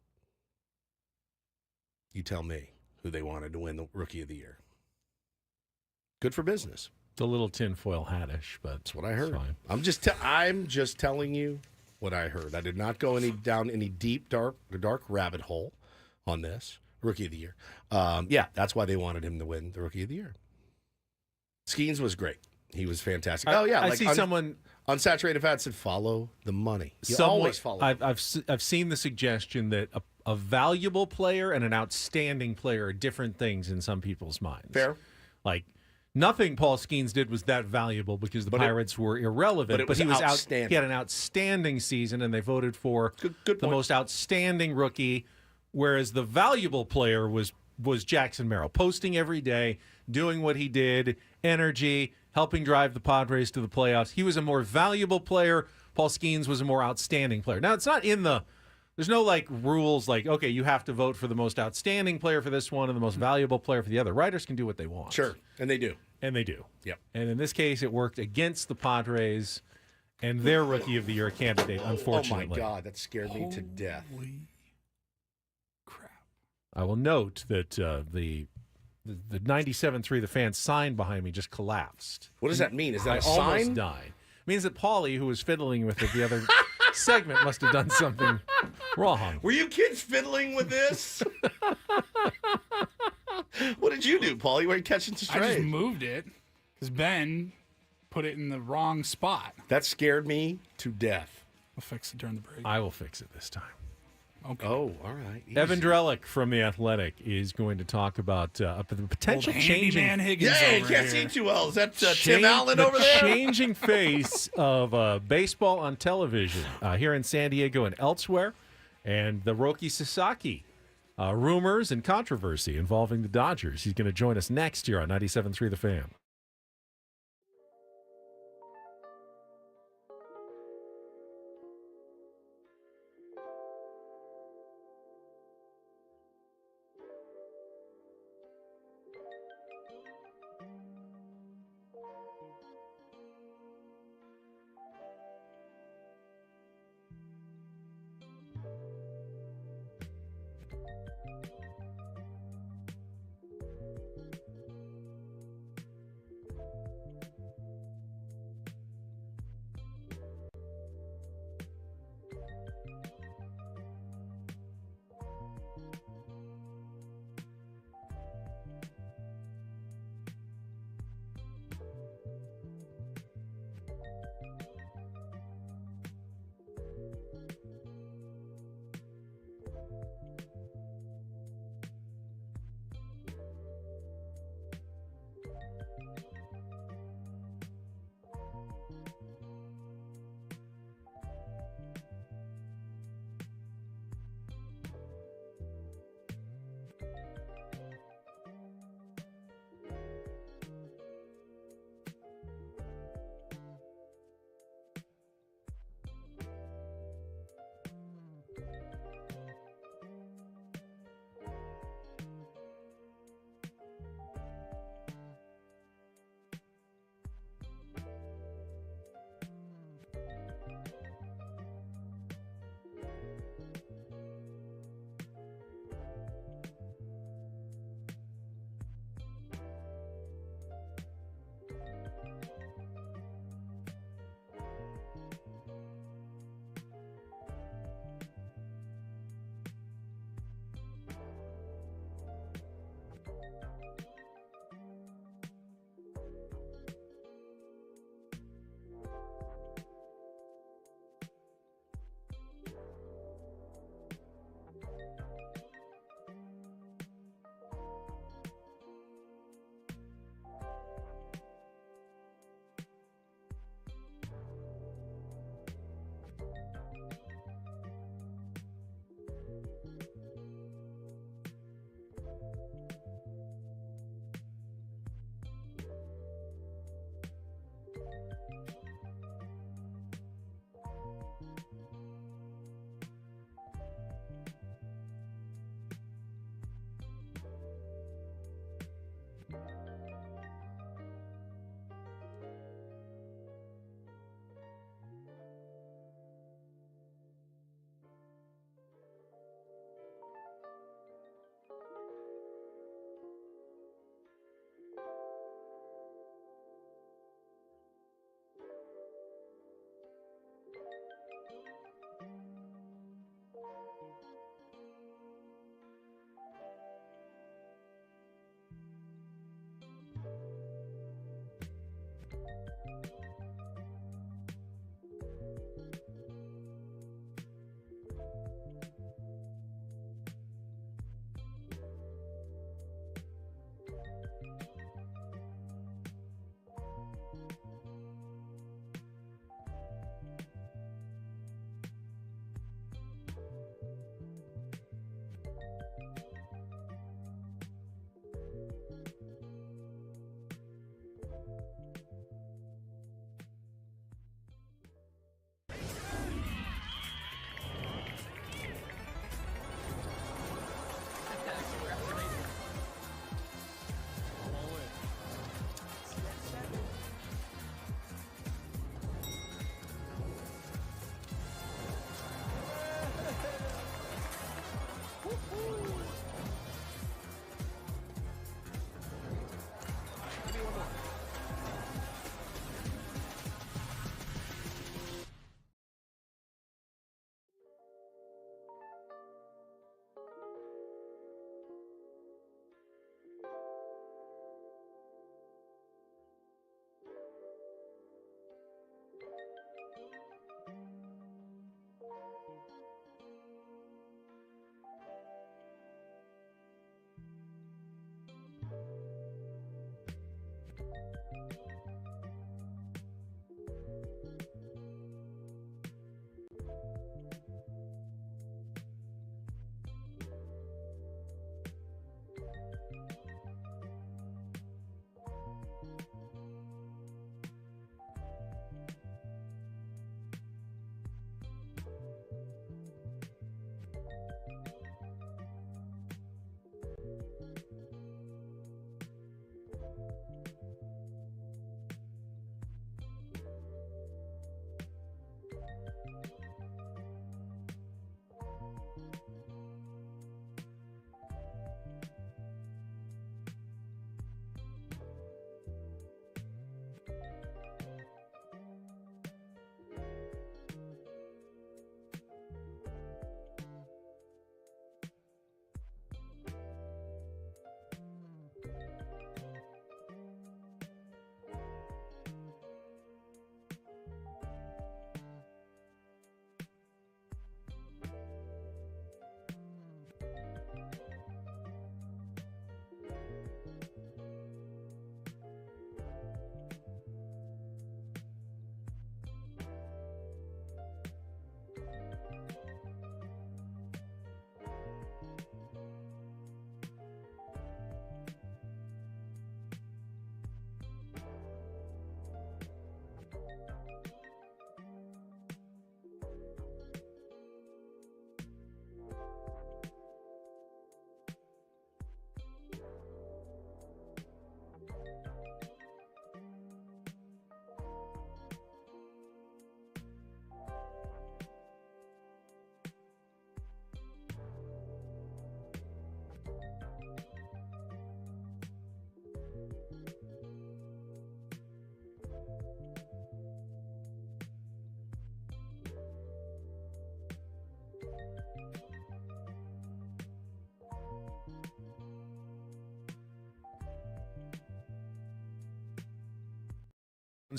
You tell me who they wanted to win the Rookie of the Year. Good for business. It's a little tinfoil hattish, but that's what I heard. Fine. I'm just telling you what I heard. I did not go down any deep, dark rabbit hole on this Rookie of the Year. Yeah, that's why they wanted him to win the Rookie of the Year. Skeens was great. He was fantastic. I see someone unsaturated fat said follow the money. You someone, always follow. I've seen the suggestion that a valuable player and an outstanding player are different things in some people's minds. Fair. Like nothing Paul Skeens did was that valuable because the Pirates were irrelevant. But he was outstanding. He had an outstanding season, and they voted for good the most outstanding rookie. Whereas the valuable player was Jackson Merrill, posting every day, doing what he did, energy, helping drive the Padres to the playoffs. He was a more valuable player. Paul Skeens was a more outstanding player. Now, it's not in the – there's no, like, rules like, okay, you have to vote for the most outstanding player for this one and the most valuable player for the other. Writers can do what they want. Sure, and they do. And they do. Yep. And in this case, it worked against the Padres and their Rookie of the Year candidate, unfortunately. Oh, my God, that scared me to death. Holy crap. I will note that the 97.3 The Fan sign behind me just collapsed. What does that mean? Is that a I almost sign? died. It means that Paulie, who was fiddling with it the other segment, must have done something wrong. Were you kids fiddling with this? What did you do, Paul? You weren't catching straight. I just moved it because Ben put it in the wrong spot. That scared me to death. I'll fix it during the break. I will fix it this time. Okay. Oh, all right. Easy. Evan Drellich from The Athletic is going to talk about the potential changing. Man Higgins Yeah, you over can't here. see too well. Is that Tim Allen over the there? changing face of baseball on television here in San Diego and elsewhere, and the Roki Sasaki rumors and controversy involving the Dodgers. He's going to join us next year on 97.3 The Fan.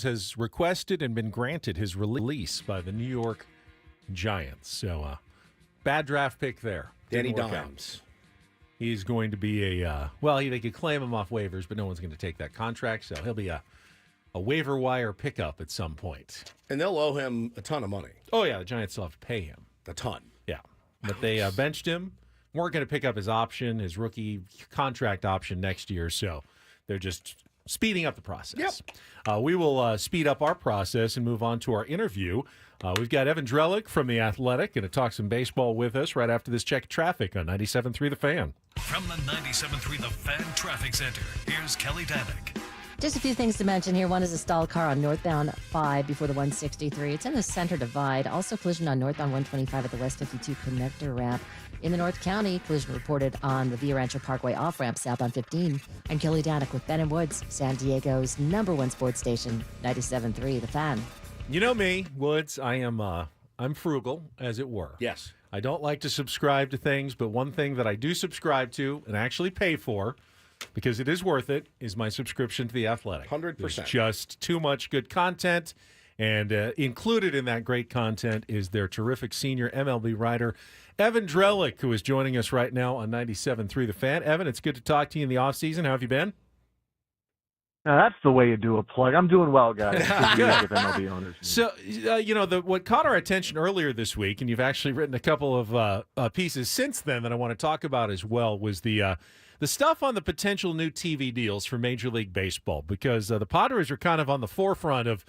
has requested and been granted his release by the New York Giants. So, bad draft pick there. Danny Didn't work out. Dimes. He's going to be they could claim him off waivers, but no one's going to take that contract. So he'll be a waiver wire pickup at some point. And they'll owe him a ton of money. Oh, yeah, the Giants still have to pay him. A ton. Yeah. But they benched him. Weren't going to pick up his option, his rookie contract option next year. So they're just speeding up the process. Yep. We will speed up our process and move on to our interview. We've got Evan Drellich from The Athletic going to talk some baseball with us right after this check of traffic on 97.3 The Fan. From the 97.3 The Fan Traffic Center, here's Kelly Danick. Just a few things to mention here. One is a stalled car on northbound 5 before the 163. It's in the center divide. Also collision on northbound 125 at the West 52 connector ramp. In the North County, collision reported on the Via Rancho Parkway off-ramp southbound 15. I'm Kelly Danick with Ben & Woods, San Diego's #1 sports station, 97.3 The Fan. You know me, Woods. I'm frugal, as it were. Yes. I don't like to subscribe to things, but one thing that I do subscribe to and actually pay for, because it is worth it, is my subscription to The Athletic. 100%. There's just too much good content, and included in that great content is their terrific senior MLB writer, Evan Drellich, who is joining us right now on 97.3 The Fan. Evan, it's good to talk to you in the offseason. How have you been? Now, that's the way you do a plug. I'm doing well, guys. Good. With MLB owners. So, what caught our attention earlier this week, and you've actually written a couple of pieces since then that I want to talk about as well, was the stuff on the potential new TV deals for Major League Baseball, because the Padres are kind of on the forefront of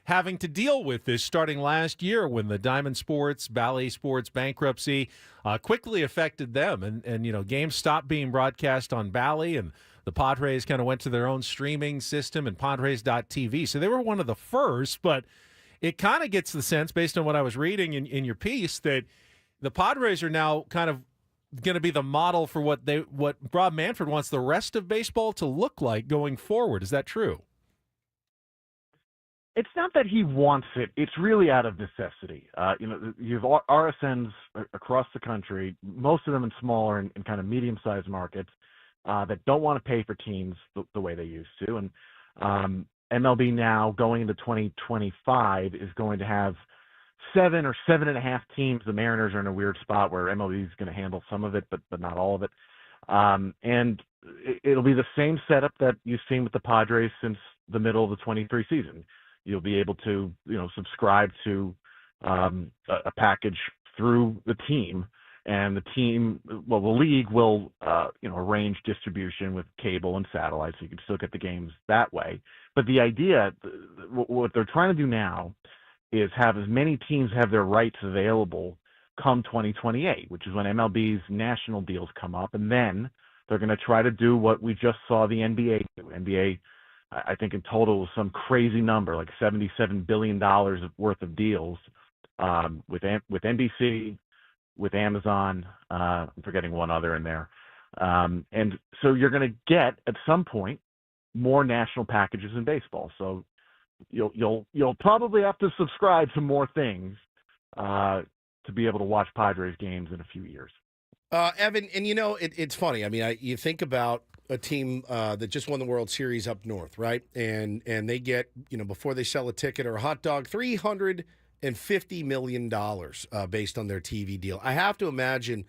having to deal with this starting last year when the Diamond Sports, Bally Sports bankruptcy quickly affected them. And games stopped being broadcast on Bally, and the Padres kind of went to their own streaming system and Padres.tv. So they were one of the first, but it kind of gets the sense, based on what I was reading in your piece, that the Padres are now kind of going to be the model for what Rob Manfred wants the rest of baseball to look like going forward. Is that true? It's not that he wants it. It's really out of necessity. You have RSNs across the country, most of them in smaller and kind of medium-sized markets, that don't want to pay for teams the way they used to. And MLB now, going into 2025, is going to have 7 or 7.5 teams. The Mariners are in a weird spot where MLB is going to handle some of it, but not all of it. And it'll be the same setup that you've seen with the Padres since the middle of the 23 season. You'll be able to, subscribe to a package through the team, and the league will, arrange distribution with cable and satellite, so you can still get the games that way. But the idea, what they're trying to do now, is have as many teams have their rights available come 2028, which is when MLB's national deals come up, and then they're going to try to do what we just saw the NBA do. NBA, I think in total was some crazy number, like $77 billion worth of deals with NBC, with Amazon. I'm forgetting one other in there. And so you're going to get, at some point, more national packages in baseball. So you'll probably have to subscribe to more things to be able to watch Padres games in a few years. Evan, and it's funny. I mean, you think about a team that just won the World Series up north, right? And they get, before they sell a ticket or a hot dog, $350 million based on their TV deal. I have to imagine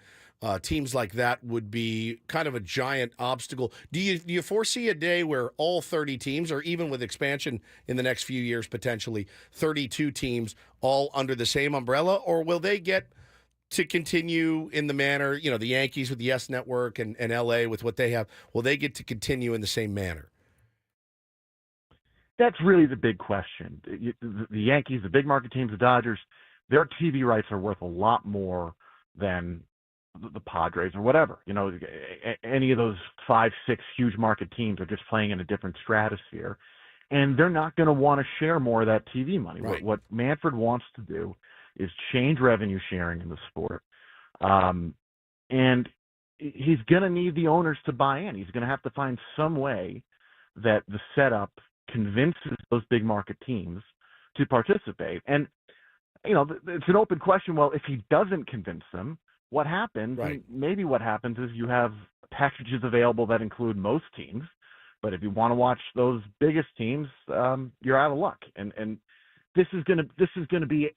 teams like that would be kind of a giant obstacle. Do you foresee a day where all 30 teams, or even with expansion in the next few years, potentially 32 teams all under the same umbrella, or will they get to continue in the manner, the Yankees with the YES Network and LA with what they have, will they get to continue in the same manner? That's really the big question. The Yankees, the big market teams, the Dodgers, their TV rights are worth a lot more than the Padres or whatever. Any of those 5-6 huge market teams are just playing in a different stratosphere, and they're not going to want to share more of that TV money. Right. What Manfred wants to do is change revenue sharing in the sport. And he's going to need the owners to buy in. He's going to have to find some way that the setup convinces those big market teams to participate. And, it's an open question. Well, if he doesn't convince them, what happens? Right. Maybe what happens is you have packages available that include most teams, But if you want to watch those biggest teams, you're out of luck. And this is gonna be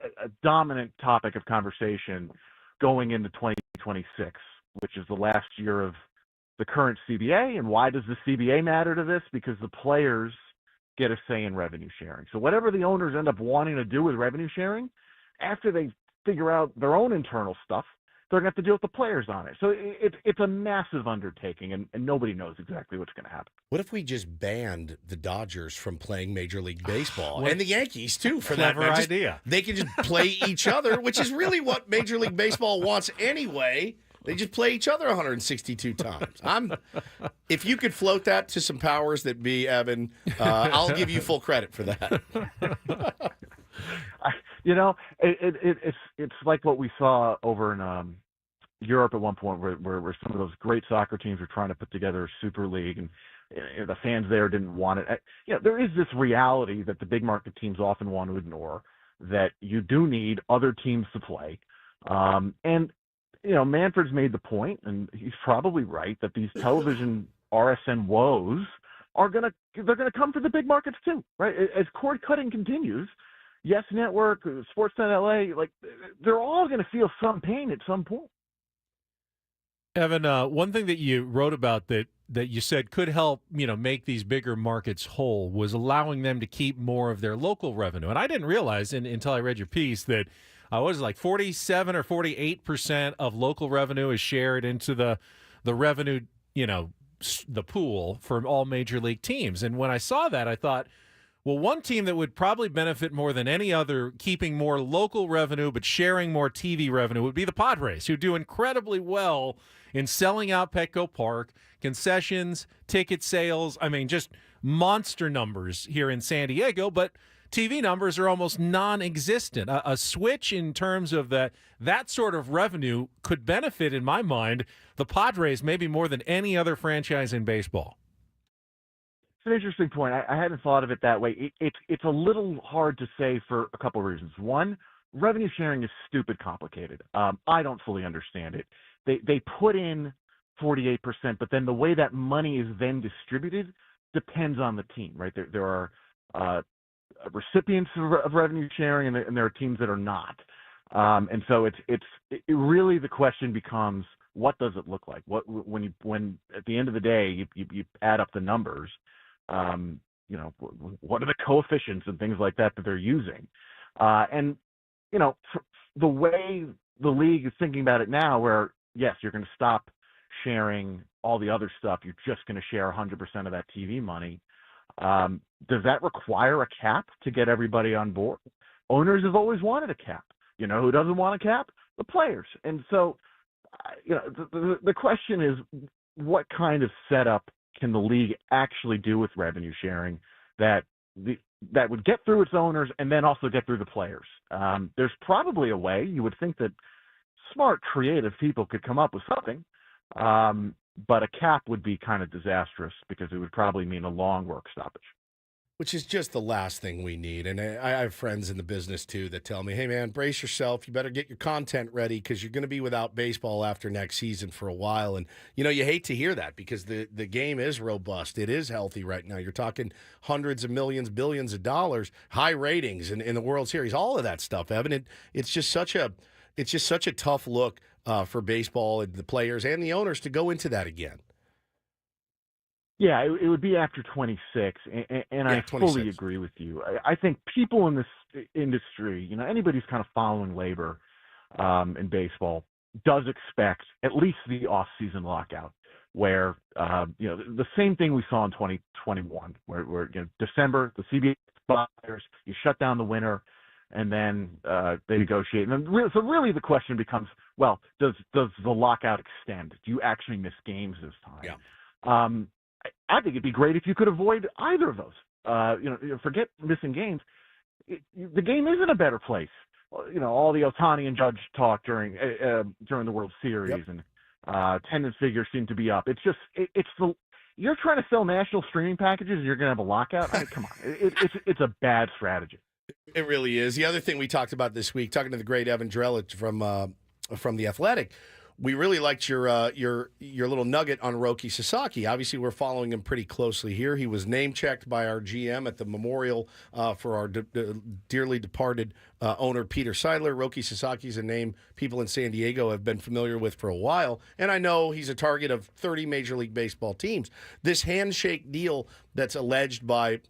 a dominant topic of conversation going into 2026, which is the last year of the current CBA. And why does the CBA matter to this? Because the players get a say in revenue sharing. So whatever the owners end up wanting to do with revenue sharing, after they figure out their own internal stuff, they're going to have to deal with the players on it. So it's a massive undertaking, and nobody knows exactly what's going to happen. What if we just banned the Dodgers from playing Major League Baseball and the Yankees too? For that Clever idea. They can just play each other, which is really what Major League Baseball wants anyway. They just play each other 162 times. If you could float that to some powers that be, Evan, I'll give you full credit for that. It's like what we saw over in Europe at one point, where some of those great soccer teams were trying to put together a super league, and the fans there didn't want it. There is this reality that the big market teams often want to ignore, that you do need other teams to play, and Manfred's made the point, and he's probably right, that these television RSN woes they're gonna come for the big markets too, right? As cord cutting continues, Yes Network, Sportsnet LA, they're all going to feel some pain at some point. Evan, one thing that you wrote about that you said could help, make these bigger markets whole was allowing them to keep more of their local revenue. And I didn't realize until I read your piece that 47 or 48% of local revenue is shared into the revenue, the pool for all major league teams. And when I saw that, I thought, well, one team that would probably benefit more than any other keeping more local revenue but sharing more TV revenue would be the Padres, who do incredibly well in selling out Petco Park, concessions, ticket sales. I mean, just monster numbers here in San Diego, but TV numbers are almost non-existent. A switch in terms of that sort of revenue could benefit, in my mind, the Padres maybe more than any other franchise in baseball. It's an interesting point. I hadn't thought of it that way. It's a little hard to say for a couple of reasons. One, revenue sharing is stupid complicated. I don't fully understand it. They put in 48%, but then the way that money is then distributed depends on the team, right? There are recipients of revenue sharing, and there are teams that are not. And so it really, the question becomes, what does it look like? When at the end of the day you add up the numbers, what are the coefficients and things like that they're using? And the way the league is thinking about it now, where yes, you're going to stop sharing all the other stuff, you're just going to share 100% of that TV money. Does that require a cap to get everybody on board? Owners have always wanted a cap. Who doesn't want a cap? The players. And so, the question is, what kind of setup can the league actually do with revenue sharing that would get through its owners and then also get through the players? There's probably a way. You would think that smart, creative people could come up with something. But a cap would be kind of disastrous because it would probably mean a long work stoppage. Which is just the last thing we need. And I have friends in the business, too, that tell me, hey, man, brace yourself. You better get your content ready because you're going to be without baseball after next season for a while. And, you hate to hear that because the game is robust. It is healthy right now. You're talking hundreds of millions, billions of dollars, high ratings in the World Series, all of that stuff, Evan. It's just such a tough look for baseball and the players and the owners to go into that again. Yeah, it would be after 26, and I 26. fully agree with you. I think people in this industry, anybody who's kind of following labor in baseball does expect at least the off-season lockout, where the same thing we saw in 2021, where December, the CBA expires, you shut down the winter, and then they negotiate. And then so really the question becomes, well, does the lockout extend? Do you actually miss games this time? Yeah. I think it'd be great if you could avoid either of those. Forget missing games. The game is in a better place. All the Ohtani and Judge talk during the World Series, yep. And attendance figures seem to be up. It's just you're trying to sell national streaming packages and you're going to have a lockout. I mean, come on, it's a bad strategy. It really is. The other thing we talked about this week, talking to the great Evan Drellich from The Athletic, we really liked your little nugget on Roki Sasaki. Obviously, we're following him pretty closely here. He was name-checked by our GM at the memorial for our dearly departed owner, Peter Seidler. Roki Sasaki is a name people in San Diego have been familiar with for a while, and I know he's a target of 30 Major League Baseball teams. This handshake deal that's alleged by,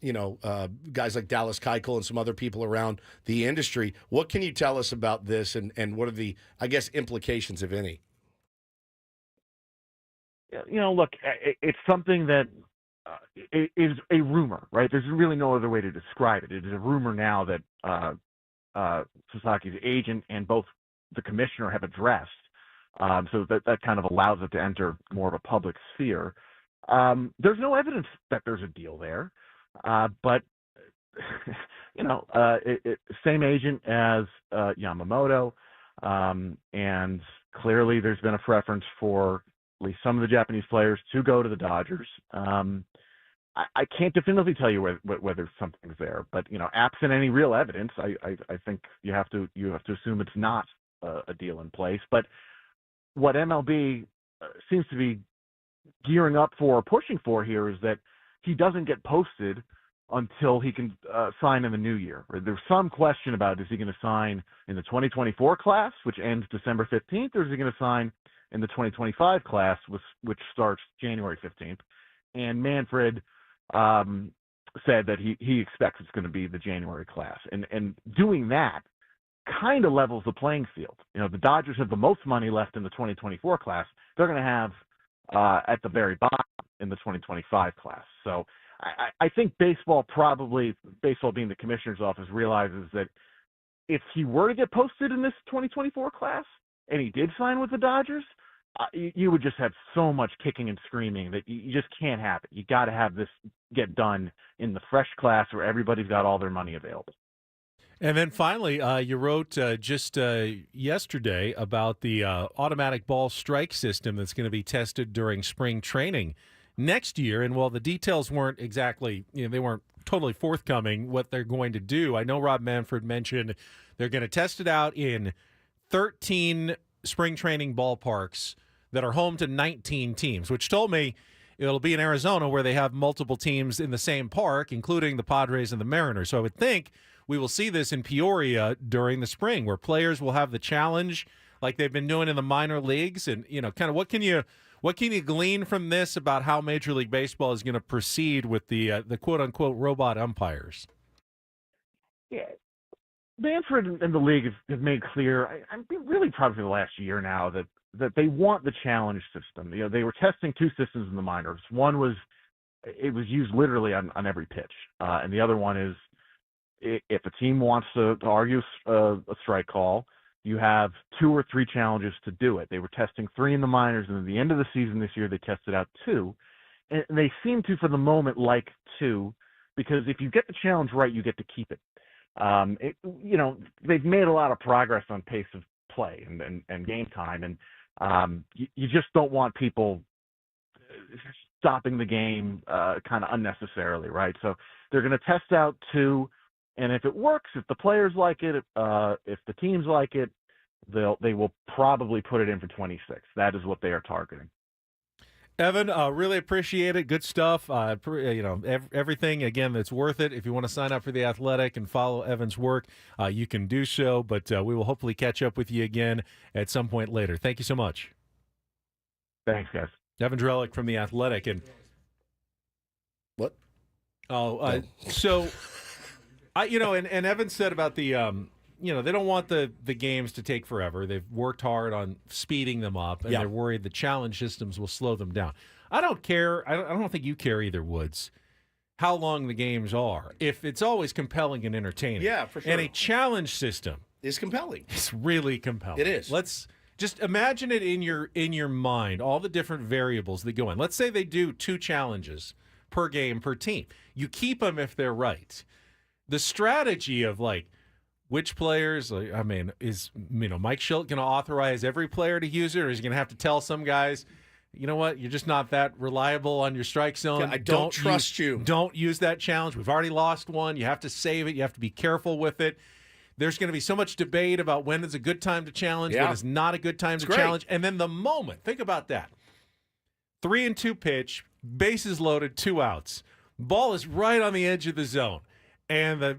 guys like Dallas Keuchel and some other people around the industry, what can you tell us about this, and what are the, I guess, implications, if any? Look, it's something that is a rumor, right? There's really no other way to describe it. It is a rumor now that Sasaki's agent and both the commissioner have addressed, so that kind of allows it to enter more of a public sphere. There's no evidence that there's a deal there, but same agent as Yamamoto, and clearly there's been a preference for at least some of the Japanese players to go to the Dodgers. I can't definitively tell you whether something's there, but absent any real evidence, I think you have to assume it's not a deal in place. But what MLB seems to be gearing up for or pushing for here is that he doesn't get posted until he can sign in the new year. There's some question about, is he going to sign in the 2024 class, which ends December 15th, or is he going to sign in the 2025 class, which starts January 15th? And Manfred said that he expects it's going to be the January class. And doing that kind of levels the playing field. The Dodgers have the most money left in the 2024 class. They're going to have at the very bottom in the 2025 class. So I think baseball being the commissioner's office, realizes that if he were to get posted in this 2024 class and he did sign with the Dodgers, you would just have so much kicking and screaming that you just can't have it. You got to have this get done in the fresh class where everybody's got all their money available. And then finally, you wrote just yesterday about the automatic ball strike system that's going to be tested during spring training next year. And while the details weren't exactly, they weren't totally forthcoming what they're going to do, I know Rob Manfred mentioned they're going to test it out in 13 spring training ballparks that are home to 19 teams, which told me it'll be in Arizona where they have multiple teams in the same park, including the Padres and the Mariners. So I would think we will see this in Peoria during the spring, where players will have the challenge like they've been doing in the minor leagues. And, kind of what can you glean from this about how Major League Baseball is going to proceed with the quote-unquote robot umpires? Yeah. Manfred and the league have made clear, I'm really proud for the last year now, that they want the challenge system. They were testing two systems in the minors. One was used literally on every pitch, and the other one is if a team wants to argue a strike call, you have 2 or 3 challenges to do it. They were testing 3 in the minors, and at the end of the season this year, they tested out 2. And they seem to, for the moment, like 2, because if you get the challenge right, you get to keep it. They've made a lot of progress on pace of play and game time, and you just don't want people stopping the game kind of unnecessarily, right? So they're going to test out 2, and if it works, if the players like it, if the teams like it, they will probably put it in for 26. That is what they are targeting. Evan, really appreciate it. Good stuff. Everything, again, that's worth it. If you want to sign up for The Athletic and follow Evan's work, you can do so. But we will hopefully catch up with you again at some point later. Thank you so much. Thanks, guys. Evan Drellich from The Athletic. And what? So, and Evan said about the, they don't want the games to take forever. They've worked hard on speeding them up, and they're worried the challenge systems will slow them down. I don't care. I don't think you care either, Woods, how long the games are, if it's always compelling and entertaining. Yeah, for sure. And a challenge system is compelling. It's really compelling. It is. Let's just imagine it in your mind, all the different variables that go in. Let's say they do 2 challenges per game per team. You keep them if they're right. The strategy of which players, is Mike Schilt going to authorize every player to use it, or is he going to have to tell some guys, you know what, you're just not that reliable on your strike zone. I don't trust you. Don't use that challenge. We've already lost one. You have to save it. You have to be careful with it. There's going to be so much debate about when is a good time to challenge, Yeah. when is not a good time to great. challenge. And then the moment, think about that. 3-2 pitch, bases loaded, 2 outs. Ball is right on the edge of the zone. And the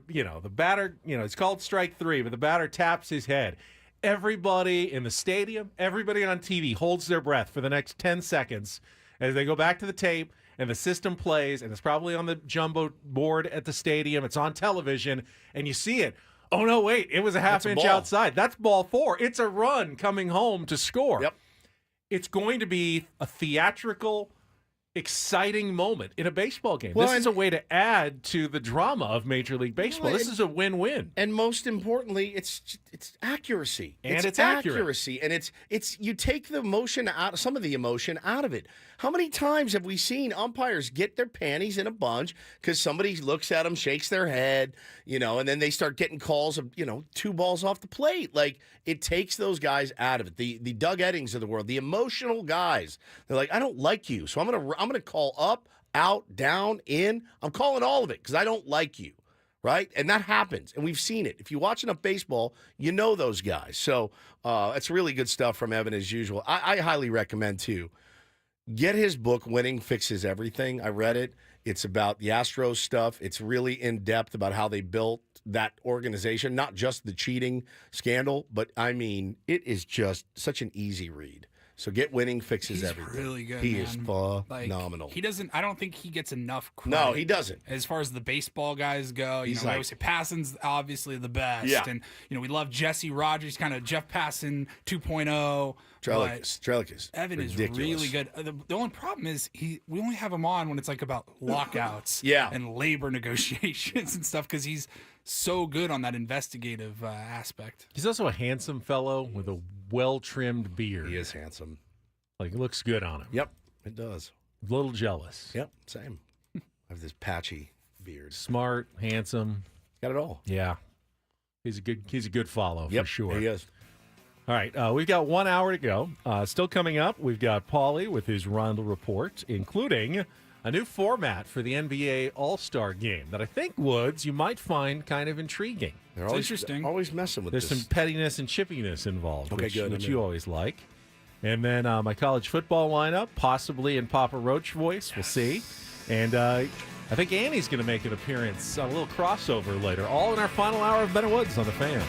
batter, it's called strike 3, but the batter taps his head. Everybody in the stadium, everybody on TV holds their breath for the next 10 seconds as they go back to the tape and the system plays, and it's probably on the jumbo board at the stadium. It's on television, and you see it. Oh, no, wait, it was a half inch outside. That's ball 4. It's a run coming home to score. Yep. It's going to be a theatrical, exciting moment in a baseball game. Well, this is a way to add to the drama of Major League Baseball. This is a win-win. And most importantly, it's accuracy. And it's accuracy. And it's you take the emotion out, some of the emotion out of it. How many times have we seen umpires get their panties in a bunch because somebody looks at them, shakes their head, and then they start getting calls of, 2 balls off the plate. Like, it takes those guys out of it. The Doug Eddings of the world, the emotional guys. They're like, I don't like you, so I'm gonna call up, out, down, in. I'm calling all of it because I don't like you. Right? And that happens. And we've seen it. If you watch enough baseball, you know those guys. So it's really good stuff from Evan as usual. I highly recommend, too. Get his book, Winning Fixes Everything. I read it. It's about the Astros stuff. It's really in-depth about how they built that organization, not just the cheating scandal, but, it is just such an easy read. So get Winning Fixes Everything. He's really good, He man. is phenomenal. I don't think he gets enough credit. No, he doesn't. As far as the baseball guys go, we always say Passan's obviously the best. Yeah. And, we love Jesse Rogers, kind of Jeff Passan 2.0. Drellich. Evan is ridiculous. really good. The only problem is we only have him on when it's like about lockouts Yeah. and labor negotiations and stuff because he's so good on that investigative aspect. He's also a handsome fellow with a well-trimmed beard. He is handsome. Like, it looks good on him. Yep, it does. A little jealous. Yep, same. I have this patchy beard. Smart, handsome. Got it all. Yeah. He's a good follow Yep, for sure. he is. All right, we've got 1 hour to go. Still coming up, we've got Paulie with his Ryle report, including a new format for the NBA All-Star Game that I think, Woods, you might find kind of intriguing. They're interesting. Always messing with There's this. some pettiness and chippiness involved, Okay, which good. you always like. And then my college football lineup, possibly in Papa Roach voice. We'll see. And I think Annie's going to make an appearance on a little crossover later. All in our final hour of Ben and Woods on the Fan.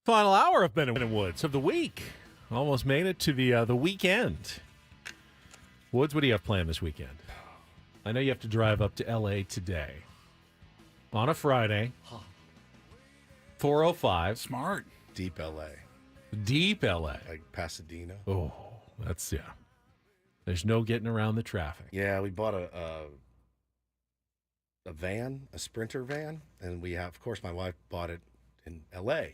Final hour of Ben and Woods of the week. Almost made it to the weekend. Woods, what do you have planned this weekend? I know you have to drive up to L.A. today. On a Friday. 4:05. Smart. Deep L.A. Deep L.A. Like Pasadena. Oh, that's, yeah. There's no getting around the traffic. Yeah, we bought a van, a Sprinter van, and we have, of course, my wife bought it in L.A.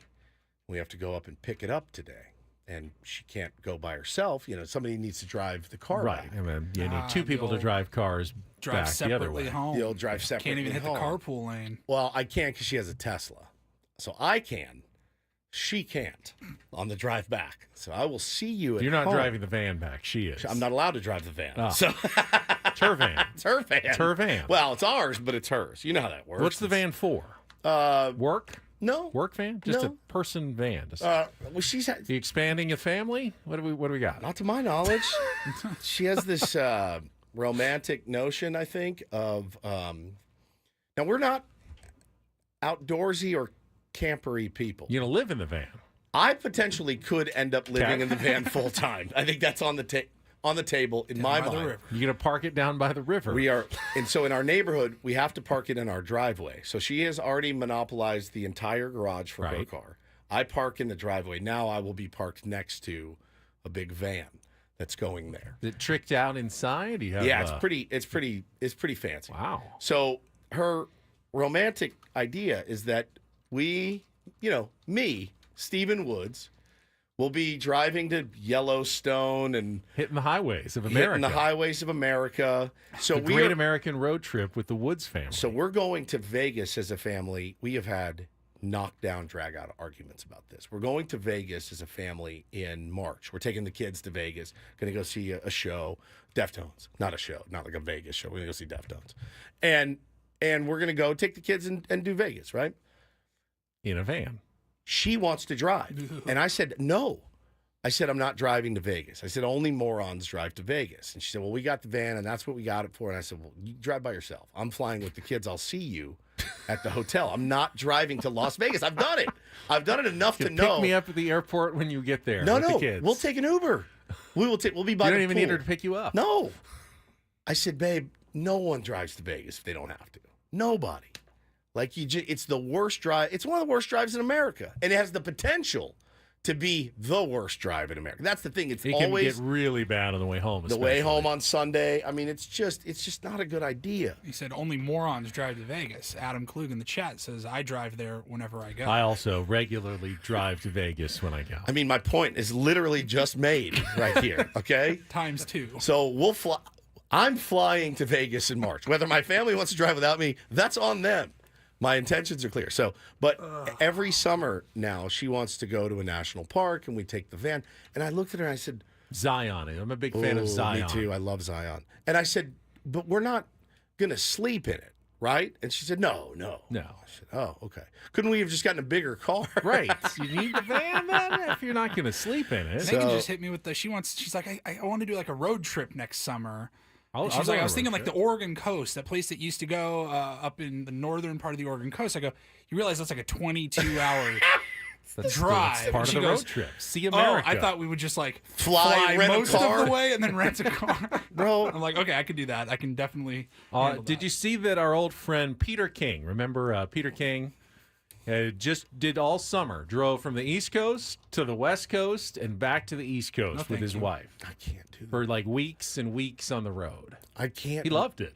We have to go up and pick it up today, and she can't go by herself. You know, somebody needs to drive the car Right. back. I mean, you need two people to drive cars Drive back the other separately way. home. You'll drive separately Can't even hit home. the carpool lane. Well, I can because she has a Tesla, so I can. She can't on the drive back. So I will see you at You're not home. driving the van back. She is. I'm not allowed to drive the van. Oh. So It's her van. it's her van. It's her van. Well, it's ours, but it's hers. You know how that works. What's the van for? Work? No. Work van? Just No. a person van? Just, Well, she's had, you expanding a family? What do we got? not to my knowledge. She has this romantic notion, I think, of now we're not outdoorsy or campery people. You're going to live in the van. I potentially could end up living in the van full time. I think that's on the table in my by the mind. river. You're going to park it down by the river. We are, and so in our neighborhood, we have to park it in our driveway. So she has already monopolized the entire garage for her Right. car. I park in the driveway. Now I will be parked next to a big van that's going there. Is it tricked out inside? Do you have, Yeah, it's pretty fancy. Wow. So her romantic idea is that we, me, Stephen Woods, will be driving to Yellowstone and Hitting the highways of America. hitting the highways of America. So the we great are, American road trip with the Woods family. So we're going to Vegas as a family. We have had knockdown, drag out arguments about this. We're going to Vegas as a family in March. We're taking the kids to Vegas. Going to go see a show, Deftones. Not a show, not like a Vegas show. We're going to go see Deftones, and we're going to go take the kids and do Vegas, right? In a van. She wants to drive, and I said no. I said, I'm not driving to Vegas. I said, only morons drive to Vegas. And she said, well, we got the van, and that's what we got it for. And I said, well, you drive by yourself. I'm flying with the kids. I'll see you at the hotel. I'm not driving to Las Vegas. I've done it. I've done it enough to know. Pick me up at the airport when you get there. No, with no. the kids. We'll take an Uber. We'll be by You the don't even pool. need her to pick you up. No. I said, babe, no one drives to Vegas if they don't have to. Nobody. Like, it's the worst drive. It's one of the worst drives in America. And it has the potential to be the worst drive in America. That's the thing. It's It always can get really bad on the way home. the way especially. home on Sunday. I mean, it's just not a good idea. He said only morons drive to Vegas. Adam Klug in the chat says I drive there whenever I go. I also regularly drive to Vegas when I go. I mean, my point is literally just made right here, okay? Times two. So we'll fly. I'm flying to Vegas in March. Whether my family wants to drive without me, that's on them. My intentions are clear. So, but every summer now, she wants to go to a national park, and we take the van. And I looked at her and I said, Zion. I'm a big fan of Zion. Me too. I love Zion. And I said, but we're not going to sleep in it, right? And she said, no. I said, oh, okay. Couldn't we have just gotten a bigger car? Right. You need the van then if you're not going to sleep in it. Megan just hit me with she's like, I want to do like a road trip next summer. I'll She's go like, on I a was thinking road like the Oregon coast, that place that used to go up in the northern part of the Oregon coast. I go, you realize that's like a 22-hour drive. That's part And of the she road goes, trip. See America. Oh, I thought we would just like Fly, rent a most car. of the way and then rent a car. Bro. I'm like, okay, I could do that. I can definitely handle Did that. you see that our old friend Peter King, remember Peter King, just did all summer, drove from the East Coast to the West Coast and back to the East Coast with thank his you. wife I can't do that. for like weeks and weeks on the road. I can't. He loved it.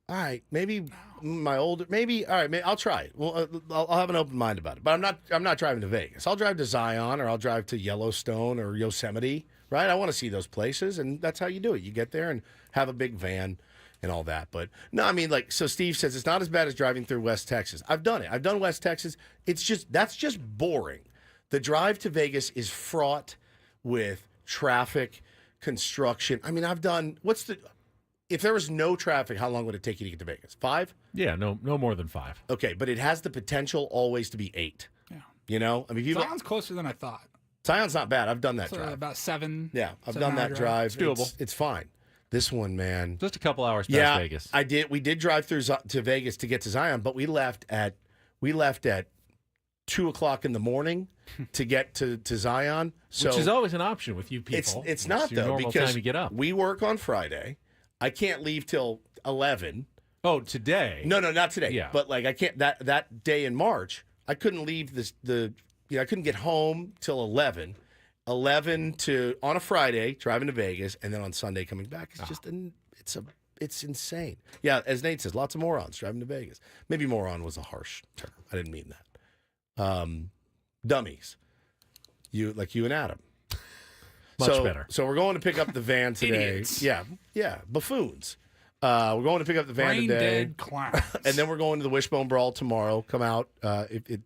All right, maybe all right, maybe I'll try it. Well, I'll have an open mind about it. But I'm not driving to Vegas. I'll drive to Zion, or I'll drive to Yellowstone or Yosemite, right? I want to see those places, and that's how you do it. You get there and have a big van and all that. But no, I mean, like, so Steve says it's not as bad as driving through West Texas. I've done it. I've done West Texas. That's just boring. The drive to Vegas is fraught with traffic, construction. I mean, if there was no traffic, how long would it take you to get to Vegas? 5? Yeah, no more than 5. Okay, but it has the potential always to be 8. Yeah. You know? I mean, Zion's closer than I thought. Zion's not bad. I've done that So drive. about 7. Yeah, I've 7 done hour that drive. It's doable. It's fine. This one, man. Just a couple hours past Vegas. We did drive through to Vegas to get to Zion, but we left at 2:00 in the morning to get to Zion. So which is always an option with you people. It's not your though, normal because time to get up. we work on Friday. I can't leave till 11. Oh, today? No, not today. Yeah. But like I can't that day in March. I couldn't leave I couldn't get home till 11. 11 to on a Friday driving to Vegas, and then on Sunday coming back. It's just it's insane. Yeah, as Nate says, lots of morons driving to Vegas. Maybe moron was a harsh term. I didn't mean that. Dummies. You and Adam. Much better. So we're going to pick up the van today. Idiots. Yeah, buffoons. We're going to pick up the van Brain today. dead clowns. And then we're going to the Wishbone Brawl tomorrow. Come out.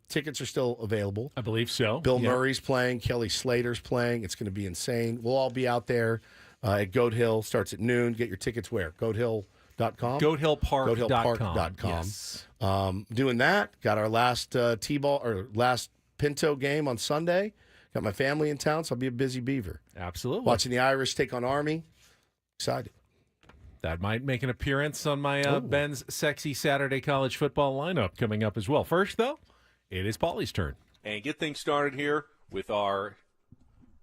Tickets are still available. I believe so. Bill Murray's playing. Kelly Slater's playing. It's going to be insane. We'll all be out there at Goat Hill. Starts at noon. Get your tickets where? GoatHill.com? GoatHillPark.com. Yes. Yes. Doing that. Got our last T-ball or last Pinto game on Sunday. Got my family in town, so I'll be a busy beaver. Absolutely. Watching the Irish take on Army. Excited. That might make an appearance on my Ben's Sexy Saturday College Football lineup coming up as well. First, though, it is Paulie's turn. And get things started here with our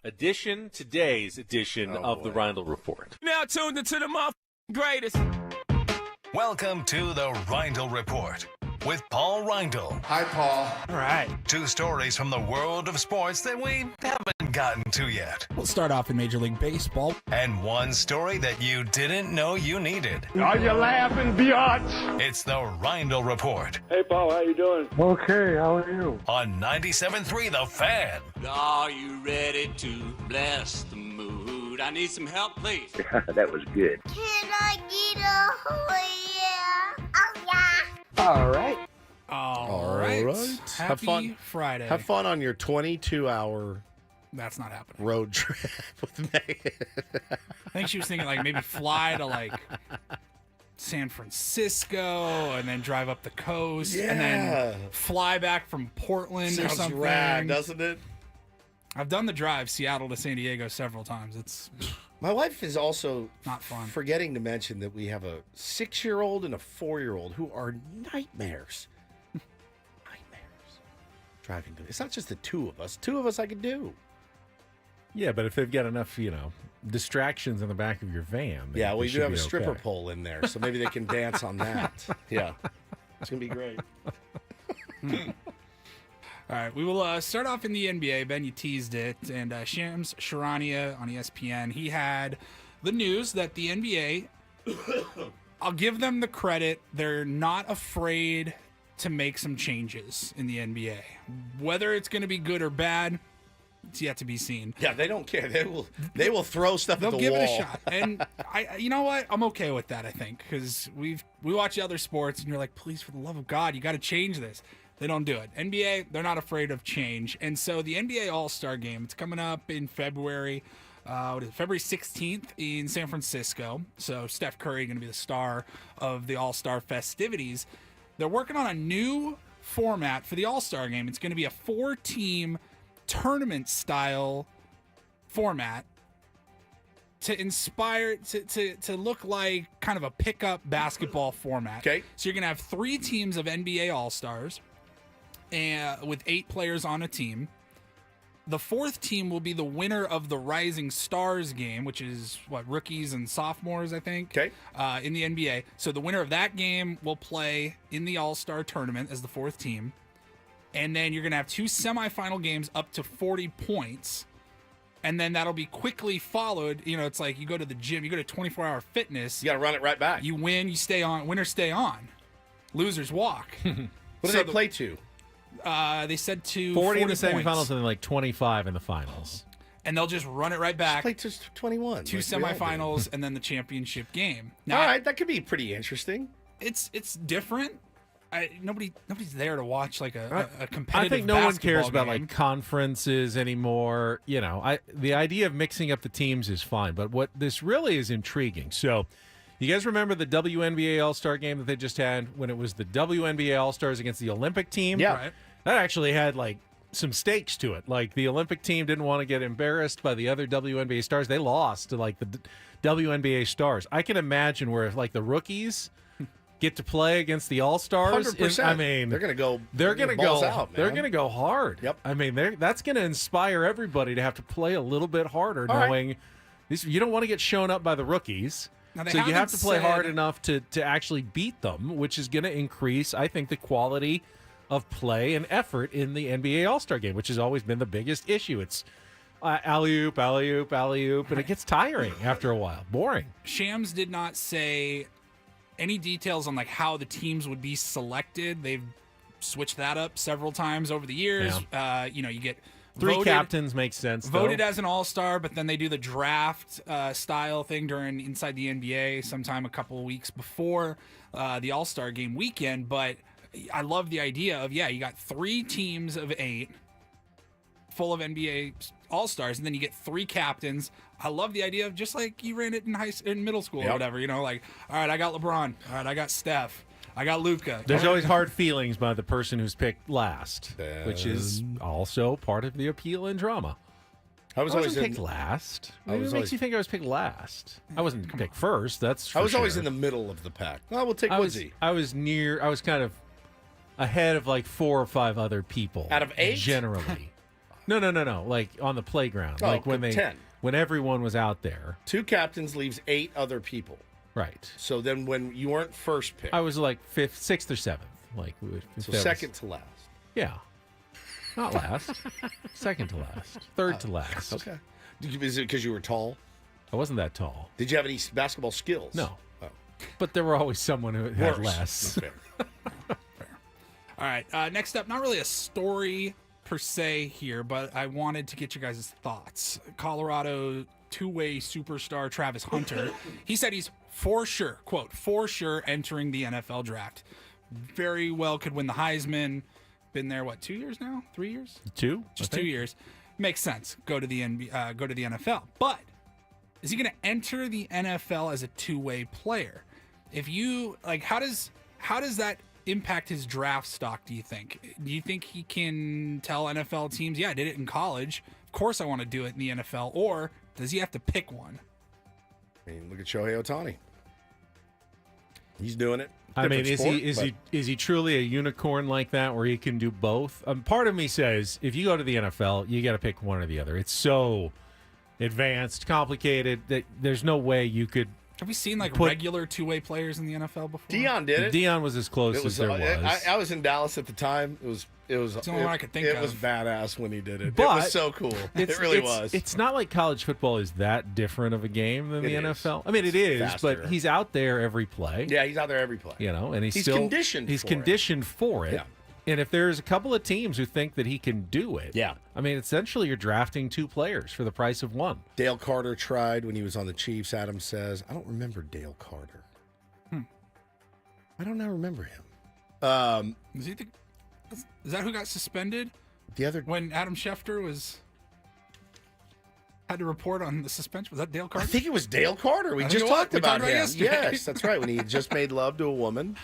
today's edition of the Ryle Report. Now tuned into the greatest. Welcome to the Ryle Report with Paul Rindle. Hi, Paul. All right. 2 stories from the world of sports that we haven't gotten to yet. We'll start off in Major League Baseball. And 1 story that you didn't know you needed. Are you laughing, biatch? It's the Rindle Report Hey, Paul, how you doing? Okay, how are you? on 97.3 The Fan. Are you ready to bless the mood? I need some help, please. That was good. Can I get a yeah? Oh, yeah. All right. All right. Have Happy fun. Friday. Have fun on your 22-hour That's not happening. road trip with Megan. I think she was thinking like maybe fly to like San Francisco and then drive up the coast and then fly back from Portland or Sounds something. rad, doesn't it? I've done the drive Seattle to San Diego several times. It's My wife is also not fun. forgetting to mention that we have a 6-year-old and a 4-year-old who are nightmares. Driving to. It's not just the 2 of us. 2 of us I could do. Yeah, but if they've got enough, distractions in the back of your van. Yeah, they we should do have be a stripper okay. pole in there, so maybe they can dance on that. Yeah, it's gonna be great. All right, we will start off in the NBA. Ben, you teased it, and Shams Charania on ESPN, he had the news that the NBA, I'll give them the credit, they're not afraid to make some changes in the NBA. Whether it's going to be good or bad, it's yet to be seen. Yeah, they don't care. They will throw stuff They'll at the give wall. it a shot. And you know what? I'm okay with that, I think, because we watch the other sports, and you're like, please, for the love of God, you got to change this. They don't do it. NBA, they're not afraid of change. And so the NBA All-Star Game, it's coming up in February. February 16th in San Francisco. So Steph Curry going to be the star of the All-Star festivities. They're working on a new format for the All-Star Game. It's going to be a 4-team tournament-style format to inspire, to look like kind of a pickup basketball format. Okay. So you're going to have 3 teams of NBA All-Stars and with 8 players on a team. The 4th team will be the winner of the Rising Stars game, which is rookies and sophomores, I think. Okay. In the NBA. So the winner of that game will play in the All-Star tournament as the 4th team. And then you're going to have 2 semifinal games up to 40 points. And then that'll be quickly followed. It's like you go to the gym, you go to 24-hour fitness. You got to run it right back. You win, you stay on. Winners stay on. Losers walk. What do they play to? They said to 40 in the points. semifinals and then like 25 in the finals. And they'll just run it right back. Play to 21. 2 like we all do. semifinals and then the championship game. Now, All right, that could be pretty interesting. It's different. Nobody's there to watch like a competitive. I think no one cares basketball about game. like conferences anymore. The idea of mixing up the teams is fine, but what this really is intriguing. So, you guys remember the WNBA All-Star game that they just had when it was the WNBA All-Stars against the Olympic team? Yeah. Right. That actually had like some stakes to it. Like the Olympic team didn't want to get embarrassed by the other WNBA stars. They lost to like the WNBA stars. I can imagine where if like the rookies get to play against the All-Stars. 100%. I mean, they're going to go. They're going to balls go. out, man. They're going to go hard. Yep. I mean, that's going to inspire everybody to have to play a little bit harder, knowing you don't want to get shown up by the rookies. So you have to play hard enough to actually beat them, which is going to increase, I think, the quality of play and effort in the NBA All-Star game, which has always been the biggest issue. It's alley-oop, alley-oop, alley-oop, and it gets tiring after a while. Boring. Shams did not say any details on like how the teams would be selected. They've switched that up several times over the years. Yeah. You get 3 captains makes sense. Voted as an all-star, but then they do the draft style thing inside the NBA sometime a couple of weeks before the all-star game weekend. But I love the idea of, you got 3 teams of 8 full of NBA all-stars, and then you get 3 captains. I love the idea of just like you ran it in middle school or whatever, like, all right, I got LeBron. All right, I got Steph. I got Luka. There's always hard feelings by the person who's picked last, which is also part of the appeal and drama. I wasn't picked last. What makes you think I was picked last? I wasn't picked first. That's for I was always sure. in the middle of the pack. Well, we'll take Woodsy. I was kind of ahead of like 4 or 5 other people. Out of 8? Generally. No. Like on the playground. Like when 10. When everyone was out there. 2 captains leaves 8 other people. Right. So then when you weren't first pick. I was like 5th, 6th or 7th. Like so second to last. Yeah. Not last. Second to last. Third to last. Okay. Is it because you were tall? I wasn't that tall. Did you have any basketball skills? No. Oh. But there were always someone who had less. Fair. All right. Next up, not really a story per se here, but I wanted to get your guys' thoughts. Colorado two-way superstar Travis Hunter. He said he's for sure, quote, for sure entering the NFL draft. Very well could win the Heisman. Been there, 2 years now? 3 years? 2? Just 2 years. Makes sense. Go to the NFL. But is he going to enter the NFL as a two-way player? If you how does that impact his draft stock, do you think? Do you think he can tell NFL teams, I did it in college, of course I want to do it in the NFL, or does he have to pick one? I mean, look at Shohei Ohtani. He's doing it. Is he truly a unicorn like that where he can do both? Part of me says if you go to the NFL, you got to pick one or the other. It's so advanced, complicated that there's no way you could. Have we seen regular two-way players in the NFL before? Dion did it. Dion was as close as there was. I was in Dallas at the time. It was the only one I could think of. It was badass when he did it. But it was so cool. It really was. It's not like college football is that different of a game than the NFL. I mean, it is, faster. but he's out there every play. Yeah, he's out there every play. And he's conditioned. He's conditioned for it. Yeah. And if there's a couple of teams who think that he can do it, yeah. I mean, essentially you're drafting 2 players for the price of 1. Dale Carter tried when he was on the Chiefs, Adam says. I don't remember Dale Carter. I don't now remember him. Is that who got suspended? The other when Adam Schefter had to report on the suspension. Was that Dale Carter? I think it was Dale Carter. We just talked about him. Yesterday. Yes, that's right. When he just made love to a woman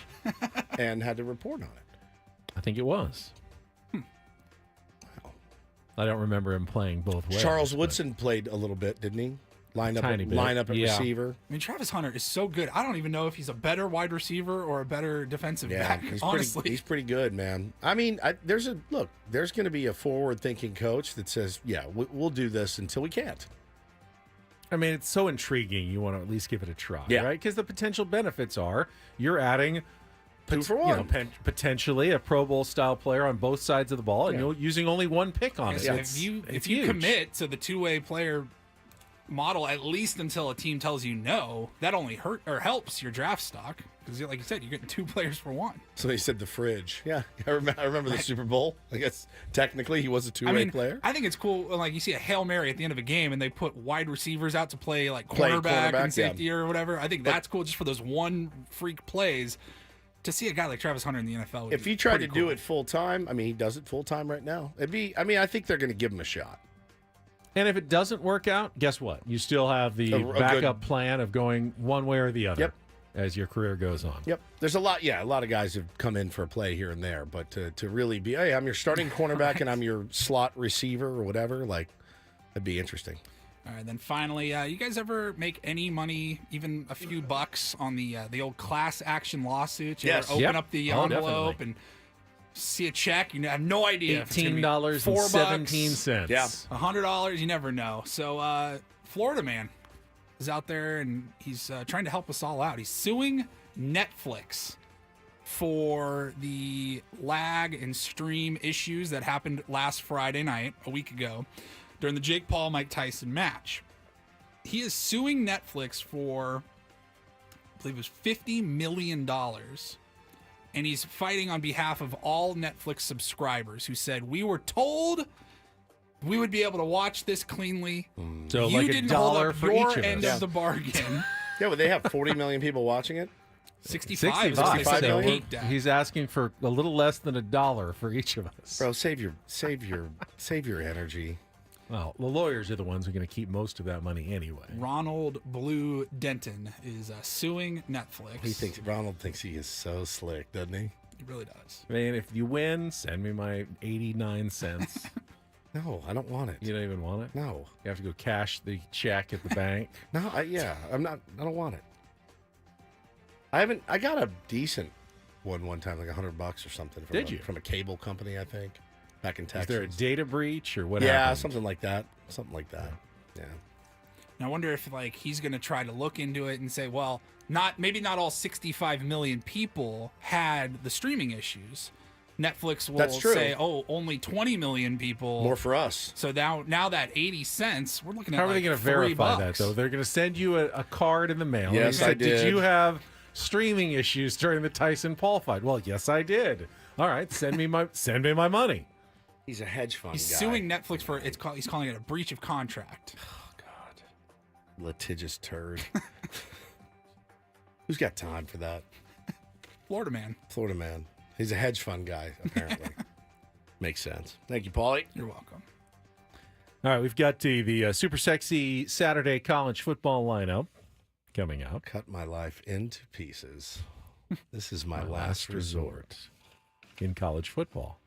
and had to report on it. I think it was. I don't remember him playing both ways. Charles Woodson played a little bit, didn't he? Line up at receiver. I mean, Travis Hunter is so good. I don't even know if he's a better wide receiver or a better defensive back. Honestly, he's pretty good, man. I mean, there's going to be a forward-thinking coach that says, we'll do this until we can't. I mean, it's so intriguing. You want to at least give it a try, right? Because the potential benefits are you're adding 2 for 1. Potentially a Pro Bowl style player on both sides of the ball, and you're using only 1 pick on it. So if you commit to the two-way player model, at least until a team tells you no, that only helps your draft stock because, like you said, you're getting 2 players for 1. So they said the fridge. Yeah, I remember the Super Bowl. I guess technically he was a two-way player. I think it's cool. Like you see a Hail Mary at the end of a game, and they put wide receivers out to play cornerback and safety or whatever. I think that's cool just for those 1 freak plays. To see a guy like Travis Hunter in the NFL, if he tried to do it full time, I mean, he does it full time right now. I think they're going to give him a shot. And if it doesn't work out, guess what? You still have the backup plan of going one way or the other as your career goes on. Yep. There's a lot of guys have come in for a play here and there, but to really be, hey, I'm your starting cornerback and I'm your slot receiver or whatever, that'd be interesting. All right, then finally, you guys ever make any money, even a few bucks, on the old class action lawsuits? You Yes. ever open up the Oh, envelope definitely. and see a check? You have no idea. if it's gonna be $18.17. Yeah. $100, you never know. So, Florida man is out there and he's trying to help us all out. He's suing Netflix for the lag and stream issues that happened last Friday night, a week ago, during the Jake Paul Mike Tyson match. He is suing Netflix for, I believe it was $50 million. And he's fighting on behalf of all Netflix subscribers who said, we were told we would be able to watch this cleanly. So You like didn't $1 hold up for your each of end us. of the bargain. Yeah, but they have 40 million people watching it. 65 is what they said So they peaked at. he's asking for a little less than $1 for each of us. Bro, save your energy. Well, the lawyers are the ones who are going to keep most of that money anyway. Ronald Blue Denton is suing Netflix. Ronald thinks he is so slick, doesn't he? He really does. I mean, if you win, send me my 89 cents. No, I don't want it. You don't even want it? No. You have to go cash the check at the bank? No, I don't want it. I got a decent one time, like $100 or something. Did you? From a cable company, I think, back in Is Texas. there a data breach or what Yeah, happened? something like that. Yeah. Now, I wonder if he's going to try to look into it and say, well, maybe not all 65 million people had the streaming issues. Netflix will That's true. say, oh, only 20 million people. More for us. So now that 80 cents, we're looking at How are they going to verify that, though? They're going to send you a card in the mail. Yes, and I say, did. Did you have streaming issues during the Tyson Paul fight? Well, yes, I did. All right, send me my money. He's a hedge fund He's guy. suing Netflix for he's calling it a breach of contract. Oh, God. Litigious turd. Who's got time for that? Florida man. Florida man. He's a hedge fund guy, apparently. Makes sense. Thank you, Paulie. You're welcome. All right, we've got the super sexy Saturday college football lineup coming up. Cut my life into pieces. This is my last resort in college football.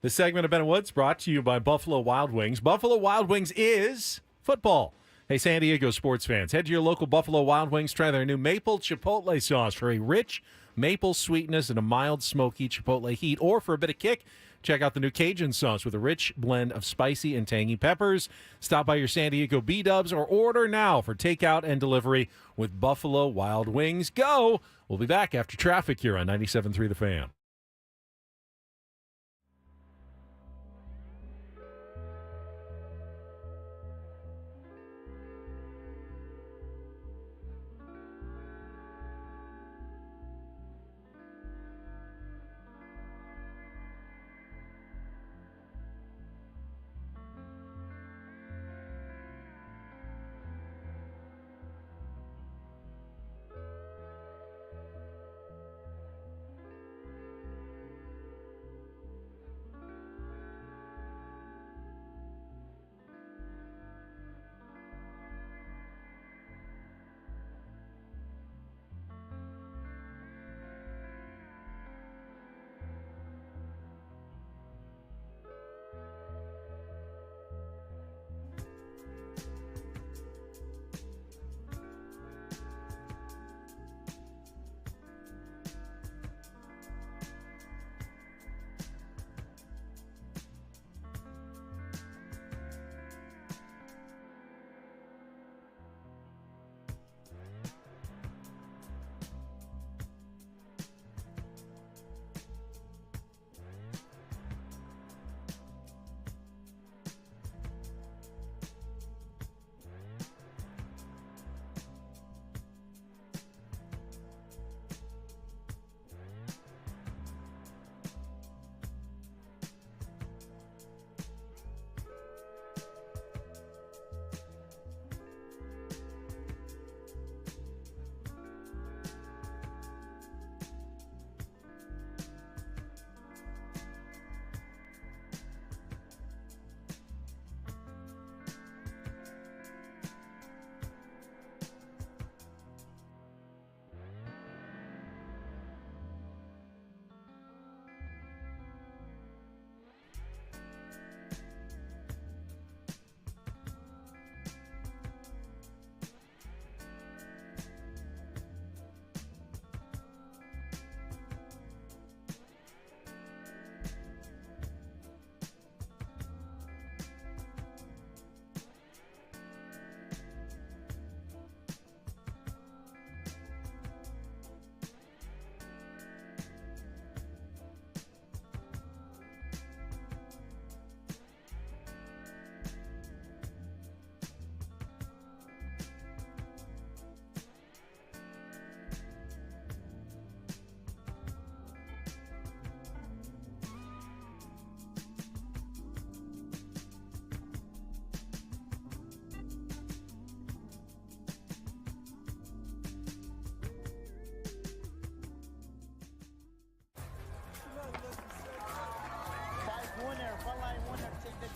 This segment of Ben Woods brought to you by Buffalo Wild Wings. Buffalo Wild Wings is football. Hey, San Diego sports fans, head to your local Buffalo Wild Wings. Try their new maple chipotle sauce for a rich maple sweetness and a mild smoky chipotle heat. Or for a bit of kick, check out the new Cajun sauce with a rich blend of spicy and tangy peppers. Stop by your San Diego B-Dubs or order now for takeout and delivery with Buffalo Wild Wings. Go! We'll be back after traffic here on 97.3 The Fan.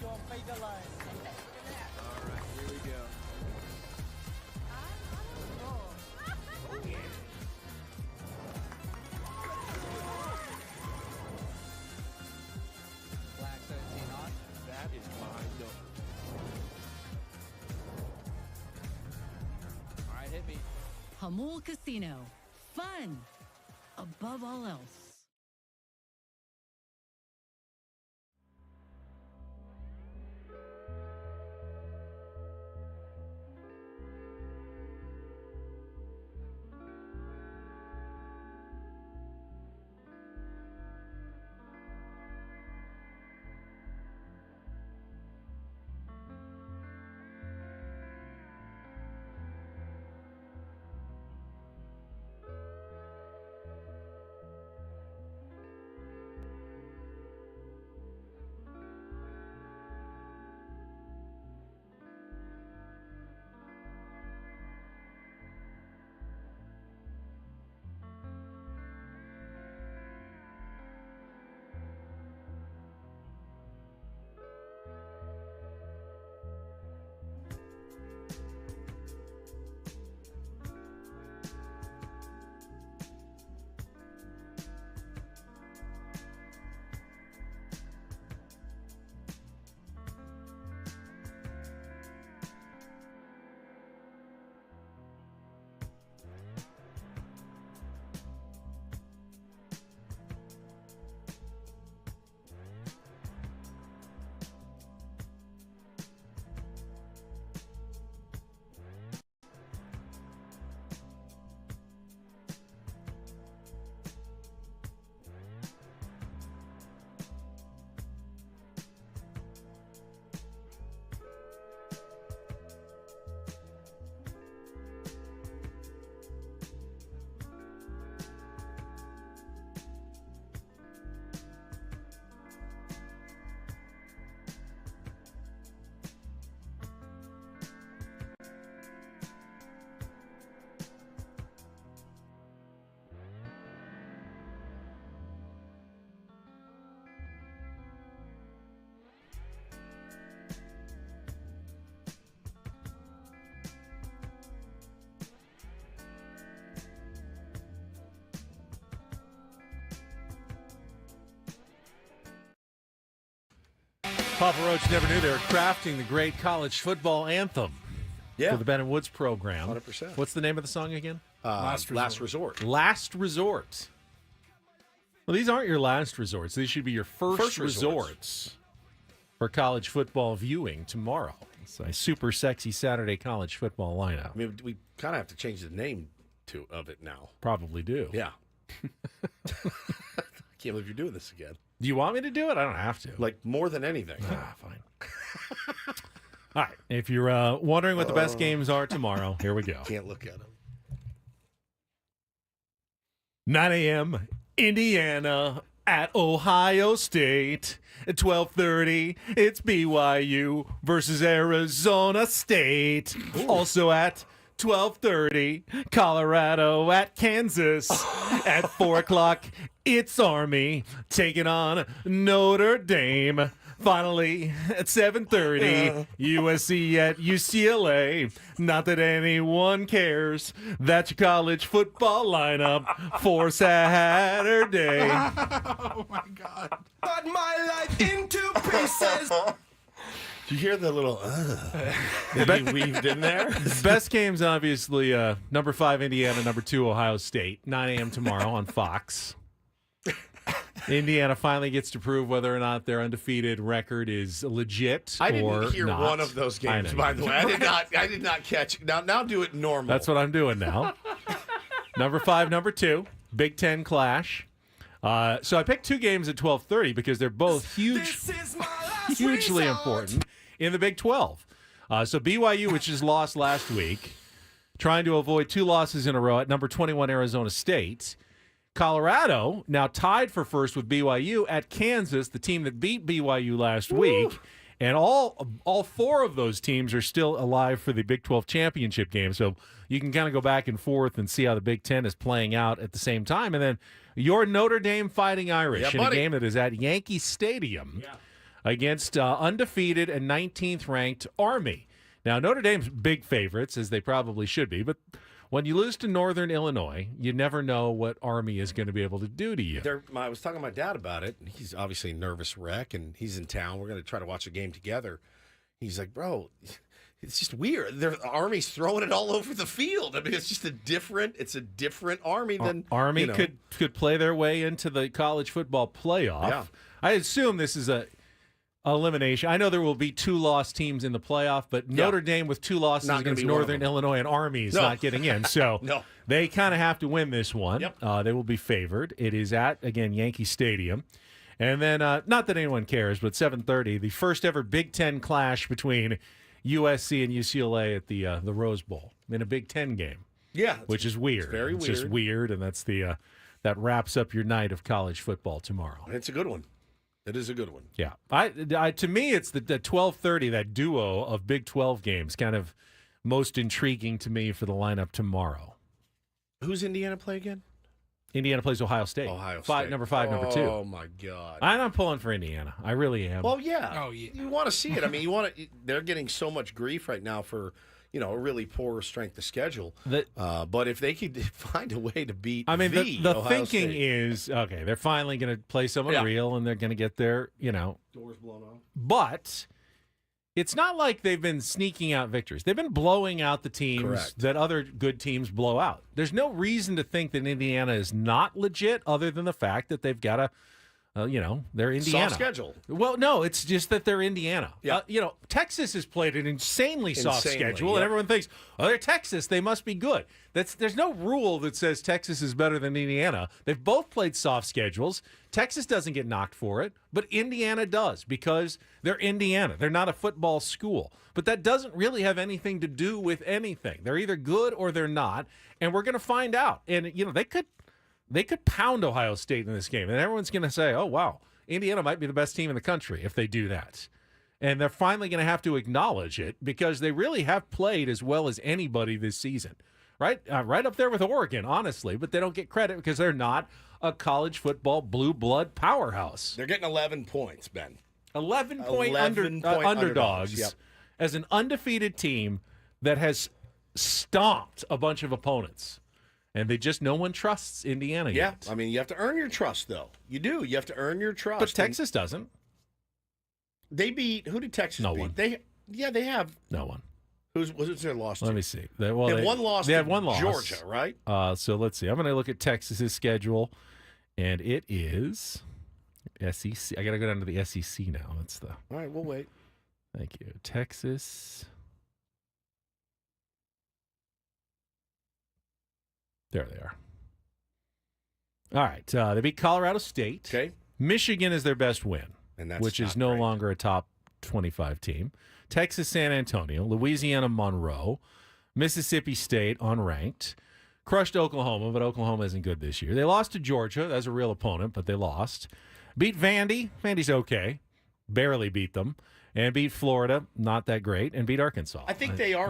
All right, here we go. Flag 17 on. That is my number. All right, hit me. Hamul Casino. Fun above all else. Papa Roach never knew they were crafting the great college football anthem for the Ben and Woods program. 100%. What's the name of the song again? Last Resort. Last Resort. Well, these aren't your last resorts. These should be your first resorts for college football viewing tomorrow. It's a super sexy Saturday college football lineup. I mean, we kind of have to change the name of it now. Probably do. Yeah. I can't believe you're doing this again. Do you want me to do it? I don't have to. Like, more than anything. Fine. All right. If you're wondering what the best games are tomorrow, here we go. Can't look at them. 9 a.m., Indiana at Ohio State. At 12:30, it's BYU versus Arizona State. Ooh. Also at 12:30, Colorado at Kansas. At 4 o'clock, it's Army taking on Notre Dame. Finally, at 7:30, USC at UCLA. Not that anyone cares. That's your college football lineup for Saturday. Oh, my God. Cut my life into pieces. Did you hear the little that he weaved in there? Best games, obviously, number 5, Indiana, number 2, Ohio State. 9 a.m. tomorrow on Fox. Indiana finally gets to prove whether or not their undefeated record is legit or not. I didn't hear one of those games, by the way. I did not catch. Now do it normal. That's what I'm doing now. Number 5, number 2, Big Ten clash. So I picked 2 games at 12:30 because they're both hugely important in the Big 12. So BYU, which just lost last week, trying to avoid 2 losses in a row at number 21 Arizona State. Colorado, now tied for first with BYU at Kansas, the team that beat BYU last week. And all 4 of those teams are still alive for the Big 12 championship game. So you can kind of go back and forth and see how the Big 10 is playing out at the same time. And then your Notre Dame Fighting Irish in a game that is at Yankee Stadium. against undefeated and 19th ranked Army. Now, Notre Dame's big favorites, as they probably should be, but when you lose to Northern Illinois, you never know what Army is going to be able to do to you. I was talking to my dad about it. And he's obviously a nervous wreck, and he's in town. We're going to try to watch a game together. He's like, bro, it's just weird. The Army's throwing it all over the field. I mean, it's just a different Army than Army could play their way into the college football playoff. Yeah. I assume this is a elimination. I know there will be 2 lost teams in the playoff, but Notre Dame with 2 losses against Northern Illinois and Army is not getting in. So they kind of have to win this one. Yep. They will be favored. It is at, again, Yankee Stadium. And then, not that anyone cares, but 7:30, the first ever Big Ten clash between USC and UCLA at the Rose Bowl in a Big Ten game. Yeah. Which is weird. It's very weird. Just weird, and that's that wraps up your night of college football tomorrow. It's a good one. It is a good one. Yeah. To me, it's the 12:30, that duo of Big 12 games, kind of most intriguing to me for the lineup tomorrow. Who's Indiana play again? Indiana plays Ohio State. Number 5, number 2. Oh, my God. I'm pulling for Indiana. I really am. Well, yeah. Oh, yeah. You want to see it. I mean, they're getting so much grief right now for, a really poor strength of schedule. But if they could find a way to beat the Ohio thinking State. is, okay, they're finally going to play someone real, and they're going to get their, doors blown off. But it's not like they've been sneaking out victories. They've been blowing out the teams that other good teams blow out. There's no reason to think that Indiana is not legit, other than the fact that they've got they're Indiana. Soft schedule. Well, no, it's just that they're Indiana. Yeah. Texas has played an insanely soft schedule, and everyone thinks, oh, they're Texas, they must be good. There's no rule that says Texas is better than Indiana. They've both played soft schedules. Texas doesn't get knocked for it, but Indiana does, because they're Indiana. They're not a football school. But that doesn't really have anything to do with anything. They're either good or they're not, and we're going to find out. And, they could pound Ohio State in this game, and everyone's going to say, oh, wow, Indiana might be the best team in the country if they do that. And they're finally going to have to acknowledge it, because they really have played as well as anybody this season. Right up there with Oregon, honestly, but they don't get credit because they're not a college football blue blood powerhouse. They're getting 11 points, Ben. 11-point underdogs as an undefeated team that has stomped a bunch of opponents. And no one trusts Indiana yet. Yeah, I mean, you have to earn your trust, though. You do. You have to earn your trust. But Texas doesn't. They beat, who did Texas beat? One. They have. No one. Who's their loss to? Let me see. They have one loss. They have one loss. Georgia, right? So let's see. I'm going to look at Texas's schedule, and it is SEC. I got to go down to the SEC now. All right, we'll wait. Thank you. Texas. There they are. All right. They beat Colorado State. Okay. Michigan is their best win, which is no great. longer a top 25 team. Texas, San Antonio. Louisiana, Monroe. Mississippi State, unranked. Crushed Oklahoma, but Oklahoma isn't good this year. They lost to Georgia. That's a real opponent, but they lost. Beat Vandy. Vandy's okay. Barely beat them. And beat Florida, not that great, and beat Arkansas. I think they are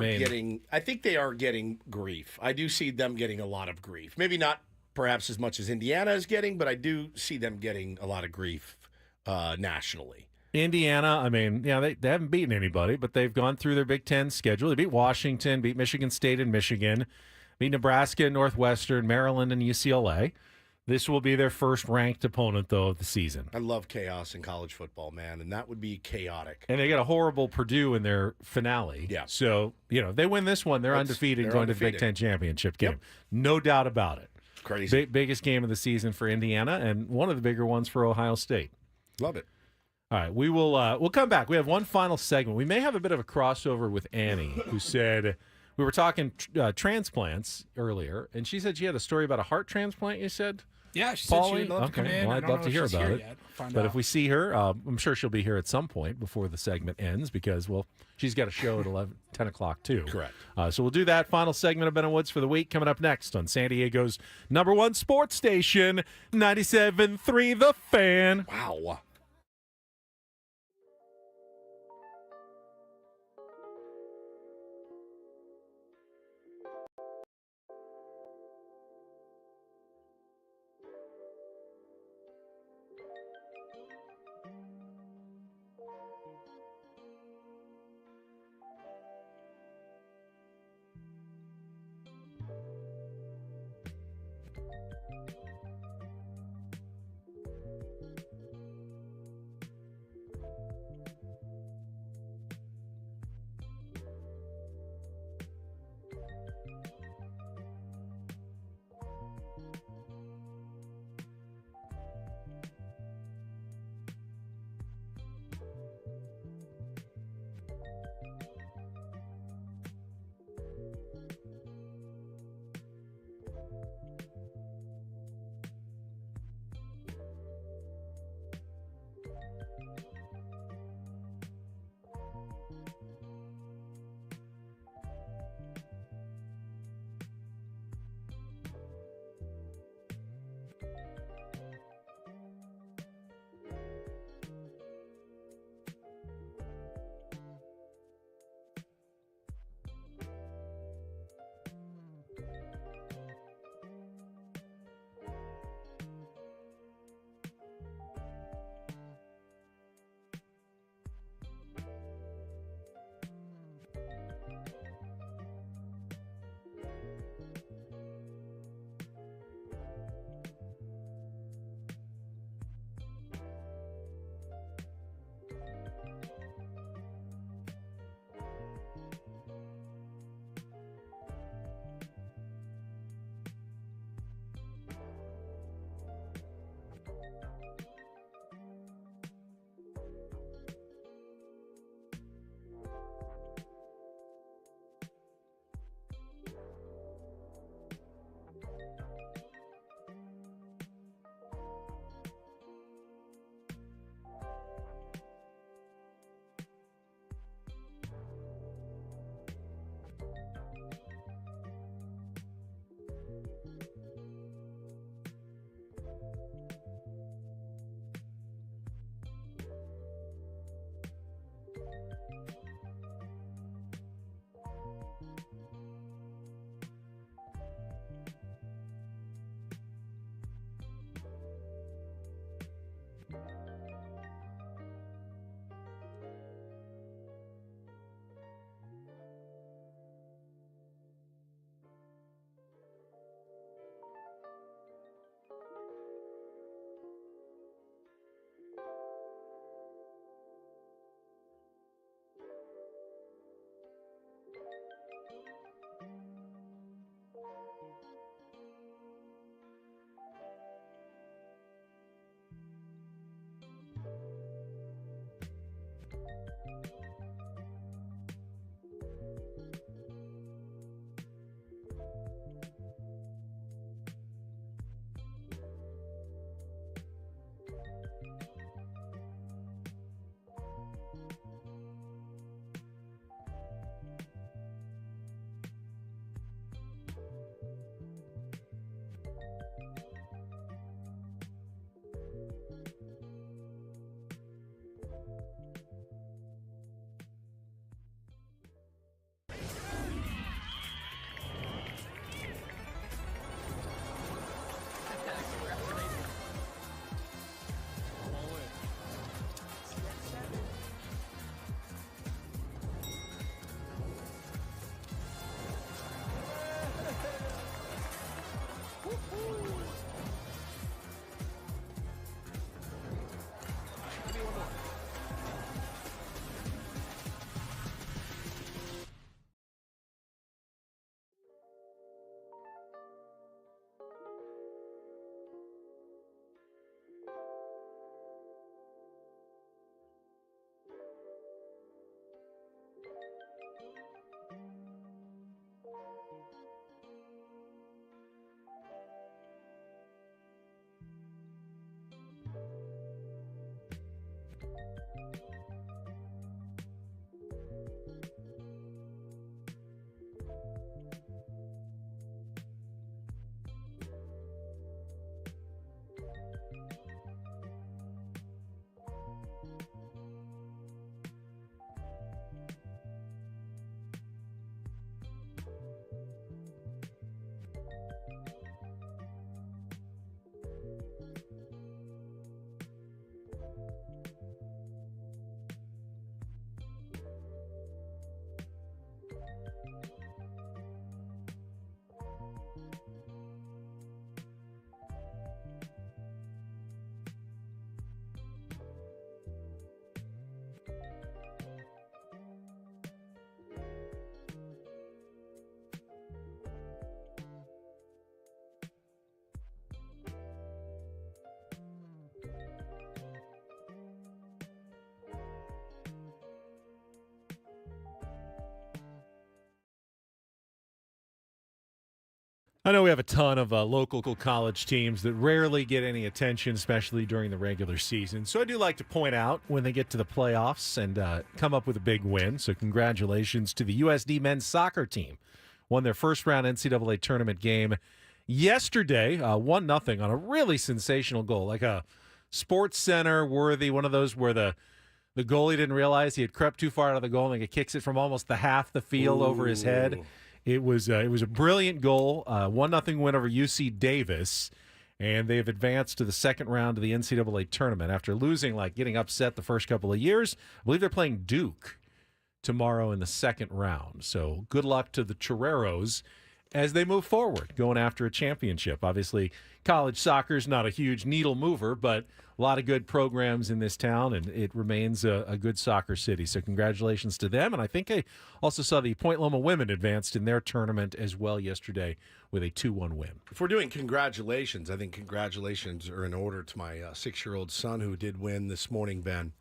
getting grief. I do see them getting a lot of grief. Maybe not perhaps as much as Indiana is getting, but I do see them getting a lot of grief nationally. Indiana, I mean, they haven't beaten anybody, but they've gone through their Big Ten schedule. They beat Washington, beat Michigan State and Michigan, beat Nebraska, Northwestern, Maryland, and UCLA. This will be their first ranked opponent, though, of the season. I love chaos in college football, man, and that would be chaotic. And they got a horrible Purdue in their finale. Yeah. So, they win this one. They're undefeated going to the Big Ten championship game. Yep. No doubt about it. Crazy. Biggest game of the season for Indiana, and one of the bigger ones for Ohio State. Love it. All right, we'll come back. We have one final segment. We may have a bit of a crossover with Annie, who said we were talking transplants earlier, and she said she had a story about a heart transplant. You said, yeah, she said she would love to come in. Well, I'd love to hear about it. But if we see her, I'm sure she'll be here at some point before the segment ends because, she's got a show at 10 o'clock too. Correct. So we'll do that final segment of Ben and Woods for the week coming up next on San Diego's #1 sports station, 97.3 The Fan. Wow. I know we have a ton of local college teams that rarely get any attention, especially during the regular season. So I do like to point out when they get to the playoffs and come up with a big win. So congratulations to the USD men's soccer team. Won their first round NCAA tournament game yesterday, 1-0 on a really sensational goal, like a Sports Center worthy, one of those where the goalie didn't realize he had crept too far out of the goal and he kicks it from almost the half the field over his head. It was a brilliant goal, 1-0 win over UC Davis, and they've advanced to the second round of the NCAA tournament after losing, getting upset the first couple of years. I believe they're playing Duke tomorrow in the second round. So good luck to the Toreros as they move forward, going after a championship. Obviously, college soccer is not a huge needle mover, but a lot of good programs in this town, and it remains a good soccer city. So congratulations to them. And I think I also saw the Point Loma women advanced in their tournament as well yesterday with a 2-1 win. If we're doing congratulations, I think congratulations are in order to my 6-year-old son who did win this morning, Ben,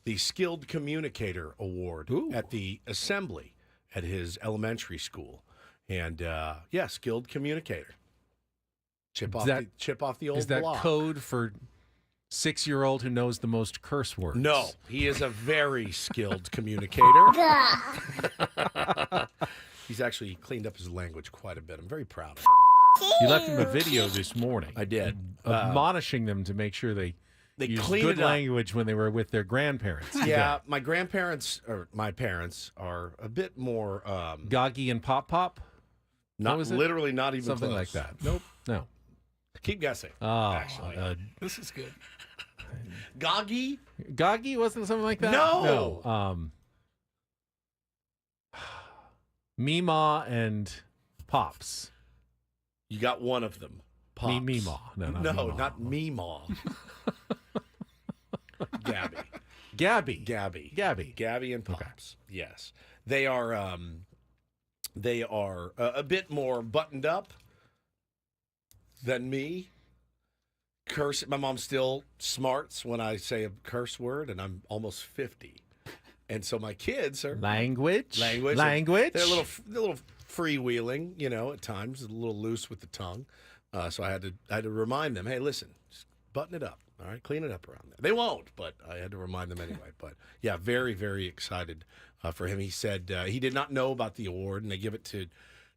the Skilled Communicator Award at the assembly at his elementary school. And, skilled communicator. Chip off the old block. Is that code for 6-year-old who knows the most curse words? No, he is a very skilled communicator. He's actually cleaned up his language quite a bit. I'm very proud of him. You left him a video this morning. I did. Admonishing them to make sure they use clean good it up. language when they were with their grandparents. Yeah, my grandparents, or my parents, are a bit more... Goggy and Pop? Not literally, not even something close. like that. Nope. No. Keep guessing. Actually, this is good. Goggy? Goggy wasn't something like that. No. Meemaw and Pops. You got one of them. Pops. Meemaw. No, not Meemaw. Gabby and Pops. Okay. Yes, they are. They are a bit more buttoned up than me. Curse. My mom still smarts when I say a curse word, and I'm almost 50. And so my kids are language. They're a little freewheeling, at times, a little loose with the tongue. So I had to remind them, hey, listen, just button it up. All right, clean it up around there. They won't, but I had to remind them anyway. But yeah, very, very excited for him. He said he did not know about the award, and they give it to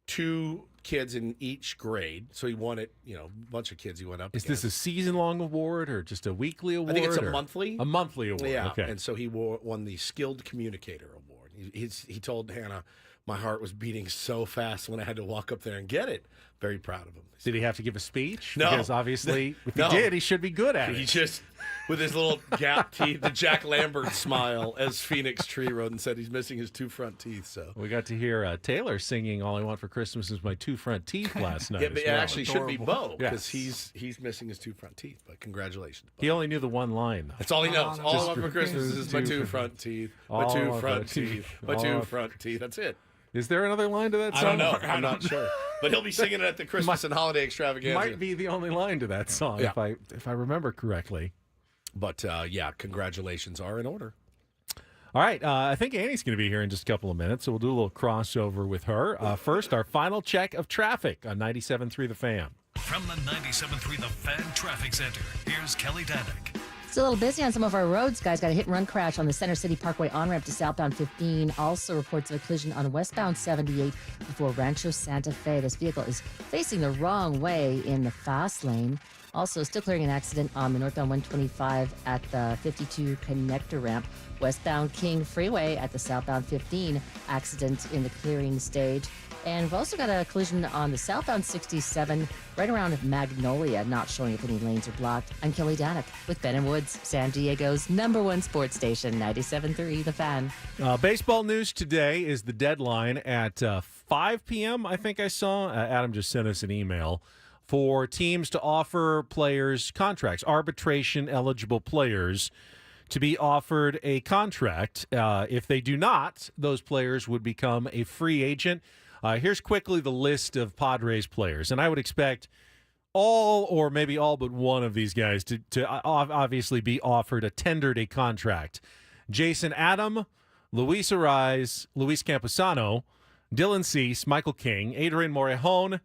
2 kids in each grade. So he won it, a bunch of kids he went up Is against. this a season-long award or just a weekly award? I think it's a monthly. A monthly award, yeah. Okay. And so he won the Skilled Communicator Award. He told Hannah, my heart was beating so fast when I had to walk up there and get it. Very proud of him. Did he have to give a speech? No. Because obviously, if he did, he should be good at it. He just, with his little gap teeth, the Jack Lambert smile, as Phoenix Tree wrote and said he's missing his 2 front teeth. So we got to hear Taylor singing "All I Want for Christmas Is My 2 Front Teeth" last night. Yeah, but it actually Adorable. should be Bo, because he's missing his 2 front teeth. But congratulations, Bo. He only knew the one line, though. That's all he knows. All I want for Christmas is my 2 front teeth. My 2 front teeth. My 2 front teeth. That's it. Is there another line to that song? I don't know. I'm not sure. But he'll be singing it at the Christmas and holiday extravaganza. Might be the only line to that song, Yeah. if I remember correctly. But, congratulations are in order. All right. I think Annie's going to be here in just a couple of minutes, so we'll do a little crossover with her. First, our final check of traffic on 97.3 The Fan. From the 97.3 The Fan Traffic Center, here's Kelly Danick. It's a little busy on some of our roads, guys. Got a hit-and-run crash on the Center City Parkway on-ramp to southbound 15. Also reports of a collision on westbound 78 before Rancho Santa Fe. This vehicle is facing the wrong way in the fast lane. Also, still clearing an accident on the northbound 125 at the 52 connector ramp. Westbound King Freeway at the southbound 15. Accident in the clearing stage. And we've also got a collision on the southbound 67 right around Magnolia, not showing if any lanes are blocked. I'm Kelly Danick with Ben & Woods, San Diego's #1 sports station, 97.3 The Fan. Baseball news today is the deadline at 5 p.m., I think I saw. Adam just sent us an email for teams to offer players contracts, arbitration-eligible players to be offered a contract. If they do not, those players would become a free agent. Here's quickly the list of Padres players, and I would expect all or maybe all but one of these guys to obviously be tendered a contract. Jason Adam, Luis Arraez, Luis Camposano, Dylan Cease, Michael King, Adrian Morejon,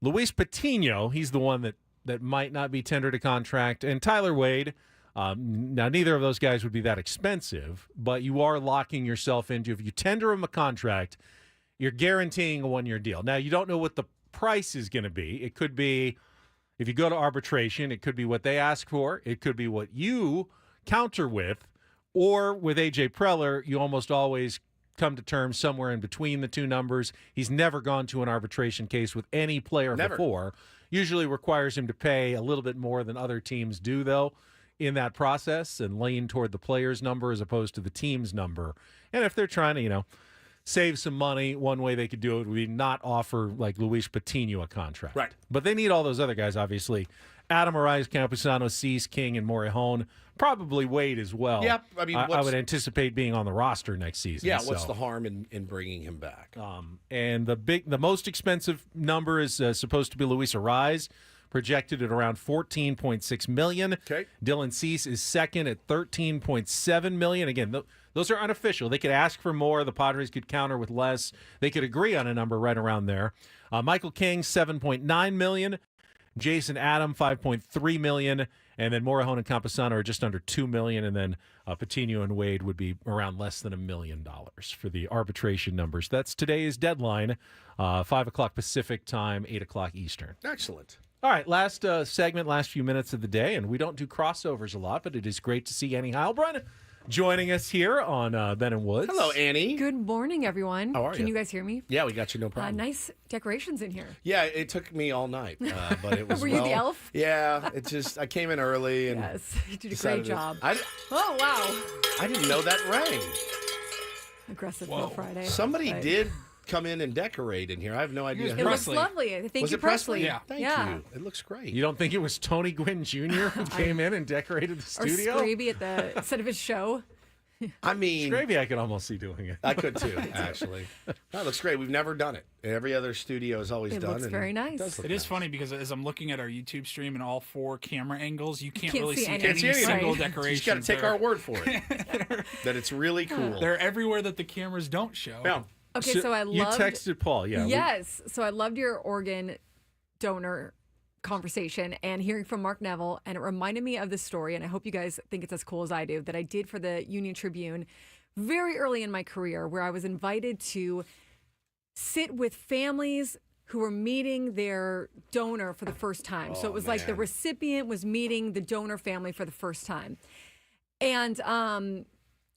Luis Patino, he's the one that might not be tendered a contract, and Tyler Wade. Now, neither of those guys would be that expensive, but you are locking yourself into, if you tender them a contract, you're guaranteeing a one-year deal. Now, you don't know what the price is going to be. It could be, if you go to arbitration, it could be what they ask for. It could be what you counter with, or with A.J. Preller, you almost always come to terms somewhere in between the two numbers. He's never gone to an arbitration case with any player before. Usually requires him to pay a little bit more than other teams do, though, in that process, and lean toward the player's number as opposed to the team's number. And if they're trying to, save some money, one way they could do it would be not offer, like, Luis Patino a contract. Right. But they need all those other guys, obviously. Adam Arias, Campusano, Cease, King, and Morejon. Probably Wade as well. Yep. I mean, I would anticipate being on the roster next season. Yeah, what's the harm in bringing him back? And the most expensive number is supposed to be Luis Arias, projected at around $14.6 million. Okay. Dylan Cease is second at $13.7 million. Again, those are unofficial. They could ask for more. The Padres could counter with less. They could agree on a number right around there. Michael King, $7.9 million. Jason Adam, $5.3 million. And then Morejon and Campusano are just under $2 million. And then Patino and Wade would be around less than $1 million for the arbitration numbers. That's today's deadline, 5 o'clock Pacific time, 8 o'clock Eastern. Excellent. All right, last segment, last few minutes of the day. And we don't do crossovers a lot, but it is great to see Annie Heilbrunn joining us here on Ben and Woods. Hello, Annie. Good morning, everyone. How are Can you? you guys hear me? Yeah, we got you, no problem. Nice decorations in here. Yeah, it took me all night, but it was Were you the elf? Yeah, I came in early and Yes, you did a great job. Oh, wow. I didn't know that rang. Aggressive Will Friday. Somebody but- did come in and decorate in here. I have no idea. It looks lovely. Thank Was you, it Presley? Yeah. Thank you. It looks great. You don't think it was Tony Gwynn Jr. who came in and decorated the studio? Or Scraby at the set of his show. I mean, Scraby, I could almost see doing it. I could too, actually. That looks great. We've never done it. Every other studio has always It done it. looks very nice. It is funny because as I'm looking at our YouTube stream and all 4 camera angles, you can't can't really see see anything. any Can't see single anything. decoration. You just got to take our word for it. That it's really cool. They're everywhere that the cameras don't show. Yeah. Okay, so I You loved. texted Paul, yeah. Yes, so I loved your organ donor conversation and hearing from Mark Neville, and it reminded me of this story, and I hope you guys think it's as cool as I do, that I did for the Union Tribune very early in my career, where I was invited to sit with families who were meeting their donor for the first time. So it was like the recipient was meeting the donor family for the first time. And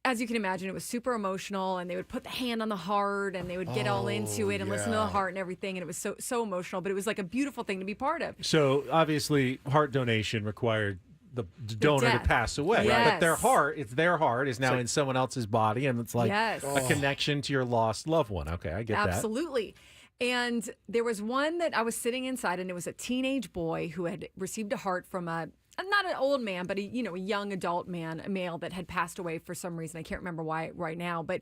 as you can imagine, it was super emotional, and they would put the hand on the heart and they would get all into it and listen to the heart and everything. And it was so emotional, but it was like a beautiful thing to be part of. So obviously, heart donation required the donor to death. pass away. Yes. But their heart is now in someone else's body, and it's like a connection to your lost loved one. Okay, I get that. Absolutely. And there was one that I was sitting inside, and it was a teenage boy who had received a heart from not an old man, but a young adult man, a male that had passed away for some reason. I can't remember why right now, but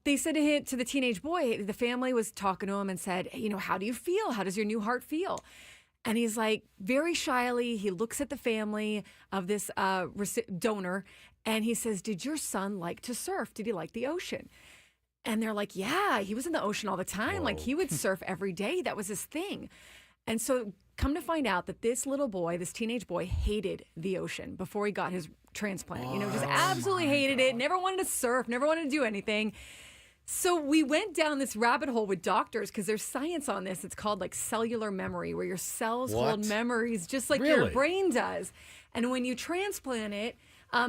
they said to the teenage boy, the family was talking to him and said, how do you feel? How does your new heart feel? And he's like, very shyly, he looks at the family of this donor, and he says, did your son like to surf? Did he like the ocean? And they're like, yeah, he was in the ocean all the time. Like, he would surf every day. That was his thing. And so come to find out that this little boy, this teenage boy, hated the ocean before he got his transplant. Just absolutely hated it, never wanted to surf, never wanted to do anything. So we went down this rabbit hole with doctors because there's science on this. It's called like cellular memory, where your cells hold memories just like your brain does. And when you transplant it,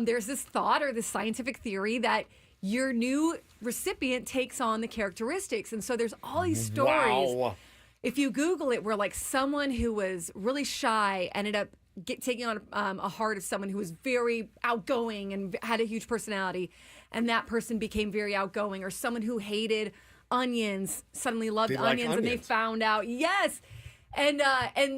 there's this thought or this scientific theory that your new recipient takes on the characteristics. And so there's all these stories. Wow. If you Google it, where like someone who was really shy ended up taking on a heart of someone who was very outgoing and had a huge personality, and that person became very outgoing, or someone who hated onions suddenly loved onions, and they found out, yes. And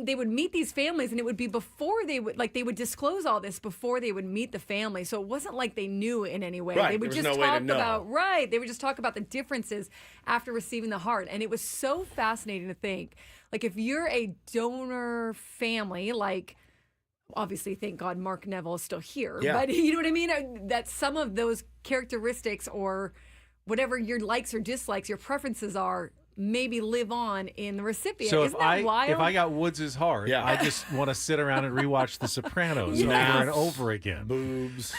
they would meet these families, and it would be before they would disclose all this before they would meet the family. So it wasn't like they knew in any way. Right. They would There was just no way to talk know. about they would just talk about the differences after receiving the heart. And it was so fascinating to think, like, if you're a donor family, like, obviously, thank God Mark Neville is still here. Yeah. But you know what I mean? That some of those characteristics or whatever your likes or dislikes, your preferences are, maybe live on in the recipient. So Isn't that wild? if I got Woods' heart, Yeah. I just want to sit around and rewatch The Sopranos over and over again. Boobs,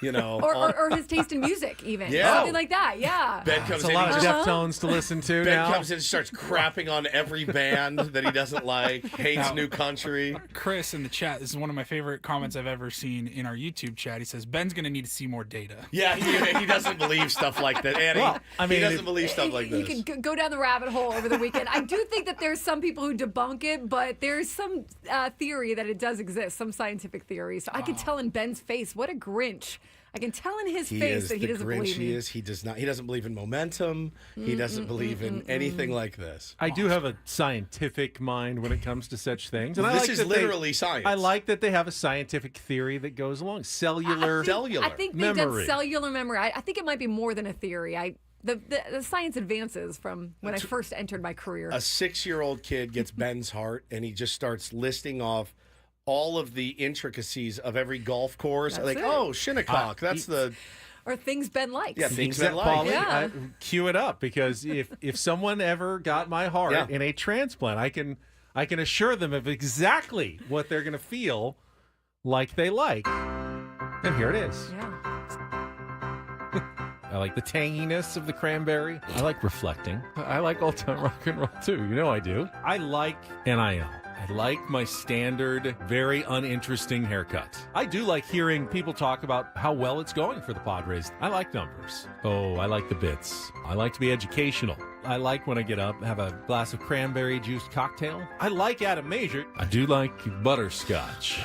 you know. or his taste in music, even. Yeah. Something like that, yeah. Ben comes It's a in. lot he of just- Deftones to listen to Ben now. comes in and starts crapping on every band that he doesn't like, hates new country. Chris in the chat, this is one of my favorite comments I've ever seen in our YouTube chat. He says, Ben's going to need to see more data. Yeah, he doesn't believe stuff like that. Annie, Well, I mean, he doesn't believe stuff like You this. can go down the rabbit hole over the weekend. I do think that there's some people who debunk it, but there's some theory that it does exist, some scientific theory. So I can tell in Ben's face, what a Grinch. I can tell in his face that he doesn't believe me. He does not. He doesn't believe in momentum. He doesn't believe in anything like this. I do have a scientific mind when it comes to such things. And I This like is that literally science. I like that they have a scientific theory that goes along. Cellular I think they've memory. done cellular memory. I think it might be more than a theory. The science advances from when I first entered my career. A 6-year-old kid gets Ben's heart, and he just starts listing off all of the intricacies of every golf course. That's like, it. oh, Shinnecock, that's the Or things Ben likes. Yeah, things Exact- Ben likes. Paulie, Yeah. cue it up, because if someone ever got my heart Yeah. in a transplant, I can assure them of exactly what they're going to feel like they like. And here it is. Yeah. I like the tanginess of the cranberry. I like reflecting. I like old-time rock and roll, too. You know I do. I like NIL. I like my standard, very uninteresting haircut. I do like hearing people talk about how well it's going for the Padres. I like numbers. Oh, I like the bits. I like to be educational. I like when I get up, have a glass of cranberry juice cocktail. I like Adam Major. I do like butterscotch.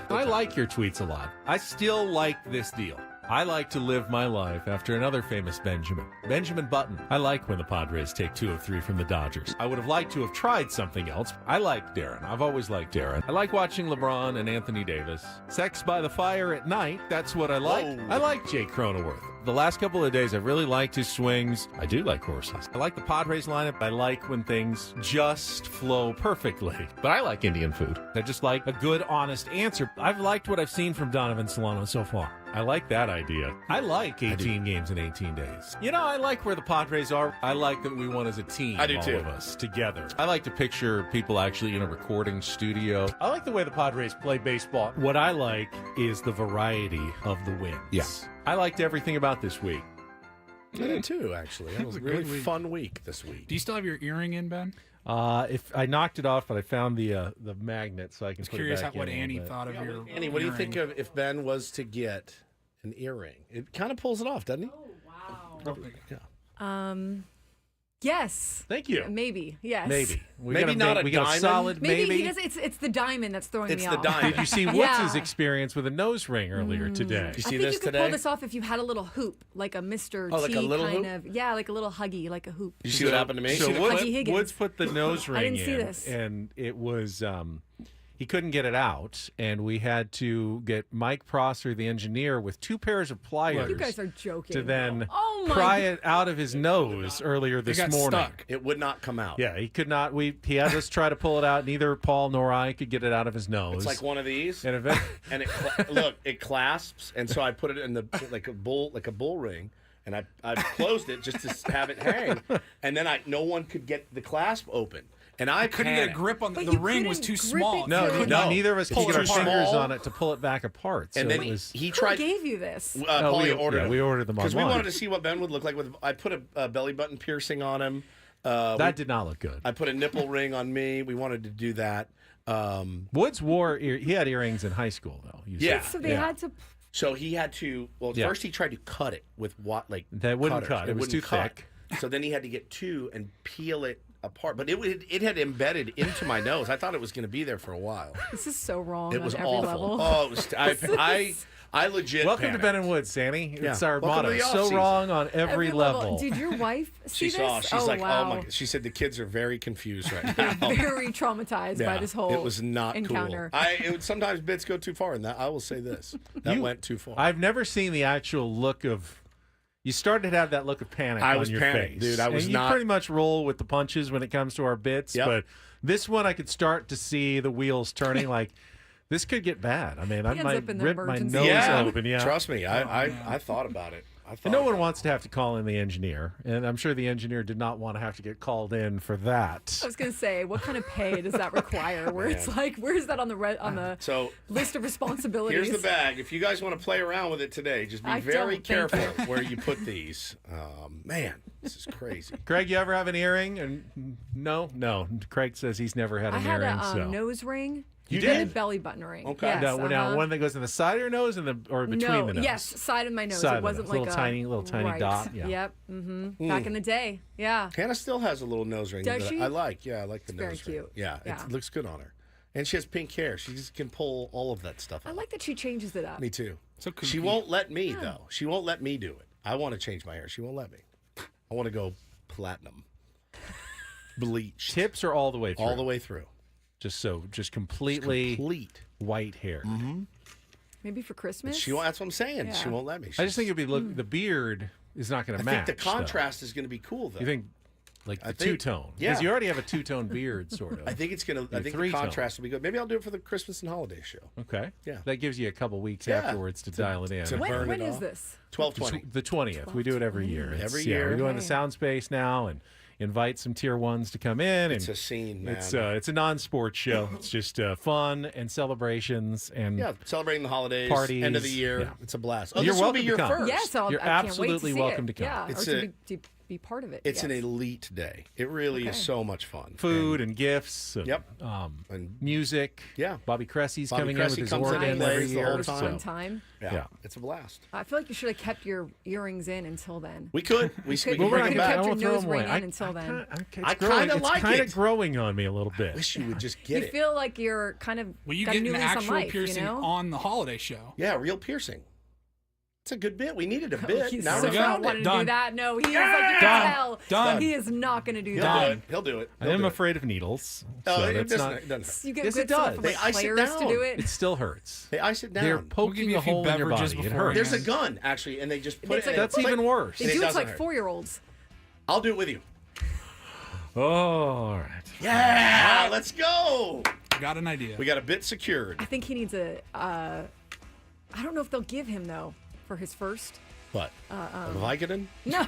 I like your tweets a lot. I still like this deal. I like to live my life after another famous Benjamin Button. I like when the Padres take 2 of 3 from the Dodgers. I would have liked to have tried something else. I like Darren. I've always liked Darren. I like watching LeBron and Anthony Davis. Sex by the fire at night, that's what I like. Whoa. I like Jake Cronenworth. The last couple of days, I've really liked his swings. I do like horses. I like the Padres lineup. I like when things just flow perfectly. But I like Indian food. I just like a good, honest answer. I've liked what I've seen from Donovan Solano so far. I like that idea. I like 18 games in 18 days. You know, I like where the Padres are. I like that we won as a team. I do all too. of us together. I like to picture people actually in a recording studio. I like the way the Padres play baseball. What I like is the variety of the wins. Yeah. I liked everything about this week. I did too, actually. It was a really fun week this week. Do you still have your earring in, Ben? If I knocked it off, but I found the magnet, so I can I was put curious it back what in a Annie little bit. thought of your Annie, what do you think earring. of if Ben was to get an earring? It kind of pulls it off, doesn't he? Oh, wow. Yeah. Yes. Thank you. Maybe. Yes. Maybe. Maybe not a we got a diamond? solid Maybe, maybe. he does. It's the diamond that's throwing It's me the off. diamond. Did you see Woods' Yeah. experience with a nose ring earlier today? Did you see I think this you could today? pull this off if you had a little hoop, like a Mr. Oh, T like a little kind hoop? of. Yeah, like a little huggy, like a hoop. Did you see what happened to me? So Huggy Higgins. Woods put the nose ring didn't see in, this. and it was he couldn't get it out, and we had to get Mike Prosser, the engineer, with 2 pairs of pliers You guys are joking. to then Oh my pry it out of his nose earlier this got morning. stuck. It would not come out. Yeah, he could not. He had us try to pull it out. Neither Paul nor I could get it out of his nose. It's like one of these, And event- and look, it clasps, and so I put it in the like a bull ring, and I closed it just to have it hang, and then no one could get the clasp open, and I Couldn't get a panicked. grip on But the you ring was couldn't too grip small. it No, to- neither of us could Pull get it our too fingers small. on it to pull it back apart. So And then it was, he Who tried. gave you this? Paulie ordered them. we ordered them because we online. wanted to see what Ben would look like. I put a belly button piercing on him. That did not look good. I put a nipple ring on me. We wanted to do that. Woods he had earrings in high school, though. You Yeah. said. So they had to. So he had to. Well, Yeah. first he tried to cut it with That wouldn't cutters. cut. It was wouldn't too cut. thick. So then he had to get 2 and peel it apart. But it had embedded into my nose. I thought it was going to be there for a while. This is so wrong It was on every awful. level. Oh, it was. I legit. Welcome panicked. to Ben and Woods, Sandy. It's Yeah. our Welcome to motto. the So off-season. wrong on every level. Did your wife see She this? saw. She's oh, like, wow. oh my. She said the kids are very confused right They're now. very traumatized by this whole It was not encounter. cool. Sometimes bits go too far, and that I will say this. That went too far. I've never seen the actual look of. You started to have that look of panic I on was your panicked, face, dude. I was and not- You pretty much roll with the punches when it comes to our bits, Yep. but this one I could start to see the wheels turning. Like this could get bad. I mean, I ends might up in the rip my emergency nose yeah, open. Yeah, trust me. I thought about it. And no one wants to have to call in the engineer, and I'm sure the engineer did not want to have to get called in for that. I was going to say, what kind of pay does that require? Where it's like, where's that on the So list of responsibilities? here's the bag. If you guys want to play around with it today, just be very careful where you put these. Man, this is crazy. Craig, you ever have an earring? And no. Craig says he's never had an earring. I had a nose ring. You and did? a belly button ring. Okay. Yes, Now, one that goes in the side of your nose or between the nose? Yes, side of my nose. Side it wasn't of the nose. like little tiny right. dot. Yeah. Yep. Mm-hmm. Back in the day. Yeah. Hannah still has a little nose ring. Does that she? I like. Yeah, I like the It's very nose ring. cute. Yeah, Yeah. it looks good on her. And she has pink hair. She just can pull all of that stuff I out. like that she changes it up. Me too. So she won't let me, though. She won't let me do it. I want to change my hair. She won't let me. I want to go platinum. Bleached. Tips are all the way through? All the way through. Just completely complete white hair. Mm-hmm. Maybe for Christmas? That's what I'm saying. Yeah. She won't let me. I just think it'd be the beard is not going to match. I think the contrast is going to be cool, though. You think like the two-tone? Yeah. Because you already have a two-tone beard, sort of. I think it's going to. I think the three-tone. contrast will be good. Maybe I'll do it for the Christmas and holiday show. Okay. Yeah. That gives you a couple weeks afterwards to dial it in. When is this? 12/20. The 20th. We do it every year. Every year. We go into sound space now and invite some tier ones to come in. It's and a scene, man. It's a non-sports show. It's just fun and celebrations and celebrating the holidays, parties. end of the year. Yeah. It's a blast. Oh, You're this will welcome be your to come. first. Yes, You're I can't absolutely wait to see welcome it. to come. Yeah, It's or to be part of it. It's an yes. elite day. It really is so much fun. Food and gifts. And, Yep. And music. Yeah. Bobby Cressy's Bobby coming Cressy in with his comes in and organ plays every the year. whole It's a time. fun time. Yeah. It's a blast. I feel like you should have kept your earrings in until then. We could. We could bring them have back. kept your won't throw nose them away. ring in until then. I kind of like It's kind it. of growing on me a little bit. I wish you would just get You it. feel like you're kind of Well, you got get a new an lease on actual life, piercing you know? on the holiday show. Yeah, real piercing. It's a good bit. We needed a bit. He's now so we not found wanting it. to do that. No, he is like, you can tell. Done. He is not going to do He'll that. do it. He'll do it. I am afraid of needles. Oh, So it that's doesn't. not. It doesn't. You get Yes, good it does. stuff from They like ice it players to down. do it. It still hurts. They ice it They're down. poking you a a few hole in your beverages body. It before. hurts. There's a gun actually, and they just put It's it. like- in That's even worse. They And it do it to doesn't like hurt. 4-year-olds. I'll do it with you. Oh, all right. Yeah, let's go. Got an idea. We got a bit secured. I think he needs a. I don't know if they'll give him though for his first. What? A Vicodin? No,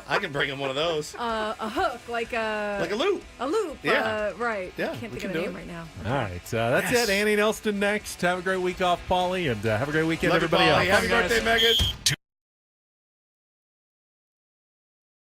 I can bring him one of those. a hook like a loop. A loop. Yeah. Right. Yeah, Can't we think can of the do name it. right now. All right. That's it. Annie Nelson next. Have a great week off, Paulie, and have a great weekend, Love you, everybody Pauly. else. Happy birthday, Megan.